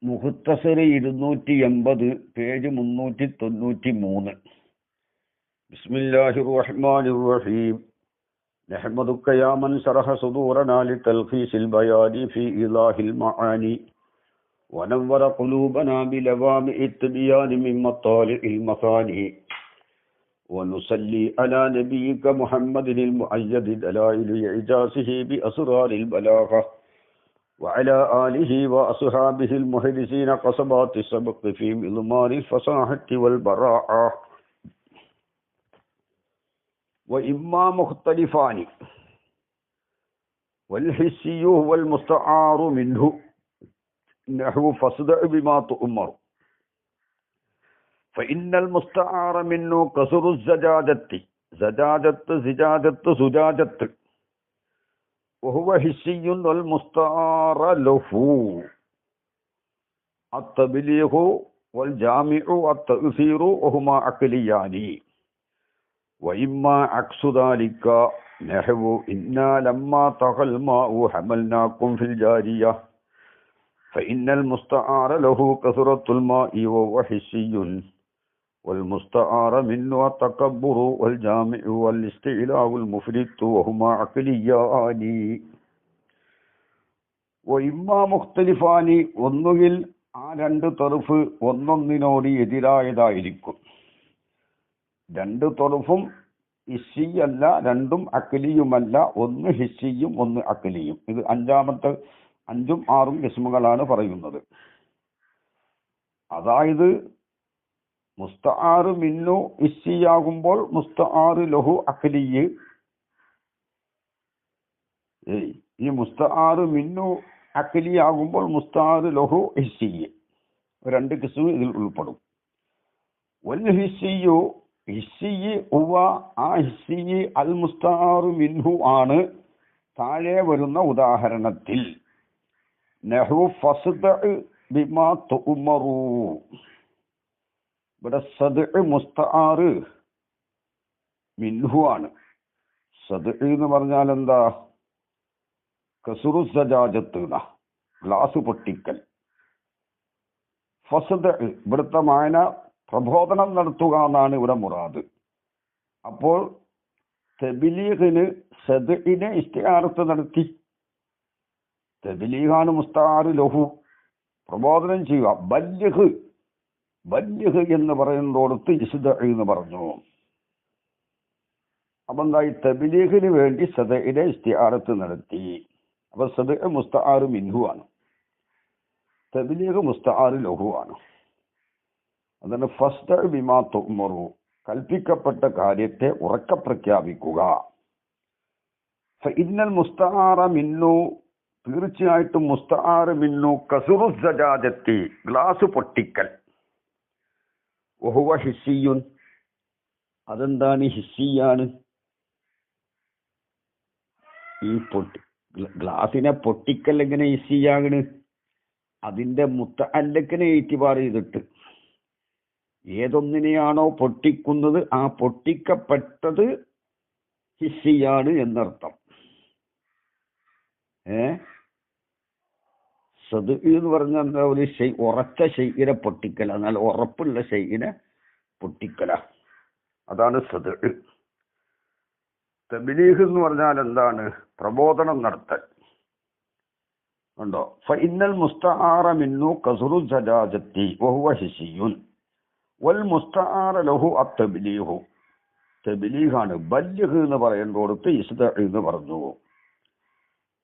Muktsar 280 page 393. ബിസ്മില്ലാഹിർ റഹ്മാനിർ റഹീം. നഹ്മദുക യാ മൻ ശറഹ സുദൂറനാ ലിതൽഖീസിൽ ബയാനി ഫീ ഇലാഹിൽ മആനി വനവ്വറ ഖുലൂബനാ ബിലവാമിഇത് തിബിയാനി മിൻ മത്താലിഇൽ മസാനി വനുസല്ലി അലാ നബിയിക മുഹമ്മദിൽ മുഅയ്യദി ദലായിലി ഇജാസിഹി ബിഅസ്റാരിൽ ബലാഗ وعلى آله وأصحابه المحدثين قصبات السبق في مضمار الفصاحة والبراعة وإما مختلفان والحسي والمستعار منه نحو فاصدع بما تؤمر فإن المستعار منه كسر الزجاجة زجاجة زجاجة وهو حسي والمستعار له التبليغ والجامع والتأثير وهما عقليان وإما عكس ذلك نحو إنا لما طغى الماء حملناكم في الجارية فإن المستعار له كثرة الماء وهو حسي والمستعار منه التكبر والجامع والاستعلاء المفرط وهما عقليان وإما مختلفان ഒന്നുകിൽ ആ രണ്ട് തറുഫ് ഒന്നൊന്നിനോട് എതിരായതായിരിക്കും. രണ്ട് തറുഫും ഹിസ്സിയല്ല, രണ്ടും അഖിലിയുമല്ല. ഒന്ന് ഹിസ്സിയും ഒന്ന് അഖിലിയും. ഇത് അഞ്ചും ആറും ഇസ്മുകളാണ് പറയുന്നത്. അതായത് മുസ്തആർ മിന്നു ഹിസ്സിയാകുമ്പോൾ മുസ്തആർ ലഹു അഖിലിയ്. ഈ മുസ്തആർ മിന്നു അഖിലിയാകുമ്പോൾ മുസ്തആർ ലഹു ഹിസ്സിയ്. രണ്ട് കിസ്മു ഇതിൽ ഉൾപ്പെടും. വൽ ഹിസ്സിയു ഹിസ്സിയ് ഉവ ആ ഹിസ്സിയ് അൽ മുസ്തആർ മിൻഹു ആണ് താഴെ വരുന്ന ഉദാഹരണത്തിൽ. നഹു ഫസ്ദഅ ബിമാ തുഅ്മറു. ഇവിടെ സദ്അ മുസ്തആർ മിൻഹു ആണ്. സദ്അ എന്ന് പറഞ്ഞാൽ എന്താ? കസുറു സജാജത്ത്, ഗ്ലാസ് പൊട്ടിക്കൽ. ഫസ്ദഅ ഇവിടുത്തെ മായന പ്രബോധനം നടത്തുക എന്നാണ് ഇവിടെ മുറാദ്. അപ്പോൾ തബ്ലീഗിന് സദ്ഇനെ ഇസ്തിആറത്ത് നടത്തി. തബ്ലീഗാണ് മുസ്തആർ ലഹു, പ്രബോധനം ചെയ്യുക. ബല്ലിഗ് എന്ന് പറയുന്നതോടത്ത് ഇസ്ദഅ എന്ന് പറഞ്ഞു. അപ്പൊ എന്തായി? തബ്ലീഗിന് വേണ്ടി സദ്ഇനെ ഇസ്തിആറത്ത് നടത്തി. അപ്പൊ സദ്അ മുസ്തആർ മിൻഹു ആണ്, തബ്ലീഗ് മുസ്തആർ ലഹു ആണ്. അതാണ് ഫസ്ദഅ ബിമാ തുഅ്മറു, കൽപ്പിക്കപ്പെട്ട കാര്യത്തെ ഉറക്കെ പ്രഖ്യാപിക്കുക. ഫഇന്നൽ മുസ്തആറ മിന്നു, തീർച്ചയായിട്ടും മുസ്തആർ മിന്നു കസുറു സജാജത്തി, ഗ്ലാസ് പൊട്ടിക്കൽ. വഹുവ ഹിസ്സിയുൻ, അതെന്താണ്? ഹിസ്സിയാണ്. ഈ ഗ്ലാസിനെ പൊട്ടിക്കൽ എങ്ങനെ ഹിസ്സിയാകണ്? അതിന്റെ മുത്തഅല്ലിഖിനെ ഇത്തിബാർ ചെയ്തിട്ട് ഏതൊന്നിനെയാണോ പൊട്ടിക്കുന്നത് ആ പൊട്ടിക്കപ്പെട്ടത് ഹിസ്സിയാണ് എന്നർത്ഥം. സദ് എന്ന് പറഞ്ഞാൽ എന്താ? ഒരു ഉറച്ച ഷെയ്ഇനെ പൊട്ടിക്കല, എന്നാൽ ഉറപ്പുള്ള ഷെയ്ഇനെ പൊട്ടിക്കല, അതാണ് സദ്. തബ്ലീഗ് എന്ന് പറഞ്ഞാൽ എന്താണ്? പ്രബോധനം നടത്തൽ. ഉണ്ടോ? ഫഇന്നൽ മുസ്തആറ മിന്നു കസ്റു സജാജത്തി വഹുവ ഹിസ്സിയുൻ വൽ മുസ്തആറ ലഹു അത്തബ്ലീഹു, തബ്ലീഗാണ്. ബല്ലിഗ് എന്ന് പറയുന്നതോടത്ത് ഇസ്ദഅ എന്ന് പറഞ്ഞു.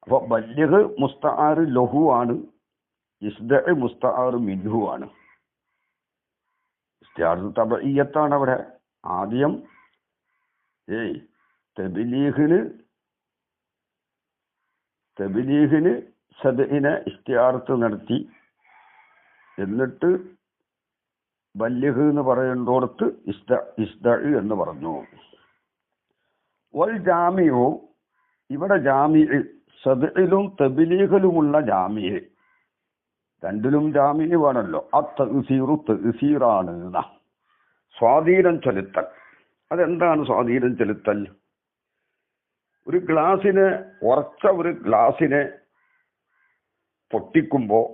അപ്പൊ ബല്ലിഗ് മുസ്തആർ ലഹു ആണ്, ഇസ്ദഅ മുസ്തആർ മിൻഹു ആണ്. ഇസ്തിആറത്ത് തബഇയ്യത്താണ് അവിടെ. ആദ്യം തബ്ലീഗിന് സദ്ഇനെ ഇസ്തിആറത്ത് നടത്തി. എന്നിട്ട് ബല്ലിഗ് എന്ന് പറയുന്നതോടത്ത് ഇസ്ദഅ എന്ന് പറഞ്ഞു. വൽ ജാമിഉ, ഇവിടെ ജാമിഉ സദ്ഇലും തബ്ലീഗിലുമുള്ള ജാമിഉ, രണ്ടിലും ജാമിഉ വേണമല്ലോ. അത്തഅ്സീറു തഅ്സീറാണ്, സ്വാധീനം ചെലുത്തൽ. അതെന്താണ് സ്വാധീനം ചെലുത്തൽ? ഒരു ഗ്ലാസിനെ, ഉറച്ച ഒരു ഗ്ലാസിനെ പൊട്ടിക്കുമ്പോൾ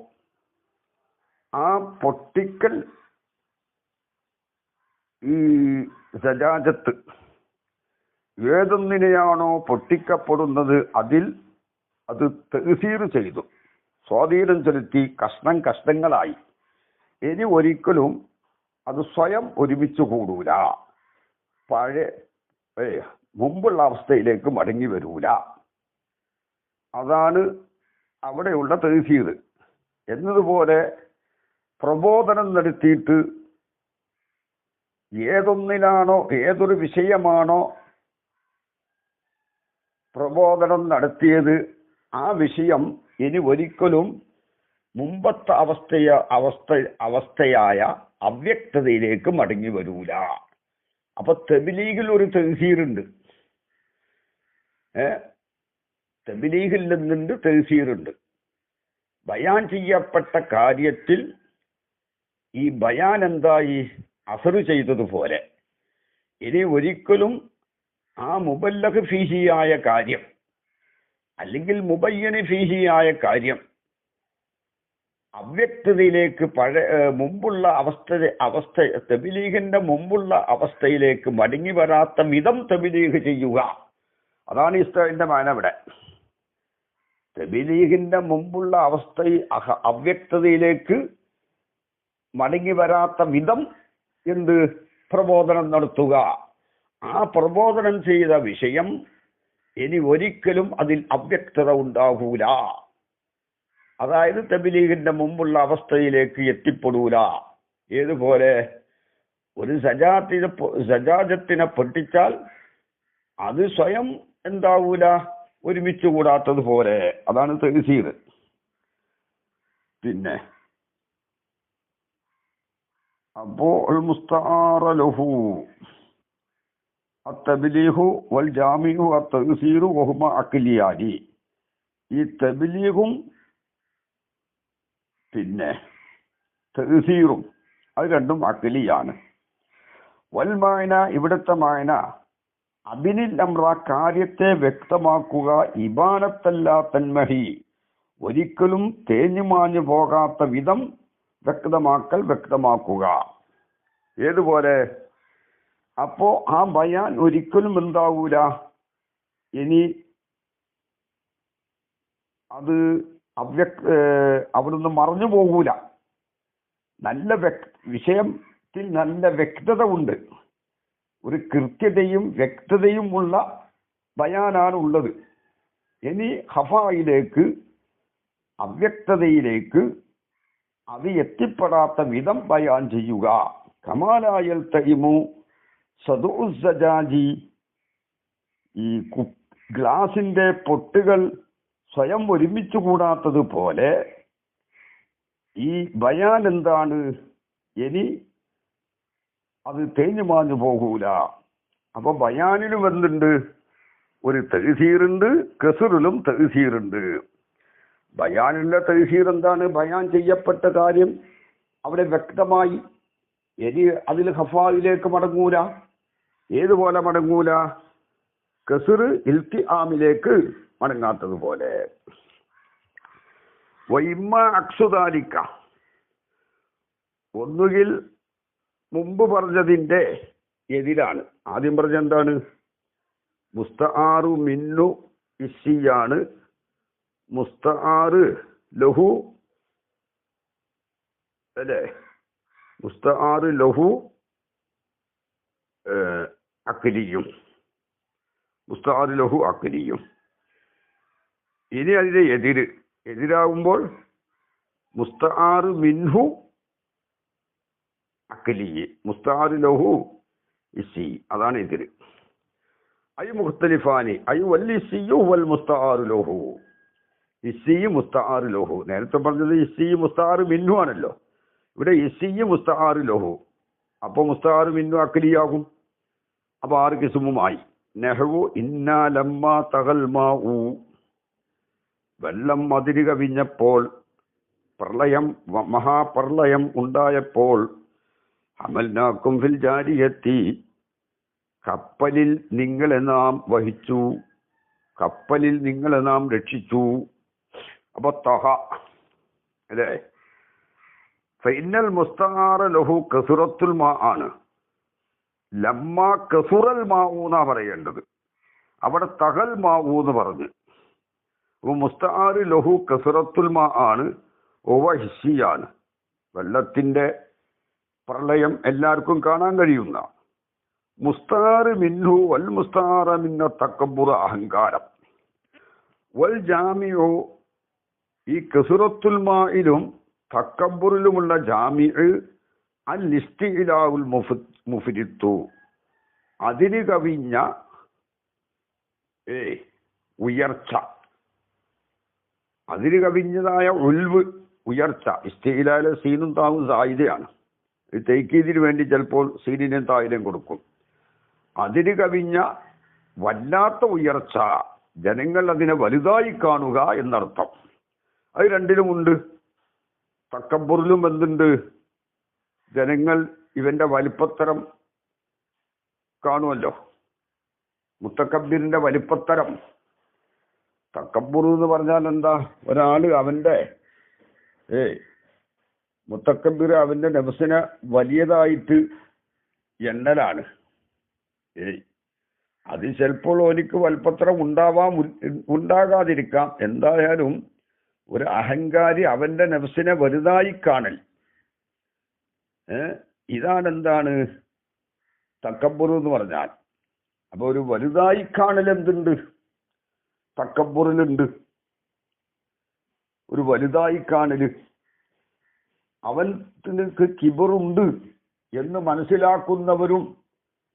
ആ പൊട്ടിക്കൽ ഈ സജാജത്ത് ഏതൊന്നിനെയാണോ പൊട്ടിക്കപ്പെടുന്നത് അതിൽ അത് തഅ്സീർ ചെയ്തു, സ്വാധീനം ചെലുത്തി, കഷ്ണം കഷ്ണങ്ങളായി. ഇനി ഒരിക്കലും അത് സ്വയം ഒരുമിച്ച് കൂടൂല, പഴയ മുമ്പുള്ള അവസ്ഥയിലേക്ക് മടങ്ങി വരൂല. അതാണ് അവിടെയുള്ള തഅ്സീർ. എന്നതുപോലെ പ്രബോധനം നടത്തിയിട്ട് ഏതൊന്നിലാണോ, ഏതൊരു വിഷയമാണോ പ്രബോധനം നടത്തിയത് ആ വിഷയം ഇനി ഒരിക്കലും മുമ്പത്തെ അവസ്ഥയായ അവ്യക്തതയിലേക്ക് മടങ്ങി വരൂല. അപ്പൊ തബ്ലീഗിൽ ഒരു തഅ്സീറുണ്ട്, തബ്ലീഗിൽ നിന്നുണ്ട് തഅ്സീറുണ്ട്. ബയാൻ ചെയ്യപ്പെട്ട കാര്യത്തിൽ ഈ ബയാൻ എന്തായി, അസറ് ചെയ്തതുപോലെ ഇനി ഒരിക്കലും ആ മുബല്ലഗ് ഫീഹിയായ കാര്യം അല്ലെങ്കിൽ മുബയ്യന് ഫീഹിയായ കാര്യം അവ്യക്തതയിലേക്ക് മുമ്പുള്ള അവസ്ഥ തബ്ലീഗിന്റെ മുമ്പുള്ള അവസ്ഥയിലേക്ക് മടങ്ങി വരാത്ത വിധം തബ്ലീഗ് ചെയ്യുക. അതാണ് ഇസ്തിഅന്റെ മാന. ഇവിടെ തബ്ലീഗിന്റെ മുമ്പുള്ള അവ്യക്തതയിലേക്ക് മടങ്ങി വരാത്ത വിധം എന്ത് പ്രബോധനം നടത്തുക. ആ പ്രബോധനം ചെയ്ത വിഷയം ഇനി ഒരിക്കലും അതിൽ അവ്യക്തത ഉണ്ടാകൂല. അതായത് തബ്ലീഗിന്റെ മുമ്പുള്ള അവസ്ഥയിലേക്ക് എത്തിപ്പെടൂല. ഏതുപോലെ ഒരു സജാജത്തിനെ പൊട്ടിച്ചാൽ അത് സ്വയം എന്താവൂല, ഒരുമിച്ച് കൂടാത്തതുപോലെ. അതാണ് തഅ്സീർ. പിന്നെ അപ്പോ മുസ്തആറ ലഹു അത്തബ്ലീഹു വൽ ജാമിഉ അത്തഅ്സീറു വഹുമ അഖ്ലിയാനി. ഈ തബ്ലീഗും പിന്നെ തഅ്സീറും അത് രണ്ടും അഖ്ലിയാണ്. വൽ മായന, ഇവിടുത്തെ മായന അബിനിൽ അംറ, കാര്യത്തെ വ്യക്തമാക്കുക, ഇബാനത്തല്ല തന്മഹി, ഒരിക്കലും തേഞ്ഞുമാഞ്ഞു പോകാത്ത വിധം വ്യക്തമാക്കുക. ഏതുപോലെ അപ്പോ ആ ബയാൻ ഒരിക്കലും എന്താവൂല, ഇനി അത് അവിടുന്ന് മറഞ്ഞു പോകൂല. നല്ല വിഷയത്തിൽ നല്ല വ്യക്തത ഉണ്ട്, ഒരു കൃത്യതയും വ്യക്തതയും ഉള്ള ബയാനാണ് ഉള്ളത്. ഇനി ഖഫായിലേക്ക്, അവ്യക്തതയിലേക്ക് അത് എത്തിപ്പെടാത്ത വിധം ബയാൻ ചെയ്യുക. കമാലായൽ തൈമു സദുസജാജി, ഈ ഗ്ലാസിന്റെ പൊട്ടുകൾ സ്വയം ഒരുമിച്ച് കൂടാത്തതുപോലെ ഈ ബയാൻ എന്താണ്, ഇനി അത് തേഞ്ഞു മാഞ്ഞു പോകൂല. അപ്പൊ ബയാനിലും എന്തുണ്ട്, ഒരു തഅ്സീറുണ്ട്, കസ്റിലും തഅ്സീറുണ്ട്. ബയാനിലെ തഅ്സീർ എന്താണ്, ബയാൻ ചെയ്യപ്പെട്ട കാര്യം അവിടെ വ്യക്തമായി, ഇനി അതിൽ ഖഫായിലേക്ക് മടങ്ങൂല. ഏതുപോലെ മടങ്ങൂല, കസ്ർ ഇൽത്തിആമിലേക്ക് മടങ്ങാത്തതുപോലെ. വഇമ്മ അക്സുദാലിക, ഒന്നുകിൽ മുമ്പ് പറഞ്ഞതിന്റെ എതിരാണ്. ആദ്യം പറഞ്ഞ എന്താണ്, മുസ്തആറു മിന്നു ഇസ്സിയാണ്, മുസ്തആറ് ലഹു അല്ലേ, മുസ്തആറ് ലഹു അഖ്ലിയും, മുസ്തആറ് ലഹു അഖ്ലിയും. ഇനി അതിന്റെ എതിരാകുമ്പോൾ മുസ്തആറ് മിൻഹു അഖ്ലി, മുസ്തആറ് ലഹു ഇസ്സി, അതാണ് എതിര്. ഐ മുഖ്തലിഫാനി ഐ വൽ ഇസ്സിയു വൽ മുസ്തആറ് ലഹു, ഇസ്സി മുസ്തആറ് ലഹു. നേരത്തെ പറഞ്ഞത് ഇസ്സി മുസ്തആറ് മിൻഹു ആണല്ലോ, ഇവിടെ ഇസ്സി മുസ്തആറ് ലഹു. അപ്പൊ മുസ്തആറ് മിൻഹു അഖ്ലിയാകും. അപ്പൊ 6 കിസ്മുമായി. നഹ്വു ഇന്നാ ലമ്മാ തഗൽ മാഉ, വെള്ളം അതിര് കവിഞ്ഞപ്പോൾ, പ്രളയം മഹാപ്രളയം ഉണ്ടായപ്പോൾ, ഹമൽനാക്കും ഫിൽ ജാരിയത്തി, കപ്പലിൽ നിങ്ങളെ നാം വഹിച്ചു, കപ്പലിൽ നിങ്ങളെ നാം രക്ഷിച്ചു. അപ്പൊ തഹ അല്ലേ, ഫൈനൽ മുസ്തആറ ലഹു കസുറത്തുൽ മാ ആണ്. ലമ്മ കസുറൽ മാഊ എന്നാ പറയേണ്ടത്. അവിടെ തകൽ മാഊ എന്ന് പറഞ്ഞു. അപ്പൊ മുസ്തആർ ലഹു കസുറത്തുൽ മാ ആണ്. ഓവ ഹിസ്സിയാണ്. വെള്ളത്തിന്റെ പ്രളയം എല്ലാവർക്കും കാണാൻ കഴിയുന്ന. മുസ്തആർ മിൻഹു വൽ മുസ്തആറ മിന്ന തക്കബ്ബുറ അഹങ്കാരം. വൽ ജാമിഉ ഈ കസുറത്തുൽ മായിലും തക്കബ്ബുറിലുമുള്ള ജാമിഉ അൽ ഇസ്തിഇലാഉൽ മുഫ്രിത്തു അതിന് കവിഞ്ഞ ഉയർച്ച, അതിന് കവിഞ്ഞതായ ഉൽവ് ഉയർച്ച. ഇസ്തിഇലാലെ സീനും താവും സായിദയാണ്. തൈക്കീദിന് വേണ്ടി ചിലപ്പോൾ സീനിനും തായിനും കൊടുക്കും. അതിന് കവിഞ്ഞ വല്ലാത്ത ഉയർച്ച, ജനങ്ങൾ അതിനെ വലുതായി കാണുക എന്നർത്ഥം. അത് രണ്ടിലുമുണ്ട്. തക്കബ്ബുറിലും എന്തുണ്ട്? ജനങ്ങൾ ഇവന്റെ വലിപ്പത്തരം കാണുമല്ലോ. മുത്തക്കബ്ബിറിന്റെ വലിപ്പത്തരം. തക്കബ്ബുർ എന്ന് പറഞ്ഞാൽ എന്താ? ഒരാള് അവന്റെ മുത്തക്കബ്ബിർ അവന്റെ നഫ്സിനെ വലിയതായിട്ട് എണ്ണലാണ്. അത് ചിലപ്പോൾ ഓനിക്ക് വലിപ്പത്തരം ഉണ്ടാകാതിരിക്കാം. എന്തായാലും ഒരു അഹങ്കാരി അവന്റെ നഫ്സിനെ വലുതായി കാണൽ. ഇതാണെന്താണ് തക്കബ്ബുർ എന്ന് പറഞ്ഞാൽ. അപ്പൊ ഒരു വലുതായി കാണൽ എന്തുണ്ട്? തക്കബ്ബുറിലുണ്ട് ഒരു വലുതായി കാണല്. അവൻക്ക് കിബറുണ്ട് എന്ന് മനസ്സിലാക്കുന്നവരും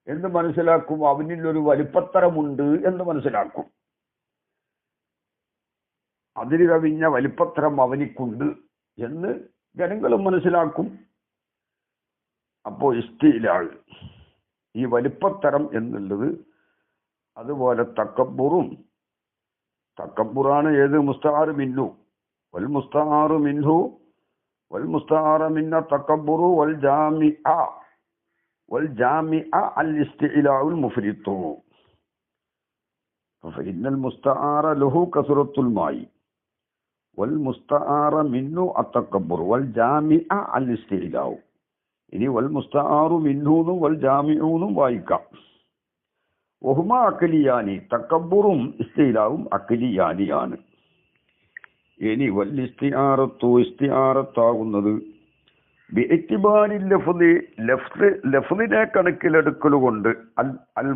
എന്ന് മനസ്സിലാക്കും. അവനിൽ ഒരു വലിപ്പത്തരമുണ്ട് എന്ന് മനസ്സിലാക്കും. അതിന് കവിഞ്ഞ വലിപ്പത്തരം അവനിക്കുണ്ട് എന്ന് ജനങ്ങളും മനസ്സിലാക്കും. അപ്പോ ഇസ്തിഇലാഹ് ഈ വലിപ്പത്തരം എന്നുള്ളത് അതുപോലെ തക്കബ്ബുറാണ്. ഏത്? മുസ്തആർ മിൻഹു വൽ മുസ്തആറു മിൻഹു വൽ മുസ്തആറ മിന്ന തക്കബ്ബുറു വൽ ജാമിഅ അൽ ഇസ്തിഇലാഉൽ മുഫ്രിത്തു. ഫഇന്നൽ മുസ്തആറ ലഹു കസുറത്തുൽ മായി വൽ മുസ്തആറ മിൻഹു അത്തക്കബ്ബുർ വൽ ജാമിഅ അൽ ഇസ്തിഇലാഉ. ഇനി വൽ മുസ്തആറു മിൻഹുന്നും വൽ ജാമിഉന്നും വായിക്കാം. വഹുമ അഖ്ലിയാനി. തക്കബ്ബുറും ഇസ്തിഇലാഉം അഖ്ലിയാനിയാണ്. ഇനി വൽ ഇസ്തിആറത്തു ഇസ്തിആറത്താകുന്നത് ബിഇത്തിബാരിൽ ലഫ്ളി ലഫ്ളിനെ കണക്കിലെടുക്കലുകൊണ്ട് അൽ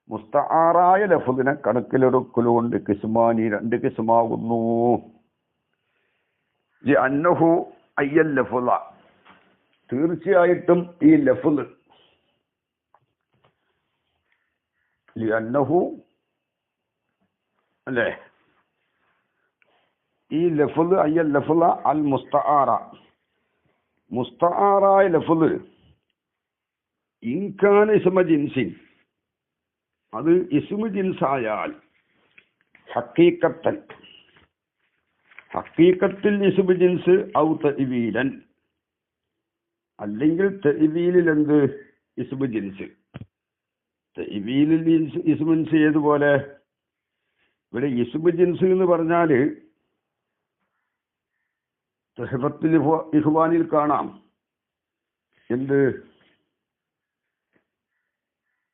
മുസ്തആറായ ലഫ്ളിനെ കണക്കിലെടുക്കലുകൊണ്ട് കിസ്മാനി രണ്ട് കിസ്മാകുന്നു. അന്നഹു അയ്യൽ ലഫ്ള തീർച്ചയായിട്ടും ഈ ലഫ്ള് അന്നഹു അല്ലേ ഈ ലഫ്ള് അയ്യൽ ലഫ്ള അൽ മുസ്തആറായ ലഫ്ള് ഇൻകാന ഇസ്മ ജിൻസിൻ അത് ഇസ്മു ജിൻസായാൽ ഹഖീഖത്തിൽ ഇസ്മു ജിൻസ് ഔ തഅ്വീലൻ അല്ലെങ്കിൽ തഅ്വീലിൽ എന്ത് ഇസ്മു ജിൻസ്. തഅ്വീലിൽ ഇസ്മു ജിൻസ് ഏതുപോലെ? ഇവിടെ ഇസ്മു ജിൻസ് എന്ന് പറഞ്ഞാല് തുഹ്ഫത്തുൽ ഇഖ്വാനിൽ കാണാം. എന്ത്?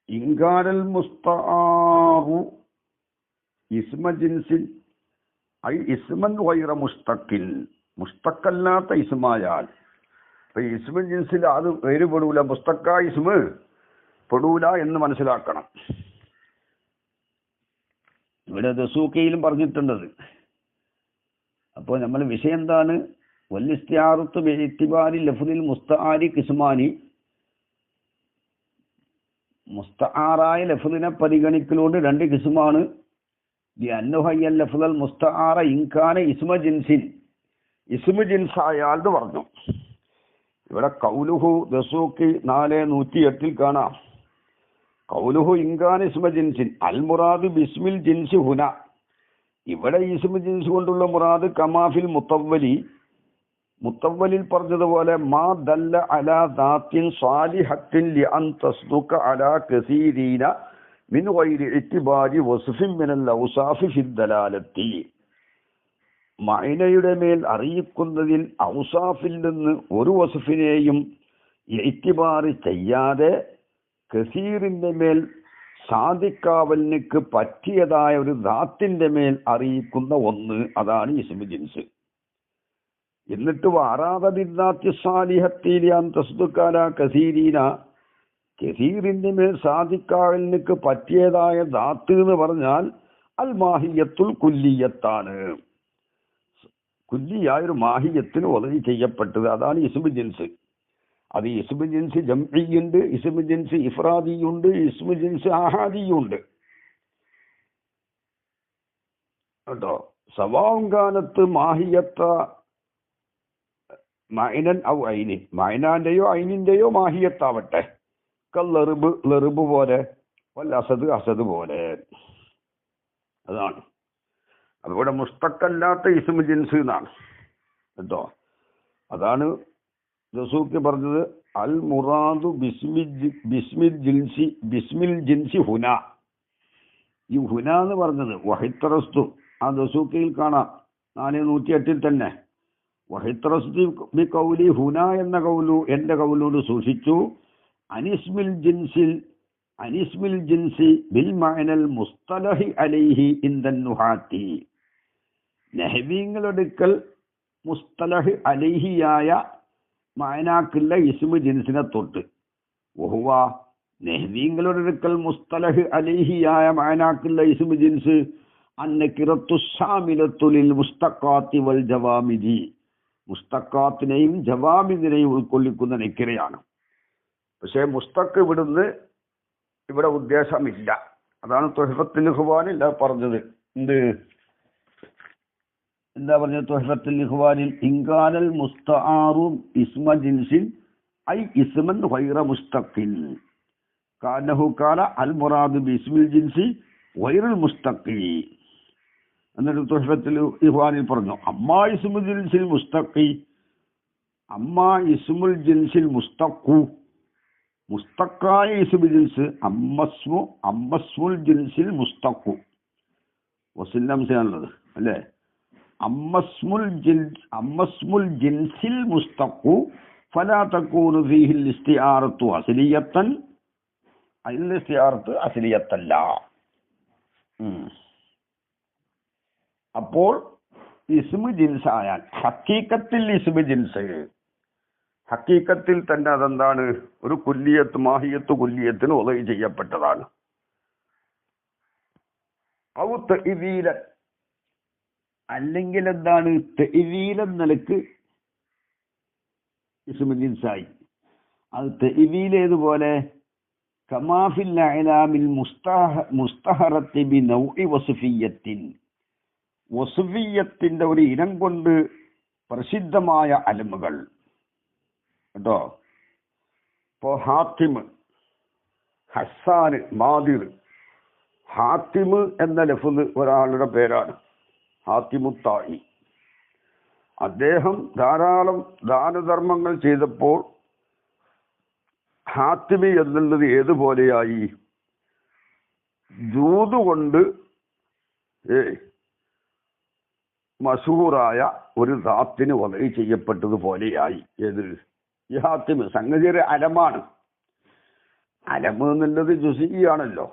ഇൻകാനൽ മുസ്തആറു ഇസ്മ ജിൻസിൻ ഐ ഇസ്മൻ ഗൈറ മുസ്തഖിൻ മുസ്തഖല്ലാത്ത ഇസ്മായാൽ അപ്പൊ ഇസ്മ ജിൻസിൽ അത് പേര് പെടൂല, മുസ്തഖ ഇസ്മ പെടൂല എന്ന് മനസ്സിലാക്കണം. ഇവിടെ ദസൂക്കയിലും പറഞ്ഞിട്ടുണ്ടത്. അപ്പോൾ നമ്മൾ വിഷയം എന്താണ്? വല്ലിസ്തിആറത്തു ബിഇത്തിബാരി ലഫ്ളിൽ മുസ്തആരി കിസ്മാനി. മുസ്തആറായ ലഫ്ളിനെ പരിഗണിക്കലോട് രണ്ട് കിസ്മാണ്. അന്നഹയ്യൽ ലഫ്ളൽ മുസ്തആറ ഇൻകാന ഇസ്മ ജിൻസിൻ ഇസ്മു ജിൻസായാൽ എന്ന് പറഞ്ഞു. ഇവിടെ കൗലുഹു ദസൂക്കി 4:108 കാണാം. കൗലുഹു ഇൻകാന ഇസ്മ ജിൻസിൻ അൽ മുറാദ് ബിസ്മിൽ ജിൻസി ഹുന. ഇവിടെ ഇസ്മു ജിൻസ് കൊണ്ടുള്ള മുറാദ് കമാഫിൽ മുത്തവ്വലിൽ പറഞ്ഞതുപോലെ മാ ദല്ല അലാ ദാത്തിൻ സാലിഹത്തിൻ ലിഅൻ തസ്ദുക അലാ കസീരീന മിൻ ഗൈരി ഇത്തിബാരി വസ്ഫിൻ മിനൽ ഔസാഫി ഫിദ്ദലാലത്തി. മഅനയുടെ മേൽ അറിയിക്കുന്നതിൽ ഔസാഫിൽ നിന്ന് ഒരു വസ്ഫിനെയും ഇഅ്തിബാറ് ചെയ്യാതെ കസീറിന്റെ മേൽ സാദിക്കാവലിന് പറ്റിയതായ ഒരു ദാത്തിന്റെ മേൽ അറിയിക്കുന്ന ഒന്ന്, അതാണ് ഇസ്മു ജിൻസ്. എന്നിട്ട് വാറാദബിദ്ദാത്തി സാലിഹത്തിലിയാൻ തസ്ദുഖാല കസീരീന, കസീറിന്റെ മേൽ സാദിക്കാവലിന് പറ്റിയതായ ദാത്ത് എന്ന് പറഞ്ഞാൽ അൽ മാഹിയത്തുൽ കുല്ലിയത്താണ്. കുല്ലിയായ ഒരു മാഹിയത്തിന് ഉദവി ചെയ്യപ്പെട്ടത്, അതാണ് ഇസ്മു ജിൻസ്. അത് ഇസ്മു ജിൻസ് ജംഇയുണ്ട്, ഇസ്മു ജിൻസ് ഇഫ്രാദിയുണ്ട്, ഇസ്മു ജിൻസ് ആഹാദിയുണ്ട് കേട്ടോ. സവാങ്കാനത്ത് മാഹിയത്ത മൈനൻ ഔ ഐനി, മൈനാന്റെയോ ഐനിന്റെയോ മാഹിയത്താവട്ടെ. കല്ലെറുബ് ലെറുബ് പോലെ, വല്ല അസദ് അസദ് പോലെ. അതാണ് അതുപോലെ മുസ്തഖല്ലാത്ത ഇസ്മു ജിൻസ് എന്നാണ് കേട്ടോ. അതാണ് ദസൂഖി പറഞ്ഞത് അൽ മുറാദു ബിസ്മിൽ ജിൻസി ഹുന. ഈ ഹുന എന്ന് പറഞ്ഞത് വഹിത്തറസ്തു, ആ ദസൂഖിയിൽ കാണാം 408 തന്നെ. വഹിത്തറസ്തു ബി കൗലി ഹുന എന്ന കൗലു എന്റെ കൗലോട് സൂക്ഷിച്ചു. അനിസ്മിൽ ജിൻസി ബിൽ മഅനൽ മുസ്തലഹി അലൈഹി ഇൻദൻ നുഹാത്തി. നഹ്വീങ്ങളെടുക്കൽ മുസ്തലഹ് അലൈഹിയായ മഅനാക്കുള്ള ഇസ്മു ജിൻസിനെ തൊട്ട്, വഹുവ നഹ്വീങ്ങളുടെ അടുക്കൽ മുസ്തലഹ് അലൈഹിയായ മഅനാക്കുള്ള ഇസ്മു ജിൻസ് അന്നകിറത്തു ശാമിലത്തു ലിൽ മുസ്തഖാത്തി വൽ ജവാമിദി, മുസ്തഖാത്തിനെയും ജവാമിദിനെയും ഉൾക്കൊള്ളിക്കുന്ന നക്കിറയാണ്. പക്ഷേ മുസ്തഖ് ഇവിടുന്ന് ഇവിടെ ഉദ്ദേശമില്ല. അതാണ് തുഹ്ഫത്തുൽ ഇഖ്വാനിൽ പറഞ്ഞത്. എന്താ പറഞ്ഞത്? തുഹ്ഫത്തുൽ ഇഖ്വാനിൽ ഇൻകാനൽ മുസ്തആറു ഇസ്മ ജിൻസിൻ ഐ ഇസ്മൻ ഗൈറ മുസ്തഖിൻ കാനഹു ഖാല അൽ മുറാദു ബിസ്മിൽ ജിൻസി ഗൈറുൽ മുസ്തഖി. എന്നിട്ട് തുഹ്ഫത്തുൽ ഇഖ്വാനിൽ പറഞ്ഞു അമ്മാ ഇസ്മുൽ ജിൻസിൽ മുസ്തഖി, അമ്മാ ഇസ്മുൽ ജിൻസിൽ മുസ്തഖു, മുസ്തഖായ ഇസ്മു ജിൻസ് അമ്മസ്മുൽ ജിൻസിൽ മുസ്തഖു. വസില്ലംസാണുള്ളത് അല്ലേ? അമ്മസ്മുൽ ജിൻസിൽ മുസ്തഖു ഫലാ തകൂനു ഫീഹിൽ ഇസ്തിആറത്തു അസ്ലിയത്തൻ, അതിൽ ഇസ്തിആറത്ത് അസ്ലിയത്തല്ല. അപ്പോൾ ഇസ്മു ജിൻസ് ആയാൽ ഹഖീഖത്തിൽ ഇസ്മു ജിൻസ്, ഹഖീഖത്തിൽ തന്നെ അതെന്താണ്? ഒരു കുല്ലിയത്ത്, മാഹിയത്ത് കുല്ലിയത്തിന് ഉദവി ചെയ്യപ്പെട്ടതാണ്. ഔ തഅ്വീലൻ, അല്ലെങ്കിൽ എന്താണ്? തഅ്വീലൻ നിലക്ക് ഇസ്മു ജിൻസായി. അത് തഅ്വീൽ ഏതുപോലെ? കമാഫിൽ അഅലാമിൽ മുസ്തഹറത്തി ബി നൗഇ വസ്ഫിയ്യത്തിൻ, വസ്ഫിയ്യത്തിന്റെ ഒരു ഇനം കൊണ്ട് പ്രസിദ്ധമായ അലമുകൾ കേട്ടോ. ഇപ്പോ ഹാത്തിമ്, ഹസ്സാന്, മാദിർ. ഹാത്തിമ് എന്ന ലഫ്ദ് ഒരാളുടെ പേരാണ്, ഹാത്തിമുത്തായി. അദ്ദേഹം ധാരാളം ദാനധർമ്മങ്ങൾ ചെയ്തപ്പോൾ ഹാത്തിമി എന്നുള്ളത് ഏതുപോലെയായി? ജൂദ് കൊണ്ട് മശൂറായ ഒരു ദാത്തിന് വധ ചെയ്യപ്പെട്ടതുപോലെയായി. ഏത്? ഈ ഹാത്തിമ്. സംഗതി ഒരു അലമാണ്. അലമ് എന്നുള്ളത് ജുസിയാണല്ലോ.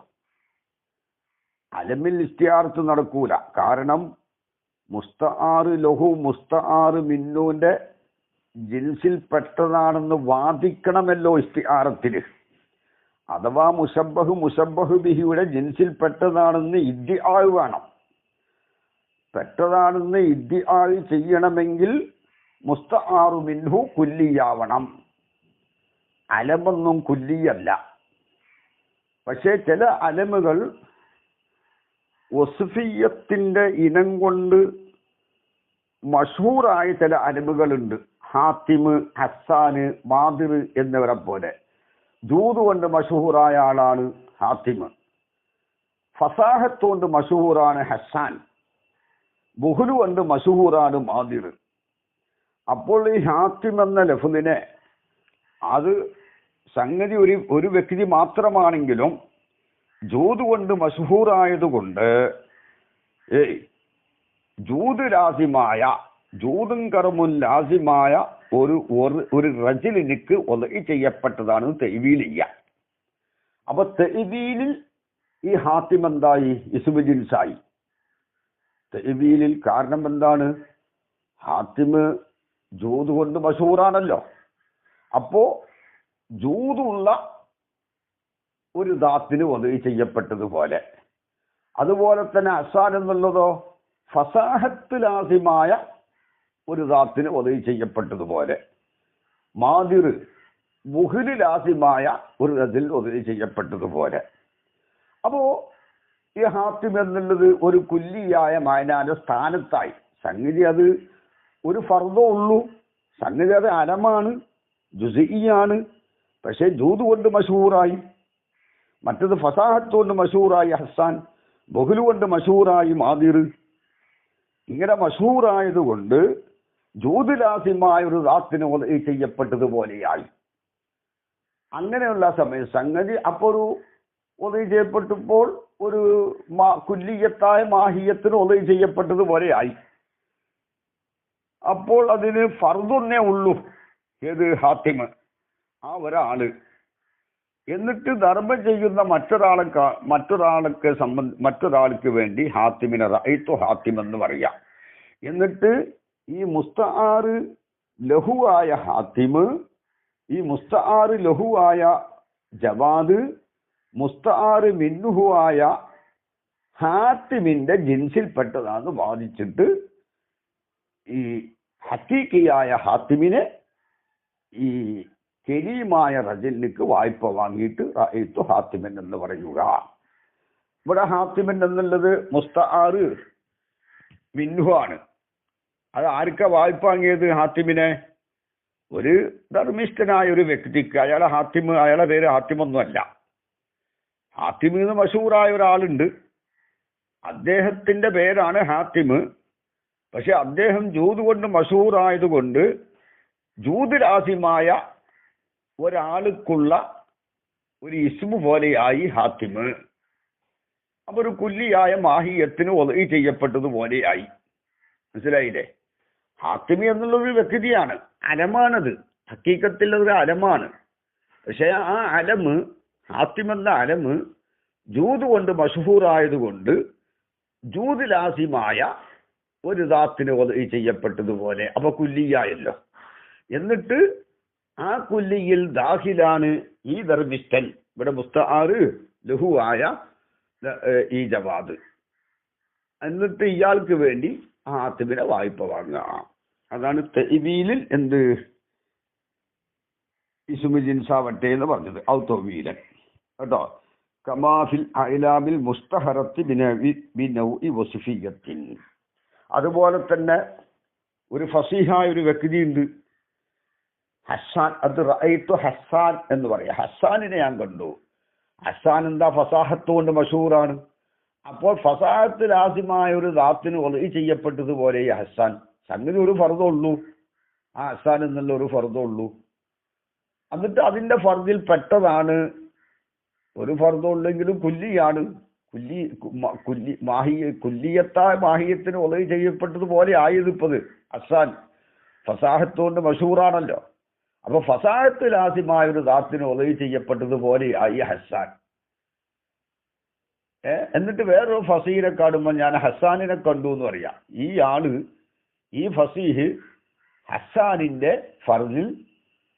അലമിൽ ഇസ്തിആറത്ത് നടക്കൂല. കാരണം മുസ്തആറ് ലഹു മുസ്തആറ് മിന്നുവിന്റെ ജിൻസിൽ പെട്ടതാണെന്ന് വാദിക്കണമല്ലോ ഇസ്തിആറത്തിന്. അഥവാ മുശബ്ബഹു ബിഹിയുടെ ജിൻസിൽ പെട്ടതാണെന്ന് ഇദ്ദിആ വേണം. പെട്ടതാണെന്ന് ഇദ്ദിആ ചെയ്യണമെങ്കിൽ മുസ്തആറു മിൻഹു കുല്ലിയാവണം. അലമൊന്നും കുല്ലിയല്ല. പക്ഷേ ചില അലമുകൾ വസ്ഫിയ്യത്തിന്റെ ഇനം കൊണ്ട് മഷൂറായ ചില അലമുകളുണ്ട്. ഹാത്തിമ്, ഹസ്സാന്, മാദിർ എന്നിവരെ പോലെ. ജൂദ് കൊണ്ട് മഷൂറായ ആളാണ് ഹാത്തിമ്. ഫസാഹത്ത് കൊണ്ട് മഷൂറാണ് ഹസ്സാൻ. ബുഹ്ലു കൊണ്ട് മഷൂറാണ് മാദിർ. അപ്പോൾ ഈ ഹാത്തിം എന്ന ലഫ്ദിനെ അത് സംഗതി ഒരു വ്യക്തി മാത്രമാണെങ്കിലും ജൂദ് കൊണ്ട് മഷഹൂറായതുകൊണ്ട് ജൂത് ലാസിമായ ജൂതും കർമുൻ ലാസിമായ ഒരു റജലിനിക്ക് ഒതുക്കി ചെയ്യപ്പെട്ടതാണ് തെവീലിയ. അപ്പൊ തെവീലിൽ ഈ ഹാത്തിം എന്തായി? ഇസ്മു ജിൻസായി തെവീലിൽ. കാരണം എന്താണ്? ഹാത്തിമ് ജൂത് കൊണ്ട് മഷൂറാണല്ലോ. അപ്പോ ജൂതുള്ള ഒരു ദാത്തിന് ഒതുക്കി ചെയ്യപ്പെട്ടതുപോലെ, അതുപോലെ തന്നെ ഹസ്സാൻ എന്നുള്ളതോ ഫസാഹത്ത് ലാസിമായ ഒരു ദാത്തിന് ഒതുക്കി ചെയ്യപ്പെട്ടതുപോലെ, മാദിർ ബുഹ്ല് ലാസിമായ ഒരു അതിൽ ഒതുക്കി ചെയ്യപ്പെട്ടതുപോലെ. അപ്പോ ഈ ഹാത്തിം എന്നുള്ളത് ഒരു കുല്ലിയായ മായനാന്റെ സ്ഥാനത്തായി. സംഗതി അത് ഒരു ഫർദോ ഉള്ളൂ, സംഗതി അത് അലമാണ്, ജുസിയാണ്. പക്ഷെ ജൂത് കൊണ്ട് മഷൂറായി, മറ്റത് ഫസാഹത്ത് കൊണ്ട് മഷൂറായി ഹസ്സാൻ, ബുഹ്ല് കൊണ്ട് മഷൂറായി മാദിർ. ഇങ്ങനെ മഷൂറായതുകൊണ്ട് ജൂത് ലാസിമായ ഒരു ദാത്തിന് ഒതുക്കി ചെയ്യപ്പെട്ടതുപോലെയായി. അങ്ങനെയുള്ള സംഗതി അപ്പോൾ ഒരു ഒതുക്കി ചെയ്യപ്പെട്ടപ്പോൾ ഒരു കുല്ലിയത്തായ മാഹിയത്തിന് ഒതുക്കി ചെയ്യപ്പെട്ടതുപോലെയായി. അപ്പോൾ അതിന് ഫർദൊന്നേ ഉള്ളൂ, ഏത്? ഹാത്തിമ്, ആ ഒരാള്. എന്നിട്ട് ധർമ്മം ചെയ്യുന്ന മറ്റൊരാൾക്ക് വേണ്ടി ഹാത്തിമിനെ റഅയ്തു ഹാത്തിം എന്ന് പറയാം. എന്നിട്ട് ഈ മുസ്തആറ് ലഹുവായ ഹാത്തിമ്, ഈ മുസ്തആറ് ലഹുവായ ജവാദ്, മുസ്തആറ് മിൻഹുവായ ഹാത്തിമിന്റെ ജിൻസിൽപ്പെട്ടതാണെന്ന് വാദിച്ചിട്ട് ഈ ഹക്കീക്കിയായ ഹാത്തിമിനെ ഈ കരീമായ റജലിക്ക് വായ്പ വാങ്ങിയിട്ട് റഅയ്തു ഹാത്തിമൻ എന്ന് പറയുക. ഇവിടെ ഹാത്തിമൻ എന്നുള്ളത് മുസ്തആറ് മിൻഹു ആണ്. അത് ആർക്കാ വായ്പ വാങ്ങിയത്? ഹാത്തിമിനെ ഒരു ധർമ്മിഷ്ഠനായ ഒരു വ്യക്തിക്ക്. അയാളെ പേര് ഹാത്തിമൊന്നുമല്ല. ഹാത്തിമ് എന്ന് മഷൂറായ ഒരാളുണ്ട്, അദ്ദേഹത്തിന്റെ പേരാണ് ഹാത്തിമ്. പക്ഷെ അദ്ദേഹം ജൂത് കൊണ്ട് മഷൂറായതുകൊണ്ട് ജൂത് ലാസിമായ ഒരാൾക്കുള്ള ഒരു ഇസ്മു പോലെയായി ഹാത്തിമ്. അപ്പൊ ഒരു കുല്ലിയായ മാഹിയത്തിന് ഒതുക്കി ചെയ്യപ്പെട്ടതുപോലെയായി. മനസ്സിലായില്ലേ? ഹാത്തിമി എന്നുള്ളൊരു വ്യക്തിയാണ്, അലമാണത്. ഹക്കീക്കത്തിൽ ഒരു അലമാണ്. പക്ഷെ ആ അലമ്, ഹാത്തിം എന്ന അലമ് ജൂത് കൊണ്ട് മഷഹൂറായതുകൊണ്ട് ജൂത് ലാസിമായ ഒരു ദാത്തിന് ഒതുക്കി ചെയ്യപ്പെട്ടതുപോലെ. അപ്പൊ കുല്ലിയായല്ലോ. എന്നിട്ട് ആ കുല്ലിയിൽ ദാഖിലാണ് ഈ ധർമ്മിഷ്ഠൻ. ഇവിടെ മുസ്തആറ് ലഹുവായ ഈ ജവാദ്. എന്നിട്ട് ഇയാൾക്ക് വേണ്ടി ഹാത്തിമിനെ വായ്പ വാങ്ങുക. അതാണ് തഅ്വീലിൽ എന്ത് ഇസ്മു ജിൻസാവട്ടെ എന്ന് പറഞ്ഞത്. ഔ തഅ്വീലൻ കേട്ടോ. കമാഫിൽ അഇലാമിൽ മുസ്തഹറത്തി ബിനൗഇ വസ്ഫിയത്തിൻ. അതുപോലെ തന്നെ ഒരു ഫസീഹായ ഒരു വ്യക്തിയുണ്ട്, ഹസ്സാൻ. അത് റഅയ്തു ഹസ്സാൻ എന്ന് പറയാം. ഹസ്സാനിനെ ഞാൻ കണ്ടു. ഹസ്സാൻ എന്താ? ഫസാഹത്ത് കൊണ്ട് മഷൂറാണ്. അപ്പോൾ ഫസാഹത്ത് ലാസിമായ ഒരു ദാത്തിന് ഒതുക്കി ചെയ്യപ്പെട്ടതുപോലെ ഈ ഹസ്സാൻ. സംഗതി ഒരു ഫർദേ ഉള്ളൂ, ആ ഹസ്സാൻ എന്നുള്ള ഒരു ഫർദേ ഉള്ളൂ. എന്നിട്ട് അതിന്റെ ഫർദിൽ പെട്ടതാണ്. ഒരു ഫർദേ ഉള്ളെങ്കിലും കുല്ലിയാണ്. കുല്ലിയത്തായ മാഹിയത്തിന് ഒതുക്കി ചെയ്യപ്പെട്ടതുപോലെ ആയതിപ്പത് ഹസ്സാൻ. ഫസാഹത്ത് കൊണ്ട് മഷൂറാണല്ലോ. അപ്പൊ ഫസാഹത്ത് ലാസിമായ ഒരു ദാത്തിന് ഒതുക്കി ചെയ്യപ്പെട്ടതുപോലെ ആയി ഹസ്സാൻ. എന്നിട്ട് വേറൊരു ഫസീഹിനെ കാണുമ്പോൾ ഞാൻ ഹസ്സാനിനെ കണ്ടു എന്ന് പറയാം. ഈ ആള്, ഈ ഫസീഹ് ഹസ്സാനിന്റെ ഫർദിൽ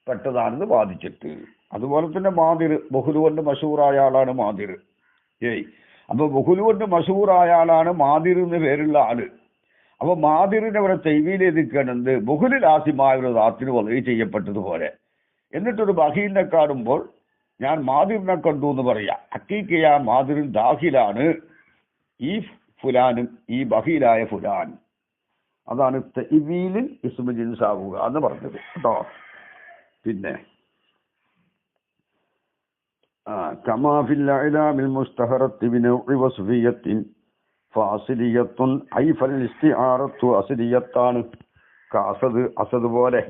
പെട്ടതാണെന്ന് വാദിച്ചിട്ട്. അതുപോലെ തന്നെ മാദിർ, ബുഹ്ല് കൊണ്ട് മഷൂറായ ആളാണ് മാദിർ. അപ്പൊ ബുഹ്ല് കൊണ്ട് മഷൂറായ ആളാണ് മാദിർ എന്ന് പേരുള്ള ആള്. അപ്പൊ മാദിറിനെ ഇവിടെ തഅ്വീൽ ചെയ്തിരിക്കുന്നത് ബുഹ്ല് ലാസിമായ ഒരു ദാത്തിന് ഒതുക്കി ചെയ്യപ്പെട്ടതുപോലെ. എന്നിട്ടൊരു ബഹീലിനെ കാണുമ്പോൾ ഞാൻ മാദിറിനെ കണ്ടു എന്ന് പറയാം. ഹക്കീക്കയ മാദിറിൻ ദാഖിലാണ് ഈ ഫുലാനും, ഈ ബഹീലായ ഫുലാൻ. അതാണ് തഅ്വീലിൽ ഇസ്മു ജിൻസാവുക എന്ന് പറഞ്ഞത് കേട്ടോ. പിന്നെ കമാഫിൽ അഇലാമിൽ മുസ്തഹറത്തി ബിനൗഇ വസ്ഫിയത്തിൻ ഫാസിലിയത്തുൻ ഐ ഫൽ ഇസ്തിആറത്തു അസ്ലിയത്താണ്. അസദ്, അസദ് പോലെ.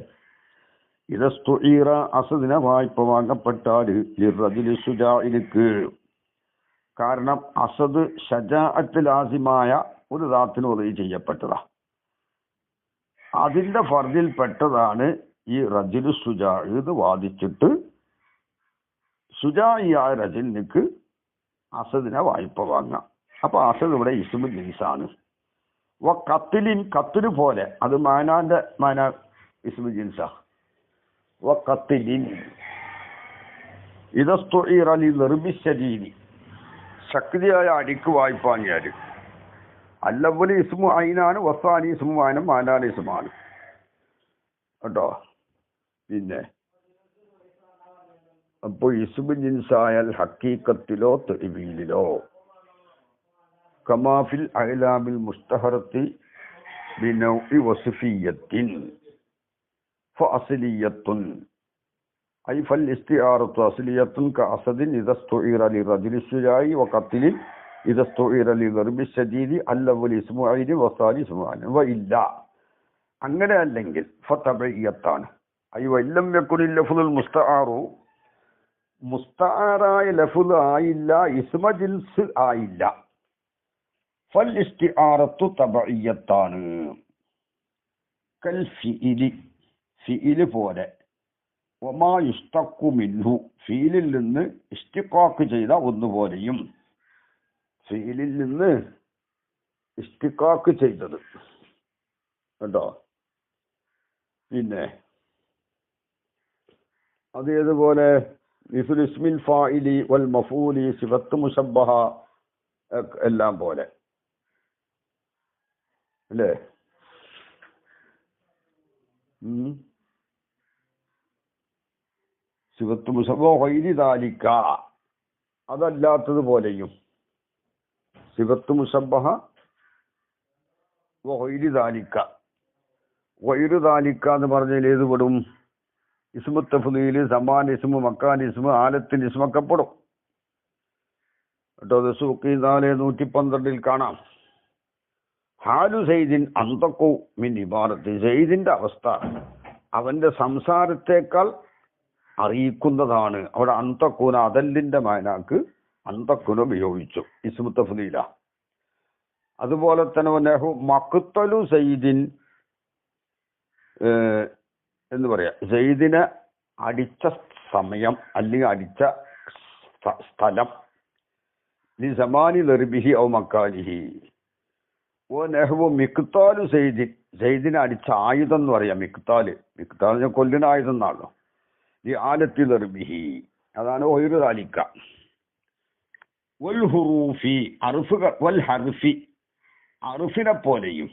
ഇദസ്തുഈറ, അസദിനെ വായ്പ വാങ്ങപ്പെട്ടാൽ ലിർറജുലി ശുജാഇലിക്ക്. കാരണം അസദ് ഷജാഅത്ത് ലാസിമായ ഒരു ദാത്തിന് ഉദവി ചെയ്യപ്പെട്ടതാ. അതിന്റെ ഫർദിൽ പെട്ടതാണ് ഈ റജുലു സുജാ എന്ന് വാദിച്ചിട്ട് സുജായിയായ റജുലിക്ക് അസദിനെ വായ്പ വാങ്ങാം. അപ്പൊ അസദ് ഇവിടെ ഇസ്മു ജിൻസാണ്. കത്തിലിൻ കത്തില് പോലെ, അത് മാനാന്റെ മാന ഇസ്മു ജിൻസാ. കത്തിലിൻ ഇതസ്തുഇറലി നിർബിശരീരി, ശക്തിയായ അടിക്ക് വായ്പ വാങ്ങിയാല് അല്ലവല് ഇസ്മു ഐനാണ്, വസാനി ഇസ്മു മാനം, മാനാൻ ഇസ്മാണ് കേട്ടോ. പിന്നെ അപ്പൊ ഇസ്മു ജിൻസായാൽ ഹക്കീക്കത്തിലോ തെളിവിലോ കമാഫിൽ അഹ്ലാമിൽ മുസ്തഹറത്തി ബിനൗഇ വസ്ഫിയത്തിൻ ഫഅസ്ലിയത്തുൻ ഐ ഫൽ ഇസ്തിആറത്തു അസ്ലിയത്തുൻ കഅസദിൻ ഇദസ്തുഇറ ലിറജുലി ശുജാഇ വഖത്തിലിൻ ഇദസ്തുഇറ ലിദർബി ശദീദി അല്ലവൽ ഇസ്മു ഐനി വസാനി ഇസ്മു ആൻ വഇല്ല. അങ്ങനെ അല്ലെങ്കിൽ ഫതബഇയത്താണ്. ഐ വല്ലം യകുനിൽ ലഫ്ളുൽ മുസ്തആറു, മുസ്തആറായ ലഫ്ള് ആയില്ല, ഇസ്മ ജിൻസ് ആയില്ല. ഫൽ ഇസ്തിആറത്തു തബഇയത്താണ്. കൽ ഫിഇലി, ഫിഇല് പോലെ, വമാ യുസ്തഖു മിൻഹു, ഫീലിൽ നിന്ന് ഇസ്തിഖാഖ് ചെയ്ത ഒന്നുപോലെയും, ഫീലിൽ നിന്ന് ഇസ്തിഖാഖ് ചെയ്തത് കേട്ടോ. പിന്നെ അതേതുപോലെ മിസ്ലു ഇസ്മിൽ ഫാഇലി വൽ മഫൂലി സിഫത്ത് മുശബ്ബഹ എല്ലാം പോലെ അല്ലേ. സിഫത്ത് മുശബ്ബഹ ഗൈരി ദാലിക, അതല്ലാത്തത് പോലെയും. സിഫത്ത് മുശബ്ബഹ ഗൈരി ദാലിക, ഗൈരു ദാലിക എന്ന് പറഞ്ഞാൽ ഏത് പെടും? ഇസ്മു തഫ്ദീല്, സമാൻ ഇസ്മു, മക്കാൻ ഇസ്മു, ആലത്തിൽ ഇസ്മൊക്കെ പെടും കേട്ടോ. അത് സൂഖി 412 കാണാം. ഹാലു സൈദിൻ അന്തക്കു മിൻ ഇബാറത്ത്, സൈദിന്റെ അവസ്ഥ അവന്റെ സംസാരത്തേക്കാൾ അറിയിക്കുന്നതാണ്. അവിടെ അന്തക്കൂന അതല്ലിന്റെ മാനാക്ക് അന്തക്കുന ഉപയോഗിച്ചു, ഇസ്മു തഫ്ദീല. അതുപോലെ തന്നെ മഖ്തലു സൈദിൻ എന്ന് പറയാം, സൈദിനെ അടിച്ച സമയം അല്ലെങ്കിൽ അടിച്ച സ്ഥലം. ലി സമാനി ദർബിഹി ഔ മക്കാനിഹി. ഓ നെഹ്വു മിക്താലു സൈദിൻ, സൈദിനെ അടിച്ച ആയുധം എന്ന് പറയാം. മിക്താല് ഞാൻ കൊല്ലുന്ന ആയുധം എന്നാണല്ലോ. ഈ ആലത്തി ദർബിഹി, അതാണ് ഒയിറു താലിക്ക. വൽ ഹുറൂഫി, അർഫുകൾ, വൽ ഹർഫി, അർഫിനെ പോലെയും.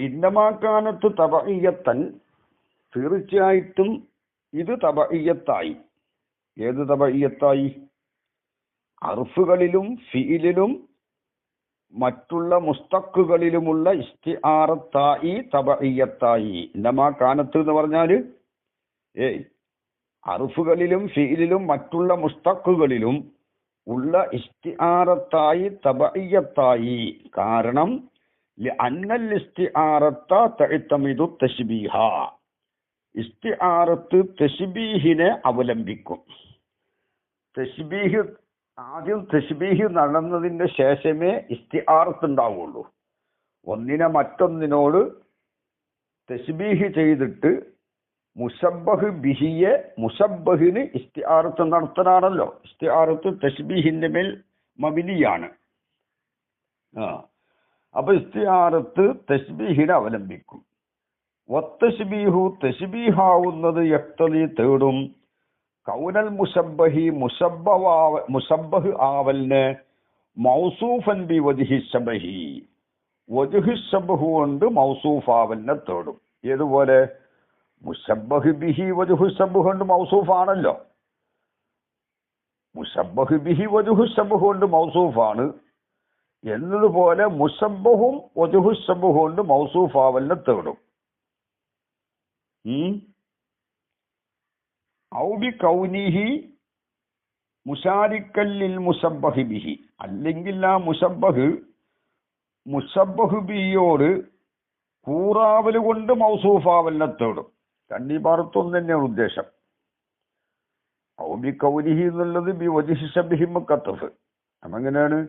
ഇന്നമാക്കാനത്ത് തബഇയ്യത്തൻ, തീർച്ചയായിട്ടും ഇത് തബഇയ്യത്തായി. ഏത് തബഇയ്യത്തായി? അർഫുകളിലും ഫിഇലിലും മറ്റുള്ള മുസ്തഖുകളിലുമുള്ള ഇസ്തിആറത്തായി, തബഇയ്യത്തായി. ഇന്നമാക്കാനത്ത് എന്ന് പറഞ്ഞാല് അർഫുകളിലും ഫിഇലിലും മറ്റുള്ള മുസ്തഖുകളിലും ഉള്ള ഇസ്തിആറത്തായി, തബഇയ്യത്തായി. കാരണം അന്നൽ ഇസ്തിആറത്ത തഅ്തമിദു തശ്ബീഹ, ഇസ്തിആറത്ത് തശ്ബീഹിനെ അവലംബിക്കും. തശ്ബീഹ് ആദ്യം തശ്ബീഹ് നടന്നതിന്റെ ശേഷമേ ഇസ്തിആറത്ത് ഉണ്ടാവുള്ളൂ. ഒന്നിനെ മറ്റൊന്നിനോട് തശ്ബീഹ് ചെയ്തിട്ട് മുശബ്ബഹ് ബിഹിയെ മുശബ്ബഹിന് ഇസ്തിആറത്ത് നടത്തലാണല്ലോ. ഇസ്തിആറത്ത് തശ്ബീഹിന്റെ മേൽ മബിനിയാണ്. അപ്പൊ ഇസ്തിആറത്ത് തശ്ബീഹിനെ അവലംബിക്കും. വത്തശ്ബീഹു, തശ്ബീഹാവുന്നത് യഖ്തലി തേടും കൗനൽ മുശബ്ബഹി, മുശബ്ബഹ് ആവലിന് മൗസൂഫൻ ബി വജ്ഹി ശബഹി, വജ്ഹു ശബഹ് കൊണ്ട് മൗസൂഫ് ആവലിനെ തേടും. ഏതുപോലെ മുശബ്ബഹ് ബിഹി വജ്ഹു ശബഹ് കൊണ്ട് മൗസൂഫാണല്ലോ. മുശബ്ബഹ് ബിഹി വജ്ഹു ശബഹ് കൊണ്ട് മൗസൂഫാണ് എന്നതുപോലെ മുശബ്ബഹും വജ്ഹു ശബഹ് കൊണ്ട് മൗസൂഫ് ആവലിനെ തേടും. ഔ ബി കൗനിഹി മുശാരിക്കൽ ലിൽ മുശബ്ബഹി ബിഹി, അല്ലെങ്കിൽ ആ മുശബ്ബഹ് ബിഹിയോട് കൂറാവല് കൊണ്ട് മൗസൂഫാവലിനെ തേടും. രണ്ടീപാർത്തും തന്നെയാണ് ഉദ്ദേശം. ഔ ബി കൗനിഹി എന്നുള്ളത് ബി വജ്ഹി ശബഹി മുഖത്തഫ്. അതെങ്ങനെയാണ്?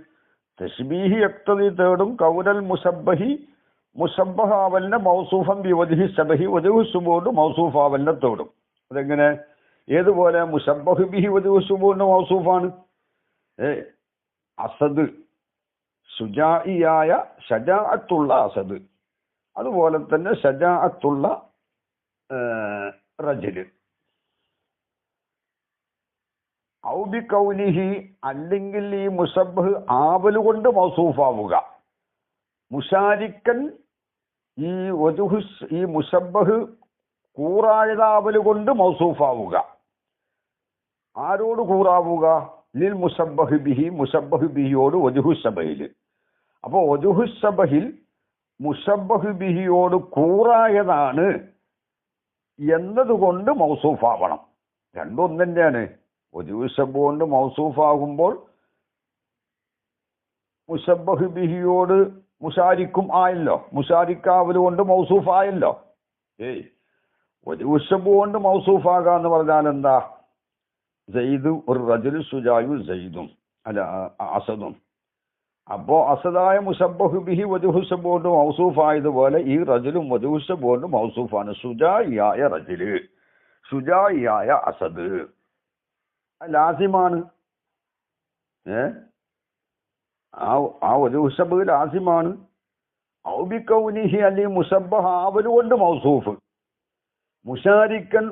തശ്ബീഹി യക്തദി തേടും കൗലൽ മുസബ്ബഹി മുസബ്ബഹാവലിന മൗസൂഫൻ ബിവജ്ഹി ശബഹി വജ്ഹു സുബൂഹ് മൗസൂഫാവലിനെ തേടും. അതെങ്ങനെ? ഏതുപോലെ? മുസബ്ബഹു ബിഹി വജ്ഹു സുബൂഹ് മൗസൂഫാണ്. അസദ് ശുജാഇയായ ശജാഅത്തുള്ള അസദ്, അതുപോലെ തന്നെ ശജാഅത്തുള്ള റജുല്. ഔ ബി കൗനിഹി, അല്ലെങ്കിൽ ഈ മുസബ്ബഹ് ആവല് കൊണ്ട് മൗസൂഫാവുക. മുശാരിക്കൻ, ഈ മുസബ്ബഹ് കൂറായതാവല് കൊണ്ട് മൗസൂഫാവുക. ആരോട് കൂറാവുക? ലിൽ മുസബ്ബഹ് ബിഹി, മുസബ്ബഹ് ബിഹിയോട് വജ്ഹു ശബഹിൽ. അപ്പോൾ വജ്ഹു ശബഹിൽ മുസബ്ബഹ് ബിഹിയോട് കൂറായതാണ് എന്നതുകൊണ്ട് മൗസൂഫാവണം. രണ്ടും തന്നെയാണ്. വജ്ഹു ശബഹ് കൊണ്ട് മൗസൂഫാകുമ്പോൾ മുസബ്ബഹ് ബിഹിയോട് മുശാരിക്കും ആയല്ലോ, മുശാരിക്കാവല് കൊണ്ട് മൗസൂഫായല്ലോ. വജ്ഹു ശബഹ് കൊണ്ട് മൗസൂഫാകാന്ന് പറഞ്ഞാൽ എന്താ? സയ്യിദ് ഒരു റജുലു സുജായു സയ്യിദും അല്ല അസദും. അപ്പോ അസദായ മുസബ്ബഹു ബിഹി വജ്ഹു ശബഹ് കൊണ്ട് മൗസൂഫായതുപോലെ ഈ റജുലും വജ്ഹു ശബഹ് കൊണ്ട് മൗസൂഫാണ്. സുജായിയായ റജുല്, സുജായിയായ അസദ് ലാസിമാണ്. ആ വജ്ഹു ശബഹ് ലാസിമാണ്. ഔ ബി കൗനിഹി, അല്ലെങ്കിൽ മുസബ്ബഹ് ആവല് കൊണ്ട് മൗസൂഫ്. മുശാരിക്കൻ,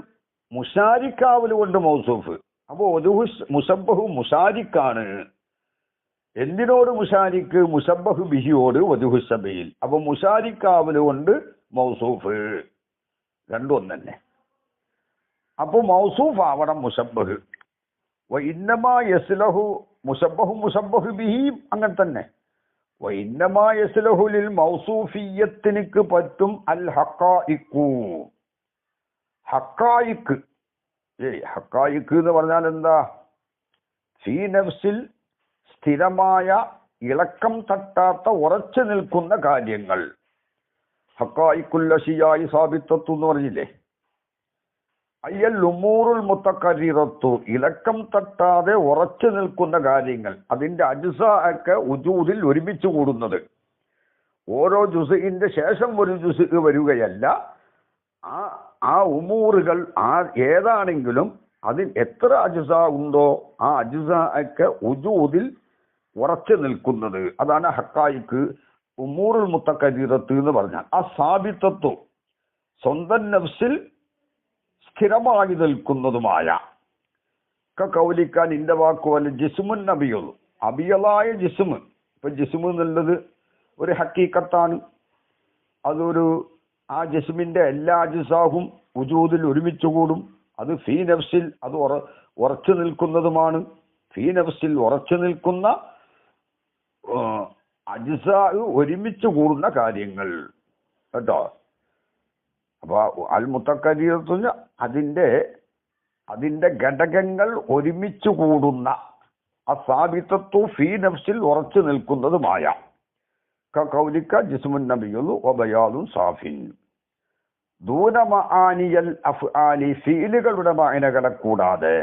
മുശാരിക്കാവല് കൊണ്ട് മൗസൂഫ്. അപ്പോ മുസബ്ബഹു മുശാരിക്കാണ്. എന്തിനോട് മുശാരിക്ക്? മുസബ്ബഹു ബിഹിയോട് വജ്ഹു ശബഹിൽ. അപ്പൊ മുശാരിക്കാവല് കൊണ്ട് മൗസൂഫ്. രണ്ടും തന്നെ. അപ്പൊ മൗസൂഫ് ആവണം മുസബ്ബഹ്. വഇന്നമാ യസ്ലഹു മുസബ്ബഹു മുസബ്ബഹു ബിഹി അങ്ങനെ തന്നെ. വഇന്നമാ യസ്ലഹു ലിൽ മൗസൂഫിയ്യത്തിനിക്ക് പറ്റും അൽ ഹഖായിഖു. ഹഖായിഖ്, ഹഖായിഖ് എന്ന് പറഞ്ഞാൽ എന്താ? ഫീ നഫ്സിൽ സ്ഥിരമായ ഇളക്കം തട്ടാത്ത ഉറച്ചു നിൽക്കുന്ന കാര്യങ്ങൾ. ഹഖായിഖുൽ അശിയായി സാബിത്തത്തു എന്ന് പറഞ്ഞില്ലേ? അയ്യൽ ഉമൂറുൽ മുത്തഖർറിറത്തു, ഇളക്കം തട്ടാതെ ഉറച്ചു നിൽക്കുന്ന കാര്യങ്ങൾ. അതിന്റെ അജ്സാ ഒക്കെ ഉജൂദിൽ ഒരുമിച്ച് കൂടുന്നത്. ഓരോ ജുസ്ഇന്റെ ശേഷം ഒരു ജുസ്ഇ വരികയല്ല. ആ ഉമൂറുകൾ ഏതാണെങ്കിലും അതിൽ എത്ര അജ്സാ ഉണ്ടോ ആ അജ്സാ ഒക്കെ ഉജൂദിൽ ഉറച്ചു നിൽക്കുന്നത്. അതാണ് ഹഖായിഖ്, ഉമൂറുൽ മുത്തഖർറിറത്ത് എന്ന് പറഞ്ഞാൽ. ആ സാബിത്തത്വ സ്വന്തം നഫ്സിൽ സ്ഥിരമായി നിൽക്കുന്നതുമായ. കൗലിക്കാൻ ഇന്റെ വാക്കുപോലെ ജിസ്മുൻ അബിയൽ, അബിയലായ ജിസ്മ്. ഇപ്പൊ ജിസ്മ് എന്നുള്ളത് ഒരു ഹക്കീക്കത്താണ്. അതൊരു ആ ജിസ്മിന്റെ എല്ലാ അജ്സാഹും ഉജൂദിൽ ഒരുമിച്ച് കൂടും. അത് ഫീ നഫ്സിൽ അത് ഉറച്ചു നിൽക്കുന്നതുമാണ്. ഫീ നഫ്സിൽ ഉറച്ചു നിൽക്കുന്ന അജ്സാ ഒരുമിച്ച് കൂടുന്ന കാര്യങ്ങൾ കേട്ടോ. അപ്പൊ അൽ മുത്തഖർറിറത്ത് അതിന്റെ ഘടകങ്ങൾ ഒരുമിച്ച് കൂടുന്ന അസാബിത്തത്തു ഫീ നഫ്സിൽ ഉറച്ചു നിൽക്കുന്നതുമായ. കൗലിക്ക ജിസ്മുൻ നബിയുൽ വബയാദുൻ സാഫിൻ ദൂന മആനിയൽ അഫ്ആലി, ഫീലുകളുടെ മഅനകളെ കൂടാതെ.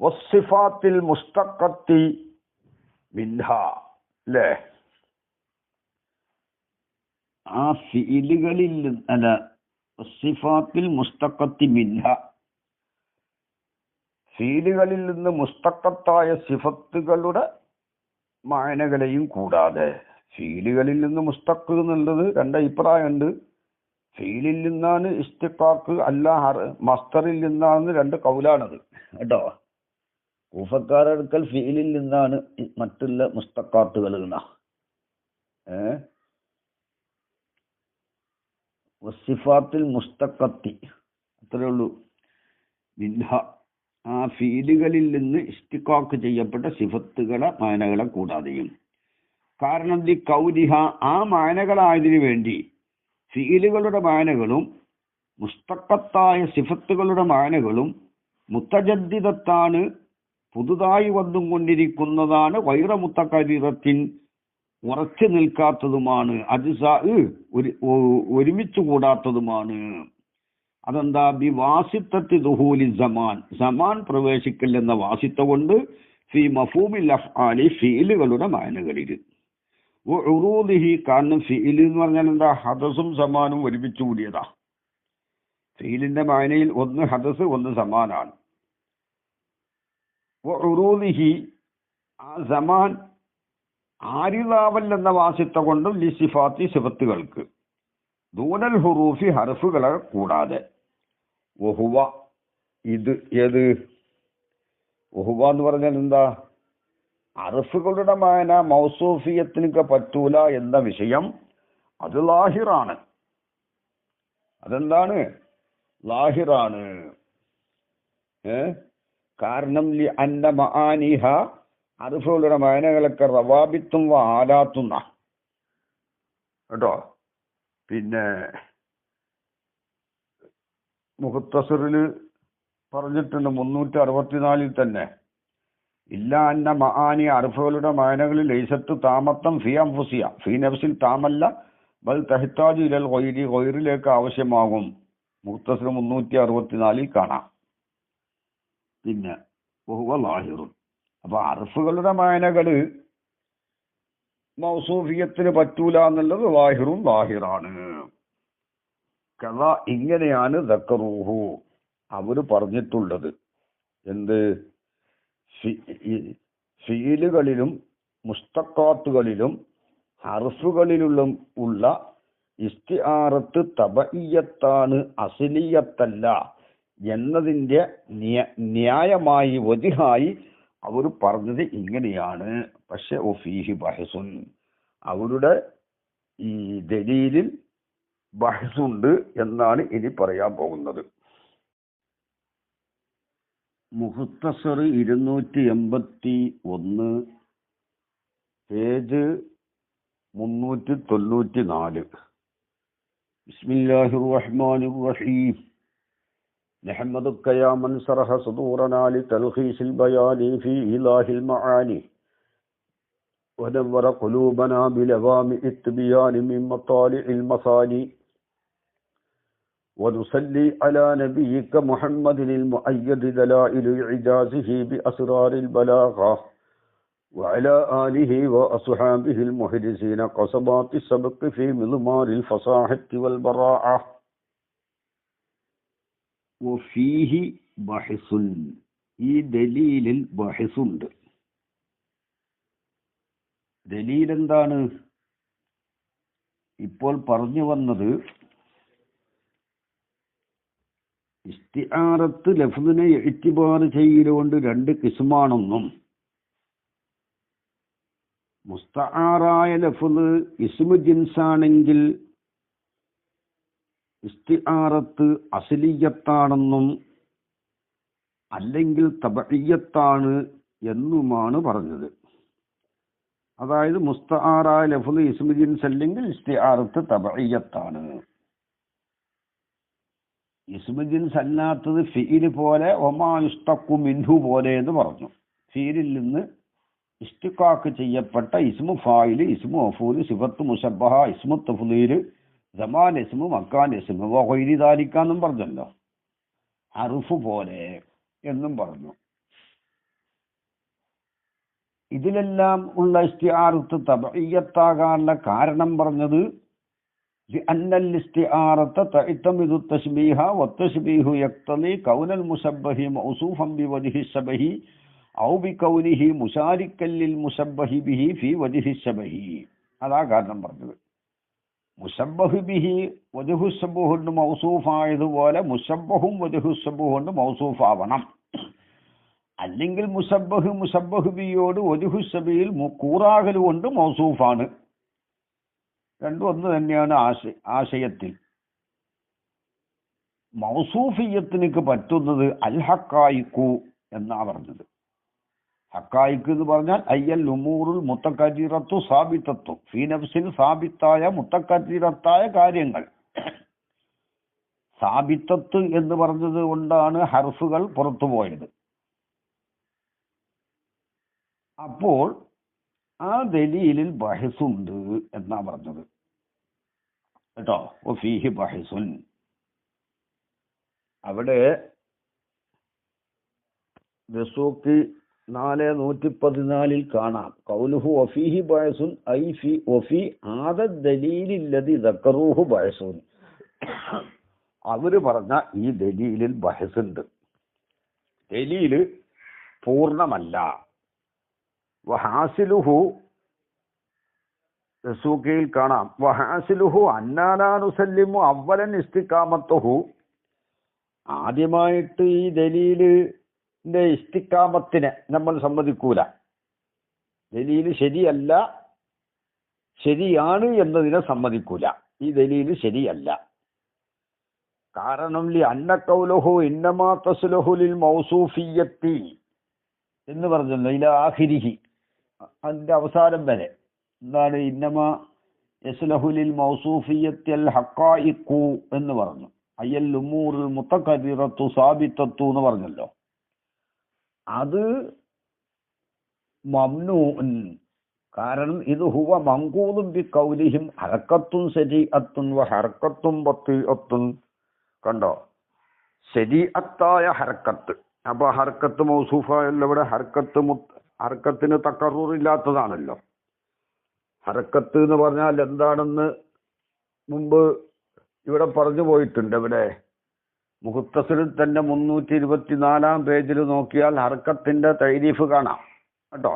വസ്സിഫാത്തിൽ മുസ്തഖത്തി മിൻഹ, അല്ലേ? ആ ഫീലുകളിൽ അല്ല, വസ്സിഫാത്തിൽ മുസ്തഖത്തി മിൻഹ, ഫീലുകളിൽ നിന്ന് മുസ്തഖത്തായ സിഫത്തുകളുടെ മഅനകളെയും കൂടാതെ. ഫീലുകളിൽ നിന്ന് മുസ്തഖ് എന്നുള്ളത് രണ്ട് അഭിപ്രായമുണ്ട്. ഫീലിൽ നിന്നാണ് ഇസ്തിഖാഖ് അല്ല മസ്തറിൽ നിന്നാണ് രണ്ട് കൗലാണത് കേട്ടോ. കൂഫക്കാരടുക്കൽ ഫീലിൽ നിന്നാണ് മറ്റുള്ള മുസ്തഖാത്തുകൾ എന്നാ. വസിഫാത്തിൽ മുസ്തഖത്തി അത്രയേ ഉള്ളൂ. മിൻഹ, ആ ഫീലുകളിൽ നിന്ന് ഇസ്തിഖാഖ് ചെയ്യപ്പെട്ട സിഫത്തുകളെ മാനകളെ കൂടാതെയും. കാരണം ദി കൗലിഹ, ആ മാനകളായതിനു വേണ്ടി ഫീലുകളുടെ മാനകളും മുസ്തഖത്തായ സിഫത്തുകളുടെ മാനകളും മുത്തജദ്ദിദത്താണ്, പുതുതായി വന്നും കൊണ്ടിരിക്കുന്നതാണ്. വൈറ മുത്തഖർറിറത്തിൻ, ഉറച്ചു നിൽക്കാത്തതുമാണ്. അജ്സാ ഒരുമിച്ച് കൂടാത്തതുമാണ്. അതെന്താ? ബി വാസിത്തത്തി ദുഹൂലി സമാൻ, സമാൻ പ്രവേശിക്കൽ എന്ന വാസിത്ത കൊണ്ട് ഫി മഫൂമിൽ അഫ്ആലി ഫിഇലുകളുടെ മാനകളിൽ ഉറൂദിഹി കാരണം ഫിഇൽ എന്ന് പറഞ്ഞാൽ എന്താ ഹദസും സമാനും ഒരുമിച്ച് കൂടിയതാ ഫിഇലിന്റെ മാനയിൽ ഒന്ന് ഹദസ് ഒന്ന് സമാനാണ് ഉറൂദിഹി ആ സമാൻ ആരിലാവൽ എന്ന വാസിത്ത കൊണ്ടും ലിസിഫാത്തി സിഫത്തുകൾക്ക് ദൂനൽ ഹുറൂഫി ഹർഫുകളെ കൂടാതെ വഹുവ ഇത് ഏത് വഹുവ എന്ന് പറഞ്ഞാൽ എന്താ ഹർഫുകളുടെ മാന മൗസൂഫിയത്തിനൊക്കെ പറ്റൂല എന്ന വിഷയം അത് ലാഹിറാണ് അതെന്താണ് ലാഹിറാണ് കാരണം ലി അന്ന മആനിഹ ഹർഫുകളുടെ മാനകളൊക്കെ റവാബിത്തും ആലാത്തുന്ന കേട്ടോ പിന്നെ മുഖത്തസറിൽ പറഞ്ഞിട്ടുണ്ട് 364 തന്നെ ഇല്ല അന്ന മആനി അർഫുകളുടെ മാനകളിൽ ലൈസത്ത് താമത്തം ഫി അൻഫുസിയ ഫി നഫ്സിൽ താമല്ല ബൽ തഹ്താജു ഇലൽ ഗൈരി ഗൈറിലേക്ക് ആവശ്യമാകും മുഖത്തസർ 364 കാണാം പിന്നെ വഹുവ ലാഹിറുൻ അപ്പൊ അർഫുകളുടെ മാനകള് മൗസൂഫിയത്തിന് പറ്റൂല എന്നുള്ളത് ലാഹിറും ലാഹിറാണ് കഥ ഇങ്ങനെയാണ് ദക്കറൂഹു അവര് പറഞ്ഞിട്ടുള്ളത് എന്ത് ഫീലുകളിലും മുസ്തഖാത്തുകളിലും ഹർഫുകളിലും ഉള്ള ഇസ്തിആറത്ത് തബഇയ്യത്താണ് അസ്ലിയത്തല്ല എന്നതിന്റെ ന്യായമായി വജിഹായി അവർ പറഞ്ഞത് ഇങ്ങനെയാണ് പക്ഷെ ഒഫീഹി ബഹസുൻ അവരുടെ ഈ ദലീലിൽ ബഹസുണ്ട് എന്നാണ് ഇനി പറയാൻ പോകുന്നത് മുഖ്തസർ 281 പേജ് 394 ബിസ്മില്ലാഹിർ റഹ്മാനിർ റഹീം نحمدك يا من شرح صدورنا لتلخيص البيان في إيضاح المعاني ونور قلوبنا بلوامع التبيان من مطالع المثاني ونصلي على نبيك محمد المؤيد دلائل إعجازه بأسرار البلاغة وعلى آله وأصحابه المحدثين قصبات السبق في مضمار الفصاحة والبراعة വഫീഹി ബഹസുൻ ഈ ദലീലിൽ ബഹസുണ്ട് ദലീൽ എന്താണ് ഇപ്പോൾ പറഞ്ഞു വന്നത് ഇസ്തിആറത്ത് ലഫ്ദിനെ ഇഅ്തിബാർ ചെയ്യലുകൊണ്ട് 2 കിസ്മാണെന്നും മുസ്തആറായ ലഫ്ദ് ഇസ്മു ജിൻസാണെങ്കിൽ ഇസ്തിആറത്ത് അസ്ലിയത്താണെന്നും അല്ലെങ്കിൽ തബഇയ്യത്താണ് എന്നുമാണ് പറഞ്ഞത് അതായത് മുസ്തആറായ ലഫ്ദ് ഇസ്മു ജിൻസ് അല്ലെങ്കിൽ ഇസ്തിആറത്ത് തബഇയ്യത്താണ് ഇസ്മു ജിൻസ് അല്ലാത്തത് ഫിഇൽ പോലെ വമാ യുസ്തഖു മിൻഹു പോലെ എന്ന് പറഞ്ഞു ഫിഇലിൽ നിന്ന് ഇസ്തിഖാഖ് ചെയ്യപ്പെട്ട ഇസ്മു ഫായിൽ ഇസ്മു മഫൂൽ സിഫത്ത് മുശബ്ബഹ ഇസ്മു തഫ്ദീൽ സമാൻ ഇസ്മു മക്കാൻ ഇസ്മു വഗൈരി ദാലിക എന്നും പറഞ്ഞല്ലോ ഹർഫ് പോലെ എന്നും പറഞ്ഞു ഇതിലെല്ലാം ഉള്ള ഇസ്തിആറത്ത് തബഇയ്യത്താകാനുള്ള കാരണം പറഞ്ഞത് لأن الاستعارة تعتمد التشبيه والتشبيه يقتضي كون المشبه موصوفا بوجه الشبه أو بكونه مشاركا للمشبه به في وجه الشبه هذا കാരണം പറഞ്ഞത് മുശബ്ബഹ് ബിഹി വജഹു ശബ്ബഹ് കൊണ്ട് മൗസൂഫ് ആയതുപോലെ മുശബ്ബഹും വജഹു ശബ്ബഹ് കൊണ്ട് മൗസൂഫ് ആവണം അല്ലെങ്കിൽ മുശബ്ബഹ് ബിയോട് വജഹു ശബ്ബഹിൽ കൂറാകൽ കൊണ്ട് മൗസൂഫാണ് രണ്ടും ഒന്ന് തന്നെയാണ് ആശയത്തിൽ മൗസൂഫിയത്തിനക്ക് പറ്റുന്നത് അൽ ഹഖായിഖു എന്നാ പറഞ്ഞത് ഹഖായിഖ് എന്ന് പറഞ്ഞാൽ അയ്യൽ ഉമൂറുൽ മുത്തക്കരീറത്തു സാബിത്തത്തു ഫീ നഫ്സിൽ സാബിത്തായ മുത്തക്കരീറത്തായ കാര്യങ്ങൾ സാബിത്തത്ത് എന്ന് പറഞ്ഞത് കൊണ്ടാണ് ഹർഫുകൾ പുറത്തുപോയത് അപ്പോൾ ആ ദലീലിൽ ബഹസുണ്ട് എന്നാ പറഞ്ഞത് കേട്ടോ ഫീഹി ബഹസുൻ അവിടെ ദസൂഖി 114 കാണാം ഖൗലുഹു വഫീഹി ബഅസുൻ ഐ ഫി വഫി ആദ ദലീലില്ലദി ദക്കറൂഹു ബഅസുൻ. അവര് പറഞ്ഞ ഈ ദലീലിൽ ബഹസുണ്ട്, ദലീല് പൂർണ്ണമല്ല. വഹാസിലുഹു സൂഖിയിൽ കാണാം വഹാസിലുഹു അന്നാനുസല്ലിമു അവലൻ ഇസ്തിഖാമത്തുഹു. ആദ്യമായിട്ട് ഈ ദലീലിന്റെ ഇസ്തിഖാമത്തിനെ നമ്മൾ സമ്മതിക്കൂല. ദലീല് ശരിയല്ല, ശരിയാണ് എന്നതിനെ സമ്മതിക്കൂല. ഈ ദലീല് ശരിയല്ല. കാരണം ലി അന്ന ഖൗലുഹു ഇന്നമാ തസ്ലുഹു ലിൽ മൗസൂഫിയ്യത്തി എന്ന് പറഞ്ഞല്ലോ ഇലാ ആഖിരിഹി, അതിന്റെ അവസാനം വരെ. എന്താണ് ഇന്നമാ യസ്ലഹു ലിൽ മൗസൂഫിയ്യത്തി അൽ ഹഖായിഖു എന്ന് പറഞ്ഞു. അയ്യൽ ഉമൂറുൽ മുതഖദ്ദിറത്തു സാബിത്തത്തു എന്ന് പറഞ്ഞല്ലോ. അത് മംനൂൻ. കാരണം ഇത് ഹുവ മൻഖൂദുൻ ബി ഖൗലിഹിം ഹറക്കത്തുൻ സരീഅത്തുൻ വ ഹറക്കത്തുൻ ബത്തീഅത്തുൻ. കണ്ടോ, ശരീഅത്തായ ഹർക്കത്ത്. അപ്പൊ ഹർക്കത്ത് മൗസൂഫായല്ലോ. ഇവിടെ ഹർക്കത്തിന് തക്കറൂറില്ലാത്തതാണല്ലോ. ഹർക്കത്ത് എന്ന് പറഞ്ഞാൽ എന്താണെന്ന് മുമ്പ് ഇവിടെ പറഞ്ഞു പോയിട്ടുണ്ട്. ഇവിടെ മുഖ്തസറിൽ തന്നെ 324 പേജിൽ നോക്കിയാൽ ഹർക്കത്തിന്റെ തൈരീഫ് കാണാം കേട്ടോ.